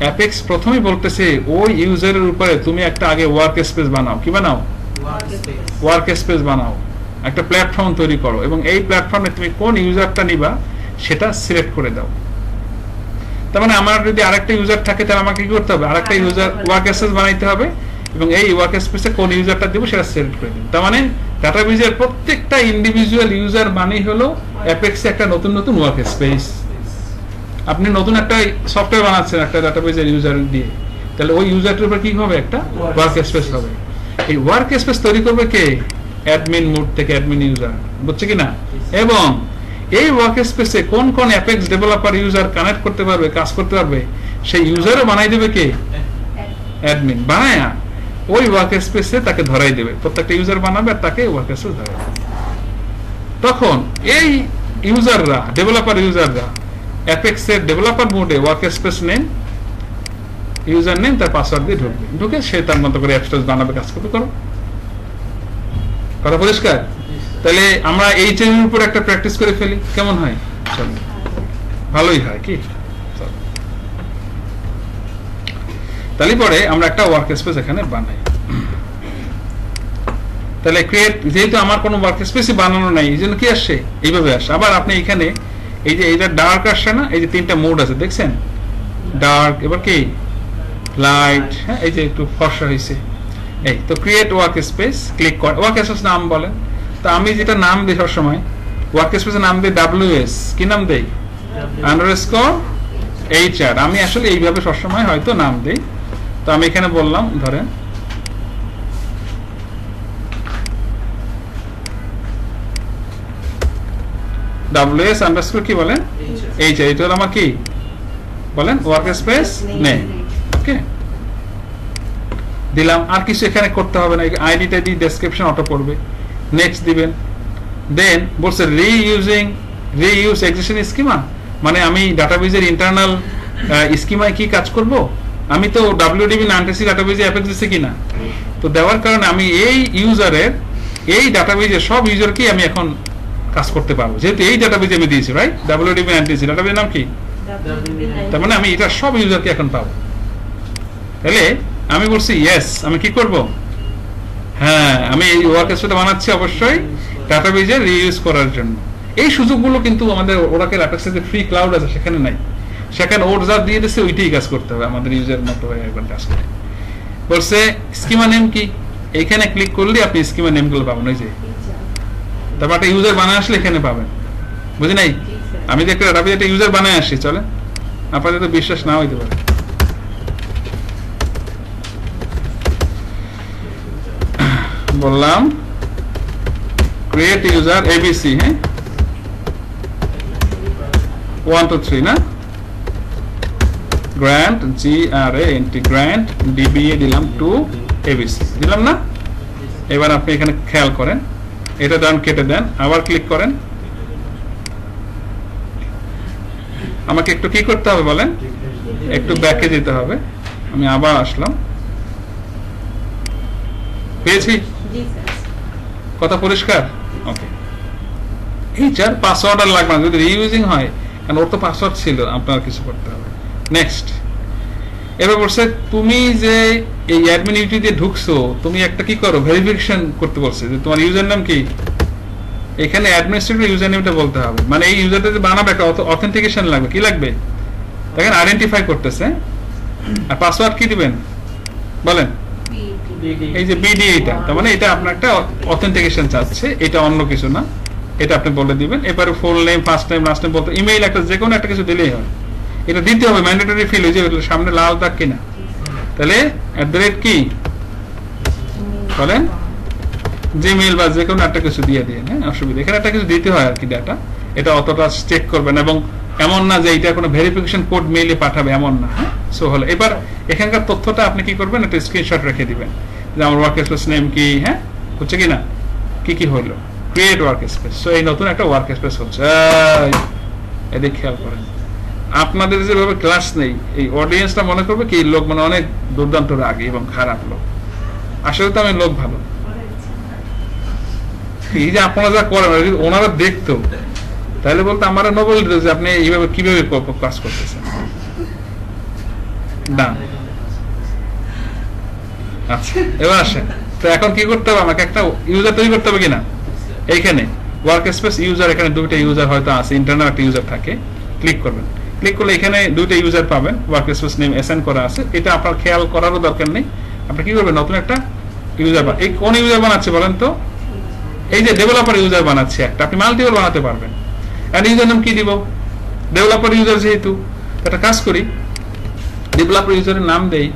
অ্যাপেক্স প্রথমেই বলতেছে ওই ইউজারের উপরে তুমি একটা আগে ওয়ার্ক স্পেস বানাও। কি বানাও? ওয়ার্ক স্পেস বানাও, একটা প্ল্যাটফর্ম তৈরি করো, এবং এই প্ল্যাটফর্মে তুমি কোন ইউজারটা নিবা সেটা সিলেক্ট করে দাও। তার মানে আমার যদি আরেকটা ইউজার থাকে, তাহলে আমাকে কি করতে হবে? আরেকটা ইউজার ওয়ার্ক স্পেস বানাইতে হবে, এবং এই ওয়ার্ক স্পেসে কোন ইউজারটা দিব সেটা সিলেক্ট করে দিন। তার মানে ডাটাবেজের প্রত্যেকটা ইন্ডিভিজুয়াল ইউজার মানে হলো অ্যাপেক্সে একটা নতুন ওয়ার্ক স্পেস। আপনি নতুন একটা সফটওয়্যার বানাচ্ছেন একটা ডাটাবেজের ইউজার দিয়ে, তাহলে ওই ইউজারটার উপর কি হবে? একটা ওয়ার্ক স্পেস হবে। এই ওয়ার্ক স্পেস তৈরি করবে কে? অ্যাডমিন মোড থেকে অ্যাডমিন ইউজার, বুঝছে কিনা? এবং এই ওয়ার্ক স্পেসে কোন কোন অ্যাপেক্স ডেভেলপার ইউজার কানেক্ট করতে পারবে, কাজ করতে পারবে, সেই ইউজারও বানাই দেবে কে? অ্যাডমিন। বানায় ওই ওয়ার্ক স্পেসে তাকে ধরাই দেবে, প্রত্যেকটা ইউজার বানাবে আর তাকে ওয়ার্ক স্পেস ধরাই দেবে। তখন এই ইউজাররা, ডেভেলপার ইউজাররা অ্যাপেক্সের ডেভেলপার মোডে work space name, user name, তার পাসওয়ার্ড দিয়ে ঢুকে সে তার মতো করে অ্যাপস বানাবে, কাজ করতে। করো কথা পরিষ্কার? তাহলে আমরা এই চ্যানেলের উপর একটা প্র্যাকটিস করে ফেলি, কেমন হয়? চলো, ভালোই হয় কি? তাহলে পরে আমরা একটা ওয়ার্ক স্পেস এখানে বানাই। তাহলে ক্রিয়েট, যেহেতু আমার কোনো ওয়ার্ক স্পেসই বানানো নাই, এই জন্য কি আসছে? এইভাবে আসে। আবার আপনি এখানে এই যে এইটা ডার্ক আসছে না, এই যে তিনটা মোড আছে দেখছেন, ডার্ক, এবার কি লাইট, হ্যাঁ, এই যে একটু ফর্সা হয়েছে। এই তো ক্রিয়েট ওয়ার্ক স্পেস ক্লিক করে, ওয়ার্ক স্পেস নাম বলেন। তো আমি যেটা নাম দিই সবসময়, ওয়ার্ক স্পেসের নাম দিই WS, কি নাম দেই? _HR। আমি আসলে এইভাবে সবসময় হয়তো নাম দিই। তো আমি এখানে বললাম, ধরেন WS_ কি বলেন? HR। এটা হলো আমার কি বলেন? Work space name. ওকে, দিলাম। আর কিছু এখানে করতে হবে না, আইডিটা দিয়ে ডেসক্রিপশন অটো করবে, নেক্সট দিবেন। দেন বলছে রিইউজ এক্সিস্টিং স্কিমা, মানে আমি ডাটাবেজের ইন্টারনাল স্কিমায় কি কাজ করব? আমি তো WDB নানটেসি ডাটাবেজে অ্যাপেক্স দিছি কিনা, তো দেওয়ার কারণে আমি এই ইউজারের এই ডাটাবেজের সব ইউজারকে আমি এখন কাজ করতে পারবো, যেহেতু এই ডাটাবেজে আমি দিয়েছি, রাইট? WDB নানটেসি ডাটাবেজের নাম কি? তার মানে আমি এটা সব ইউজারকে এখন পাবো। তাহলে আমি বলছি ইয়েস, আমি কি করব? হ্যাঁ, আমি এই ওয়ার্কস্পেসটা বানাচ্ছি অবশ্যই ডাটাবেজে রিইউজ করার জন্য। এই সুযোগগুলো কিন্তু আমাদের ওরাকেল অ্যাপেক্সে যে ফ্রি ক্লাউড আছে সেখানে নাই, সেখানে ওর যা দিয়ে দিচ্ছে ওইটাই কাজ করতে হবে, আমাদের ইউজার মতো হয়ে একবার কাজ করে। বলছে স্কিমা নেম কি, এইখানে ক্লিক করলে আপনি স্কিমা নেমগুলো পাবেন, ওই যে তারপর একটা ইউজার বানায় আসলে এখানে পাবেন, বুঝি নাই? আমি যে একটা ডাটাবেজে একটা ইউজার বানায় আসি, চলে আপনাদের তো বিশ্বাস না হইতে পারে। বললাম ক্রিয়েট ইউজার ABC, হ্যাঁ 1 2 3 না, গ্র্যান্ট GRANT গ্র্যান্ট DBA দিলাম 2 ABC দিলাম না। এবার আপনি এখানে খেয়াল করেন, এটা ডান কেটে দেন, আবার ক্লিক করেন। আমাকে একটু কি করতে হবে বলেন? একটু ব্যাকে যেতে হবে। আমি আবার আসলাম, পেয়েছি কথা পরিষ্কার? ওকে, এই চার পাসওয়ার্ড আর লাগবে না যদি রিইউজিং হয়, কারণ ওর তো পাসওয়ার্ড ছিল, আপনার কিছু করতে হবে। নেক্সট, এবার বলছে তুমি যে এই অ্যাডমিন ইউটি দিয়ে ঢুকছো, তুমি একটা কি করো, ভেরিফিকেশন করতে বলছে যে তোমার ইউজার নাম কি। এখানে অ্যাডমিনিস্ট্রেটর ইউজার নেমটা বলতে হবে, মানে এই ইউজারটা যে বানাবে একটা অথেন্টিকেশন লাগবে। কি লাগবে দেখেন? আইডেন্টিফাই করতেছে। আর পাসওয়ার্ড কি দিবেন বলেন? এই যে BD, এটা তার মানে এটা আপনার একটা অথেন্টিকেশন চাচ্ছে, এটা অন্য কিছু না, এটা আপনি বলে দিবেন। এবারে full name, first name, last name বলতে, ইমেইল একটা যে কোনো একটা কিছু দিলেই হয়। এটা দিতে হবে ম্যান্ডেটরি ফিল, ওই যে সামনে লাল দাগ কিনা, তাহলে @ কি বলেন, জিমেইল বা যে কোনো একটা কিছু দিয়ে দিন, হ্যাঁ অসুবিধা। এখানে একটা কিছু দিতে হয় আর কি, ডাটা এটা অতটা চেক করবেন, এবং এমন না যে এটা কোনো ভেরিফিকেশন কোড মেইলে পাঠাবে, এমন না। হ্যাঁ, সো হলো। এবার এখানকার তথ্যটা আপনি কি করবেন, একটা স্ক্রিনশট রেখে দিবেন যে আমার ওয়ার্কস্পেস নেম কি, হ্যাঁ হচ্ছে কিনা, কি কি হলো, ক্রিয়েট ওয়ার্কস্পেস। সো এই নতুন একটা ওয়ার্কস্পেস হচ্ছে, এদিকে খেয়াল করেন। আপনাদের যেভাবে ক্লাস নেই, এই অডিয়েন্সটা মনে করবে কি লোক মানে অনেক দুর্দান্ত রাগী এবং খারাপ লোক, আসলে তো আমি লোক ভালো। এই যে আপনারা যা করেন, ওনারা দেখতো তাহলে বলতো আমার নোবেল যে আপনি এইভাবে কিভাবে কাজ করতেছেন না। আচ্ছা, এবার আসেন, তো এখন কি করতে হবে, আমাকে একটা ইউজার তৈরি করতে হবে কিনা। এইখানে ওয়ার্কস্পেস ইউজার, এখানে দুইটা ইউজার হয়তো আছে, ইন্টারনাল একটা ইউজার থাকে, ক্লিক করবেন। ক্লিক করলে এখানে দুইটা ইউজার পাবেন, ওয়ার্কস্পেস নেম অ্যাসাইন করা আছে, এটা আপনার খেয়াল করারও দরকার নেই। আপনি কি করবেন, নতুন একটা ইউজার, এই কোন ইউজার বানাচ্ছে বলেন তো? এই যে ডেভেলপার ইউজার বানাচ্ছে একটা, আপনি মাল্টিপল বানাতে পারবেন। আর ইউজার নাম কি দিব, ডেভেলপার ইউজার যেহেতু, একটা কাজ করি, ডেভেলপার ইউজারের নাম দেই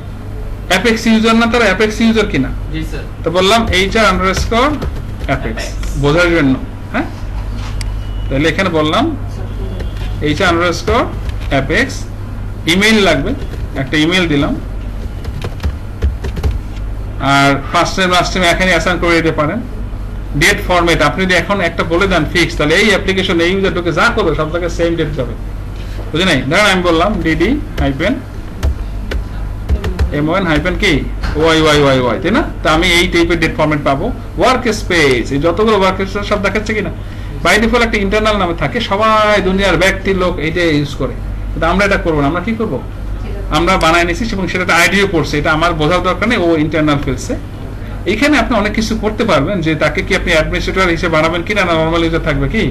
অ্যাপেক্স ইউজার, না তারা অ্যাপেক্স ইউজার কিনা। তো বললাম HR_Apex বোঝার জন্য, হ্যাঁ তাহলে এখানে বললাম HR_Apex, ইমেইল লাগবে, একটা ইমেইল দিলাম, আর ফার্স্ট নেম লাস্ট নেম এখানে অ্যাসাইন করে দিতে পারেন। ডেট ফরম্যাট আপনি যদি এখন একটা বলে দেন ফিক্স, তাহলে এই অ্যাপ্লিকেশন এই ইউজারটাকে যা করবে সব জায়গায় সেম ডেট যাবে, বুঝে নাই? ধরেন আমি বললাম DD-MON- কি YYYY, তাই না? তো আমি এই টাইপের ডেট ফরম্যাট পাবো। ওয়ার্ক স্পেস, এই যতগুলো ওয়ার্ক স্পেস সব দেখাচ্ছে কিনা, বাই ডিফল্ট একটা ইন্টারনাল নামে থাকে, সবাই দুনিয়ার ব্যক্তি লোক এইটা ইউজ করে, কিন্তু আমরা এটা করবো না। আমরা কি করবো, আমরা বানায় নিয়েছি এবং সেটা আইডিও করছে, এটা আমার বোঝার দরকার নেই, ও ইন্টারনাল ফেলছে। এইখানে আপনি অনেক কিছু করতে পারবেন, যে তাকে কি আপনি অ্যাডমিনিস্ট্রেটর হিসেবে বানাবেন কিনা, না নর্মাল ইউজার থাকবে কি।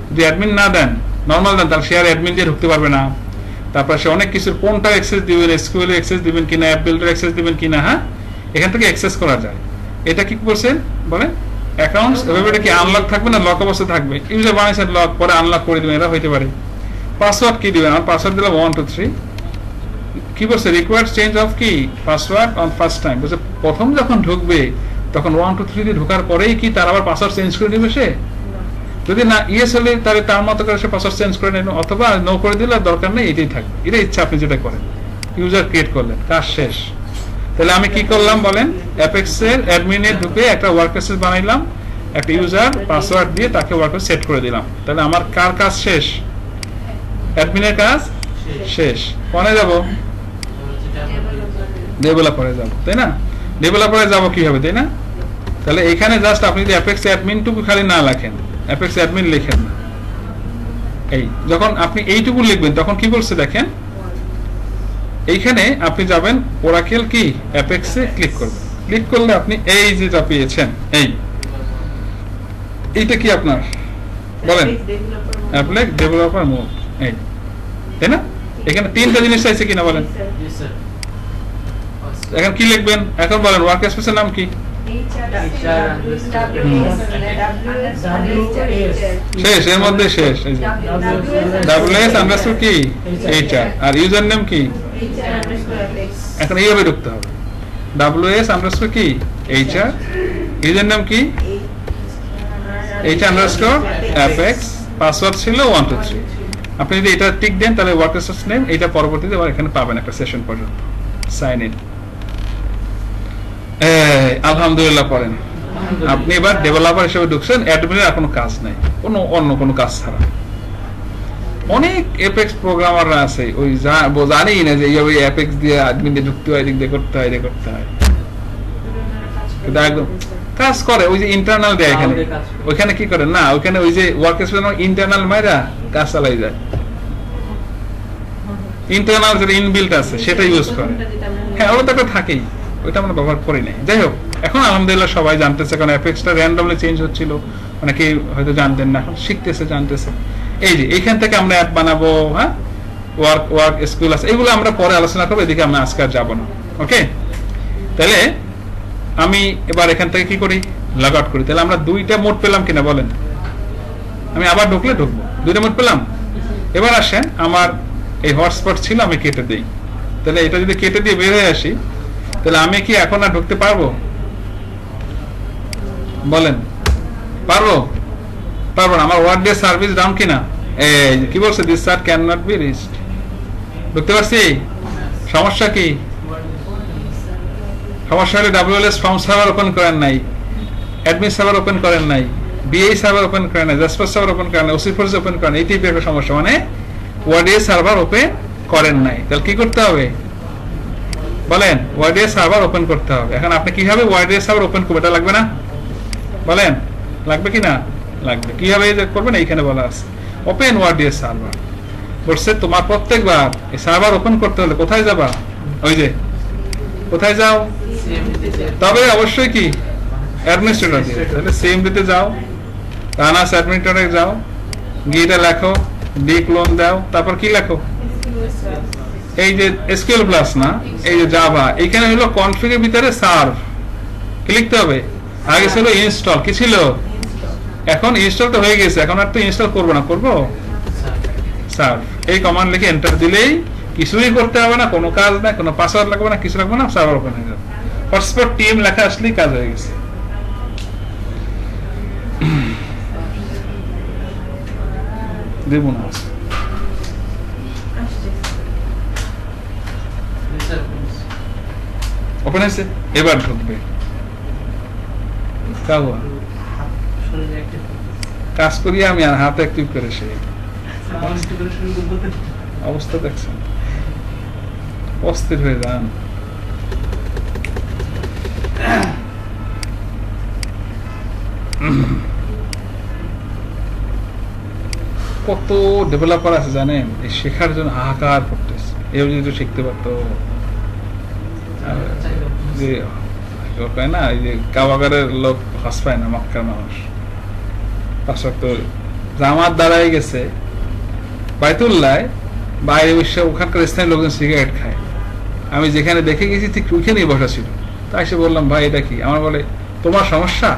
যদি অ্যাডমিন না দেন, নর্মাল দেন, তাহলে সে আর অ্যাডমিন দিয়ে ঢুকতে পারবে না। তারপর সে অনেক কিছুর কোনটা অ্যাক্সেস দিবেন, SQL অ্যাক্সেস দিবেন কিনা, অ্যাপ বিল্ডার অ্যাক্সেস দিবেন কিনা, হ্যাঁ এখান থেকে অ্যাক্সেস করা যায়। এটা কি বলছেন বলেন, অ্যাকাউন্টস এভাবে কি আনলক থাকবে না লক অবস্থা থাকবে, ইউজার বানাইছেন লক, পরে আনলক করে দিবেন, এটা হইতে পারে। পাসওয়ার্ড কি দিবেন, আমার পাসওয়ার্ড দিলাম 1 2 3, কি বলছে রিকোয়ার্ড চেঞ্জ অফ কি পাসওয়ার্ড অন ফার্স্ট টাইম, বলছে প্রথম যখন ঢুকবে তখন 1 2 3 দিয়ে ঢোকার পরেই কি তার আবার পাসওয়ার্ড চেঞ্জ করে দিবে সে, যদি না ইয়েস হলে তাহলে তার মতো করে সে পাসওয়ার্ড চেঞ্জ করে নেবেন, অথবা নো করে দিলে দরকার নেই, এটাই থাকবে। এটা ইচ্ছা আপনি যেটা করেন, ইউজার ক্রিয়েট করলেন, কাজ শেষ। তাহলে আমি কি করলাম বলেন, অ্যাপেক্সের অ্যাডমিনে ঢুকে একটা ওয়ার্কস্পেস বানাইলাম, একটা ইউজার পাসওয়ার্ড দিয়ে তাকে ওয়ার্কস্পেস সেট করে দিলাম। তাহলে আমার কার কাজ শেষ, অ্যাডমিনের কাজ শেষ। কোনে যাব, ডেভেলপারে যাব, তাই না? ডেভেলপারে যাব কিভাবে, তাই না? তাহলে এখানে জাস্ট আপনি যদি অ্যাপেক্স অ্যাডমিনটুকু খালি না লেখেন, অ্যাপেক্স অ্যাডমিন লিখেন না, এই যখন আপনি এইটুকু লিখবেন তখন কি বলছে দেখেন, এইখানে আপনি যাবেন ওরাকেল কি অ্যাপেক্সে ক্লিক করবেন, ক্লিক করলে আপনি এই যেটা পেয়েছেন এইটা কি আপনার বলেন অ্যাপ্লেক ডেভেলপার মোড, এই তাই না? এখানে তিনটা জিনিস চাইছে কিনা বলেন, জি স্যার এখন কি লিখবেন, এখন বলেন ওয়ার্ক স্পেসের নাম কি, শেষ, এর মধ্যে শেষ, এই যে WS আন্ডারস্কোর কি HR আর ইউজার নেম কি, এখন এইভাবে ঢুকতে হবে, WS আন্ডারস্কোর কি HR, ইউজার নেম কি HR আন্ডারস্কোর অ্যাপেক্স, পাসওয়ার্ড ছিল 1 2 3। আপনি যদি এটা টিক দেন তাহলে ওয়ার্ক স্পেস নেম এটা পরবর্তীতে আবার এখানে পাবেন একটা সেশন পর্যন্ত, সাইন ইন। আলহামদুলিল্লাহ পড়েন, আপনি এবার ডেভেলপার হিসেবে ঢুকছেন, অ্যাডমিনের আর কোনো কাজ নাই, অন্য কোনো কাজ ছাড়া। অনেক এপেক্স প্রোগ্রামাররা আছে ওই জানেই না যে এইভাবে অ্যাপেক্স দিয়ে অ্যাডমিন দিয়ে ঢুকতে হয়, এদিক দিয়ে করতে হয়, এদিকে করতে হয়, কিন্তু একদম কাজ করে ওই যে ইন্টারনাল দেয় এখানে, ওইখানে কি করে না, ওইখানে ওই যে ওয়ার্ক স্পেস ইন্টারনাল মাইরা কাজ চালাই যায়, ইন্টারনাল যেটা ইনবিল্ট আছে সেটা ইউজ করে, হ্যাঁ ওটা তো একটা থাকেই, ওইটা আমরা ব্যবহার করি নাই। যাই হোক, এখন আলহামদুলিল্লাহ সবাই জানতেছে, কারণ অ্যাপেক্সটা র্যান্ডমলি চেঞ্জ হচ্ছিল, অনেকে হয়তো জানতেন না, এখন শিখতেছে জানতেছে। এই যে এইখান থেকে আমরা অ্যাপ বানাবো, হ্যাঁ ওয়ার্ক স্কুল আছে, এগুলো আমরা পরে আলোচনা করবো, এদিকে আমরা আজকে আর যাবো না। ওকে, তাহলে আমি এবার এখান থেকে কি করি, লগ আউট করি। তাহলে আমরা দুইটা মোড পেলাম কিনা বলেন, আমি আবার ঢুকলে ঢুকবো, দুইটা মোড পেলাম। এবার আসেন, আমার এই হটস্পট ছিল, আমি কেটে দিই, তাহলে এটা যদি কেটে দিয়ে বের হয়ে আসি তাহলে আমি কি এখন আর ঢুকতে পারবো বলেন, পারবো পারবো না, আমার ওয়ার্ড ডে সার্ভিস ডাউন কিনা, এই কি বলছে this site can not be reached, ঢুকতে পারছি, সমস্যা কি, সমস্যা হলে WLS ফর্ম সার্ভার ওপেন করেন নাই, অ্যাডমিন সার্ভার ওপেন করেন নাই, BI সার্ভার ওপেন করেন নাই, জাসপার সার্ভার ওপেন করেন নাই, OC4 ওপেন করেন, এই টাইপের একটা সমস্যা, মানে ওয়ার্ড ডে সার্ভার ওপেন করেন নাই, তাহলে কি করতে হবে বলেন, ওয়ার্ড ডে সার্ভার ওপেন করতে হবে। এখন আপনি কিভাবে ওয়ার্ড ডে সার্ভার ওপেন করবেন, এটা লাগবে না বলেন, লাগবে কি না লাগবে, কিভাবে করবেন এইখানে বলা আছে, ওপেন ওয়ার্ড ডে সার্ভার বলছে, তোমার প্রত্যেকবার এই সার্ভার ওপেন করতে হলে কোথায় যাবা, ওই যে কোথায় যাও, তবে অবশ্যই কি অ্যাডমিনিস্ট্রেটর দিয়ে, তাহলে CMD-তে যাও, রানার্স অ্যাডমিনিস্ট্রেটরে যাও, গিয়েটা লেখো, ডি ক্লোন দাও, তারপর কি লেখো, এই যে SQL প্লাস না, এই যে জাভা, এইখানে হলো কনফিগের ভিতরে সার্ভ, কি লিখতে হবে, আগে ছিল ইনস্টল, কি ছিল, এখন ইনস্টল তো হয়ে গেছে, এখন আর তো ইনস্টল করবো না, করবো সার্ভ, এই কমান্ড লিখে এন্টার দিলেই কিছুই করতে হবে না, কোনো কাজ না, কোনো পাসওয়ার্ড লাগবে না, কিছু লাগবে না, সার্ভার ওপেন হয়ে যাবে, হটস্পট টিম লেখা আসলেই কাজ হয়ে গেছে। দেব না ওপেন হয়েছে, এবার ঢুকবে, কাজ করি আমি আর হাতে অ্যাক্টিভ করে সে অবস্থা দেখছেন, অস্থির হয়ে যান। কত ডেভেলপার আছে জানেন, এই শেখার জন্য হাহাকার করতেছে, এও যদি শিখতে পারতো, যে না এই যে কাবাগারের লোক হস পায় না, মক্কার মানুষ 5 ওয়াক্ত জামাত দাঁড়ায় গেছে বাইতুল্লায়, বাইরে বসে ওখানকার স্থানীয় লোকজন সিগারেট খায়, আমি যেখানে দেখে গেছি ঠিক ওইখানেই বসা ছিল, তাই সে বললাম ভাই এটা কি, আমার বলে তোমার সমস্যা,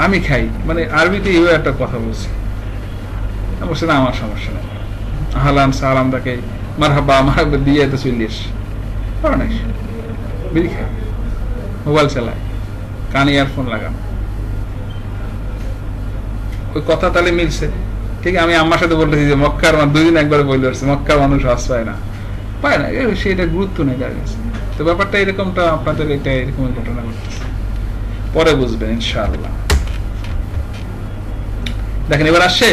আমি খাই, মানে আরবিতে এইভাবে একটা কথা বলছি, বলছে না আমার সমস্যা নেই, আহলান সালাম তাকে মারহাবা মারহাবা দিয়ে তো চলে এসে বিড়ি খায়, মোবাইল চালায়, কানে ইয়ারফোন লাগান, ওই কথা তাহলে মিলছে। ঠিক আমি আমার সাথে বলতেছি যে মক্কার 2 দিন একবার বলে আসছে মক্কার মানুষ হজ পায় না, সেটা গুরুত্ব নেই তার কাছে, তো ব্যাপারটা এরকমটা আপনাদের এটা এরকম ঘটনা ঘটতেছে, পরে বুঝবেন ইনশাআল্লাহ। দেখেন এবার আসছে,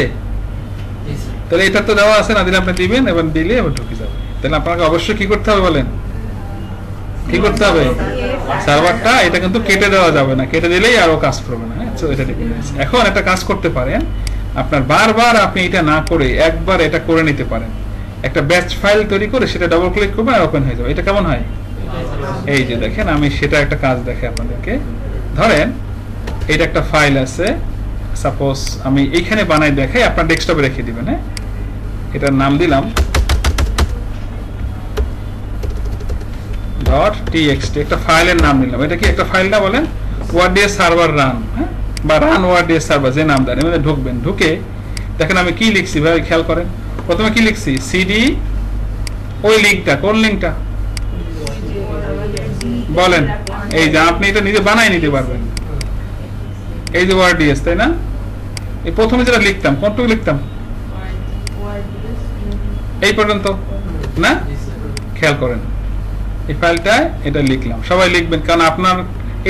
তাহলে এটা তো দেওয়া আছে না, দিলে আপনি দিবেন, এবার দিলে এবার ঢুকে যাবে, তাহলে আপনাকে অবশ্যই কি করতে হবে বলেন, কি করতে হবে, সার্ভারটা এটা কিন্তু কেটে দেওয়া যাবে না, কেটে দিলেই আরো কাজ করবে না। হ্যাঁ, এটা ডিপেন্ডেন্সি। এখন একটা কাজ করতে পারেন, আপনার বারবার আপনি এটা না করে একবার এটা করে নিতে পারেন, একটা ব্যাচ ফাইল তৈরি করে সেটা ডাবল ক্লিক করবেন আর ওপেন হয়ে যাবে। এটা কেমন হয়? এই যে দেখেন, আমি সেটা একটা কাজ দেখে আপনাদেরকে। ধরেন এটা একটা ফাইল আছে, সাপোজ আমি এইখানে বানাই দেখাই, আপনার ডেস্কটপে রেখে দিবেন। হ্যাঁ, এটার নাম দিলাম .txt, একটা ফাইলের নাম নিলাম। এটা কি একটা ফাইল না বলেন? ওয়ার্ডডিএস সার্ভার রান, হ্যাঁ, বা রান ওয়ার্ডডিএস সার্ভার, যে নাম দেন। এর ঢুকবেন, ঢুকে দেখেন আমি কি লিখছি ভাই, খেয়াল করেন। প্রথমে কি লিখছি? সিডি, ওই লিঙ্কটা, কোন লিঙ্কটা বলেন? এই যে আপনি এটা নিজে বানাই নিতে পারবেন, এই যে ওয়ার্ডডিএস, তাই না? এই প্রথমে যেটা লিখতাম, কোনটুকু লিখতাম? এই পর্যন্ত না? খেয়াল করেন, এই ফাইলটা এটা লিখলাম। সবাই লিখবেন, কারণ আপনার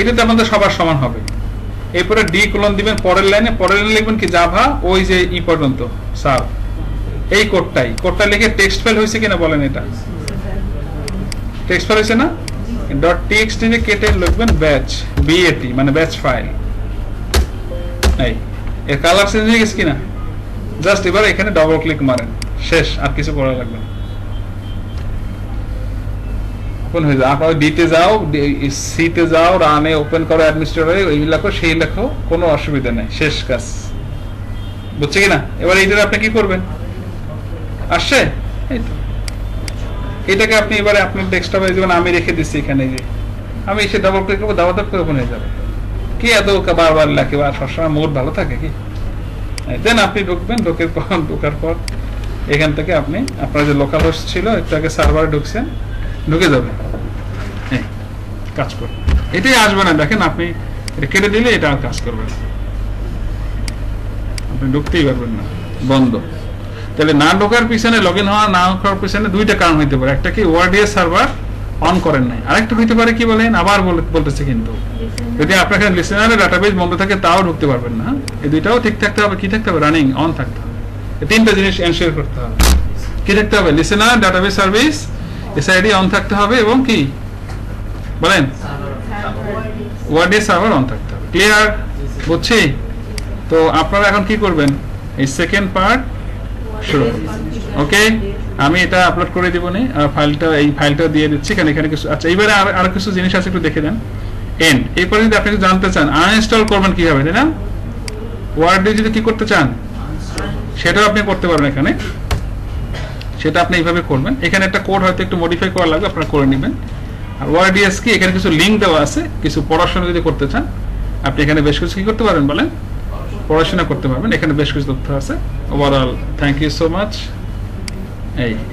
এটাতে আপনাদের সবার সমান হবে। এরপরে ডি কোলন দিবেন পরের লাইনে, পরের লাইনে লিখবেন কি জাভা, ওই যে ই পর্যন্ত সার্ভ, এই কোডটা লিখে টেক্সট ফাইল হয়েছে কিনা বলেন? এটা টেক্সট ফাইল হয়েছে না? .txt তে কেটে লিখবেন ব্যাচ, BAT মানে ব্যাচ ফাইল। এই এর কালার চেঞ্জ হয়ে গেছে কিনা? জাস্ট এবার এখানে ডাবল ক্লিক মারেন, শেষ, আর কিছু করা লাগবে না। ওপেন হয়ে যায়। আপনার ডিতে যাও, সিতে যাও, রানে ওপেন করো, অ্যাডমিনিস্ট্রেটরে এই লেখো, সেই লেখো, কোনো অসুবিধা নেই, শেষ কাজ। বুঝছে কিনা? এবার এইটার আপনি কি করবেন? আসছে? এই তো, এটাকে আপনি এবারে আপনার ডেস্কটপে যেমন আমি রেখে দিচ্ছি এখানে, যে আমি এসে ডাবল ক্লিক করবো, দাওয়া করে ওপেন হয়ে যাবে। কি এত বারবার লেখে, আর সবসময় মুড ভালো থাকে কি? দেন আপনি ঢুকবেন, ঢোকার পর এখান থেকে আপনি আপনার যে লোকাল হোস্ট ছিল একটু আগে সার্ভারে ঢুকছেন, ঢুকে যাবে, কাজ করবে। এটাই আসবে না, দেখেন আপনি এটা কেটে দিলে এটা আর কাজ করবে না, আপনি ঢুকতেই পারবেন না, বন্ধ। তাহলে না ঢোকার পিছনে, লগ ইন হওয়া না করার পিছনে দুইটা কারণ হইতে পারে। একটা কি ওয়ার্ডডিএস সার্ভার অন করেন নাই, আরেকটা হইতে পারে কি বলেন, আবার বলতেছে কিন্তু যদি আপনার লিসেনারের ডাটাবেস বন্ধ থাকে তাও ঢুকতে পারবেন না। এই দুইটাও ঠিক থাকতে হবে, কি থাকতে হবে? রানিং, অন থাকতে হবে। এই তিনটা জিনিস এনশিওর করতে হবে। কি থাকতে হবে? Listener, database service, SID on থাকতে হবে, এবং কি বলেন, ওয়ার্ডডিএস সার্ভার অন থাকতে হবে। ক্লিয়ার? বুঝছি? তো আপনারা এখন কি করবেন? এই সেকেন্ড পার্ট শুরু। ওকে, আমি এটা আপলোড করে দিব নি, আর এই ফাইলটা দিয়ে দিচ্ছি। এখানে কিছু, আচ্ছা এইবারে আর কিছু জিনিস আছে, একটু দেখে দেন। এন্ড, এরপরে যদি আপনি জানতে চান আনইনস্টল করবেন কিভাবে, তাই না? ওয়ার্ডে যদি কি করতে চান সেটাও আপনি করতে পারবেন এখানে, সেটা আপনি এইভাবে করবেন। এখানে একটা কোড হয়তো একটু মডিফাই করা লাগবে, আপনারা করে নেবেন। আর ওয়ার্ডডিএস কি, এখানে কিছু লিঙ্ক দেওয়া আছে, কিছু পড়াশোনা যদি করতে চান আপনি এখানে বেশ কিছু কি করতে পারবেন বলেন, পড়াশোনা করতে পারবেন। এখানে বেশ কিছু তথ্য আছে। Overall thank you so much.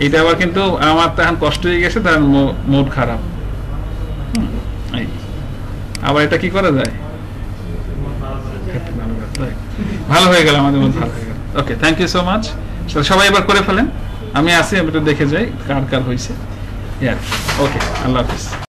এইটা আবার কিন্তু আমার তো এখন কষ্ট হয়ে গেছে, তার মুড খারাপ। আবার এটা কি করা যায়, ভালো হয়ে গেল, আমাদের মধ্যে ভালো হয়ে গেল। ওকে, থ্যাংক ইউ সো মাচ। সবাই এবার করে ফেলেন, আমি আসি, আমি একটু দেখে যাই কার কার হয়েছে। ওকে, আল্লাহ হাফিজ।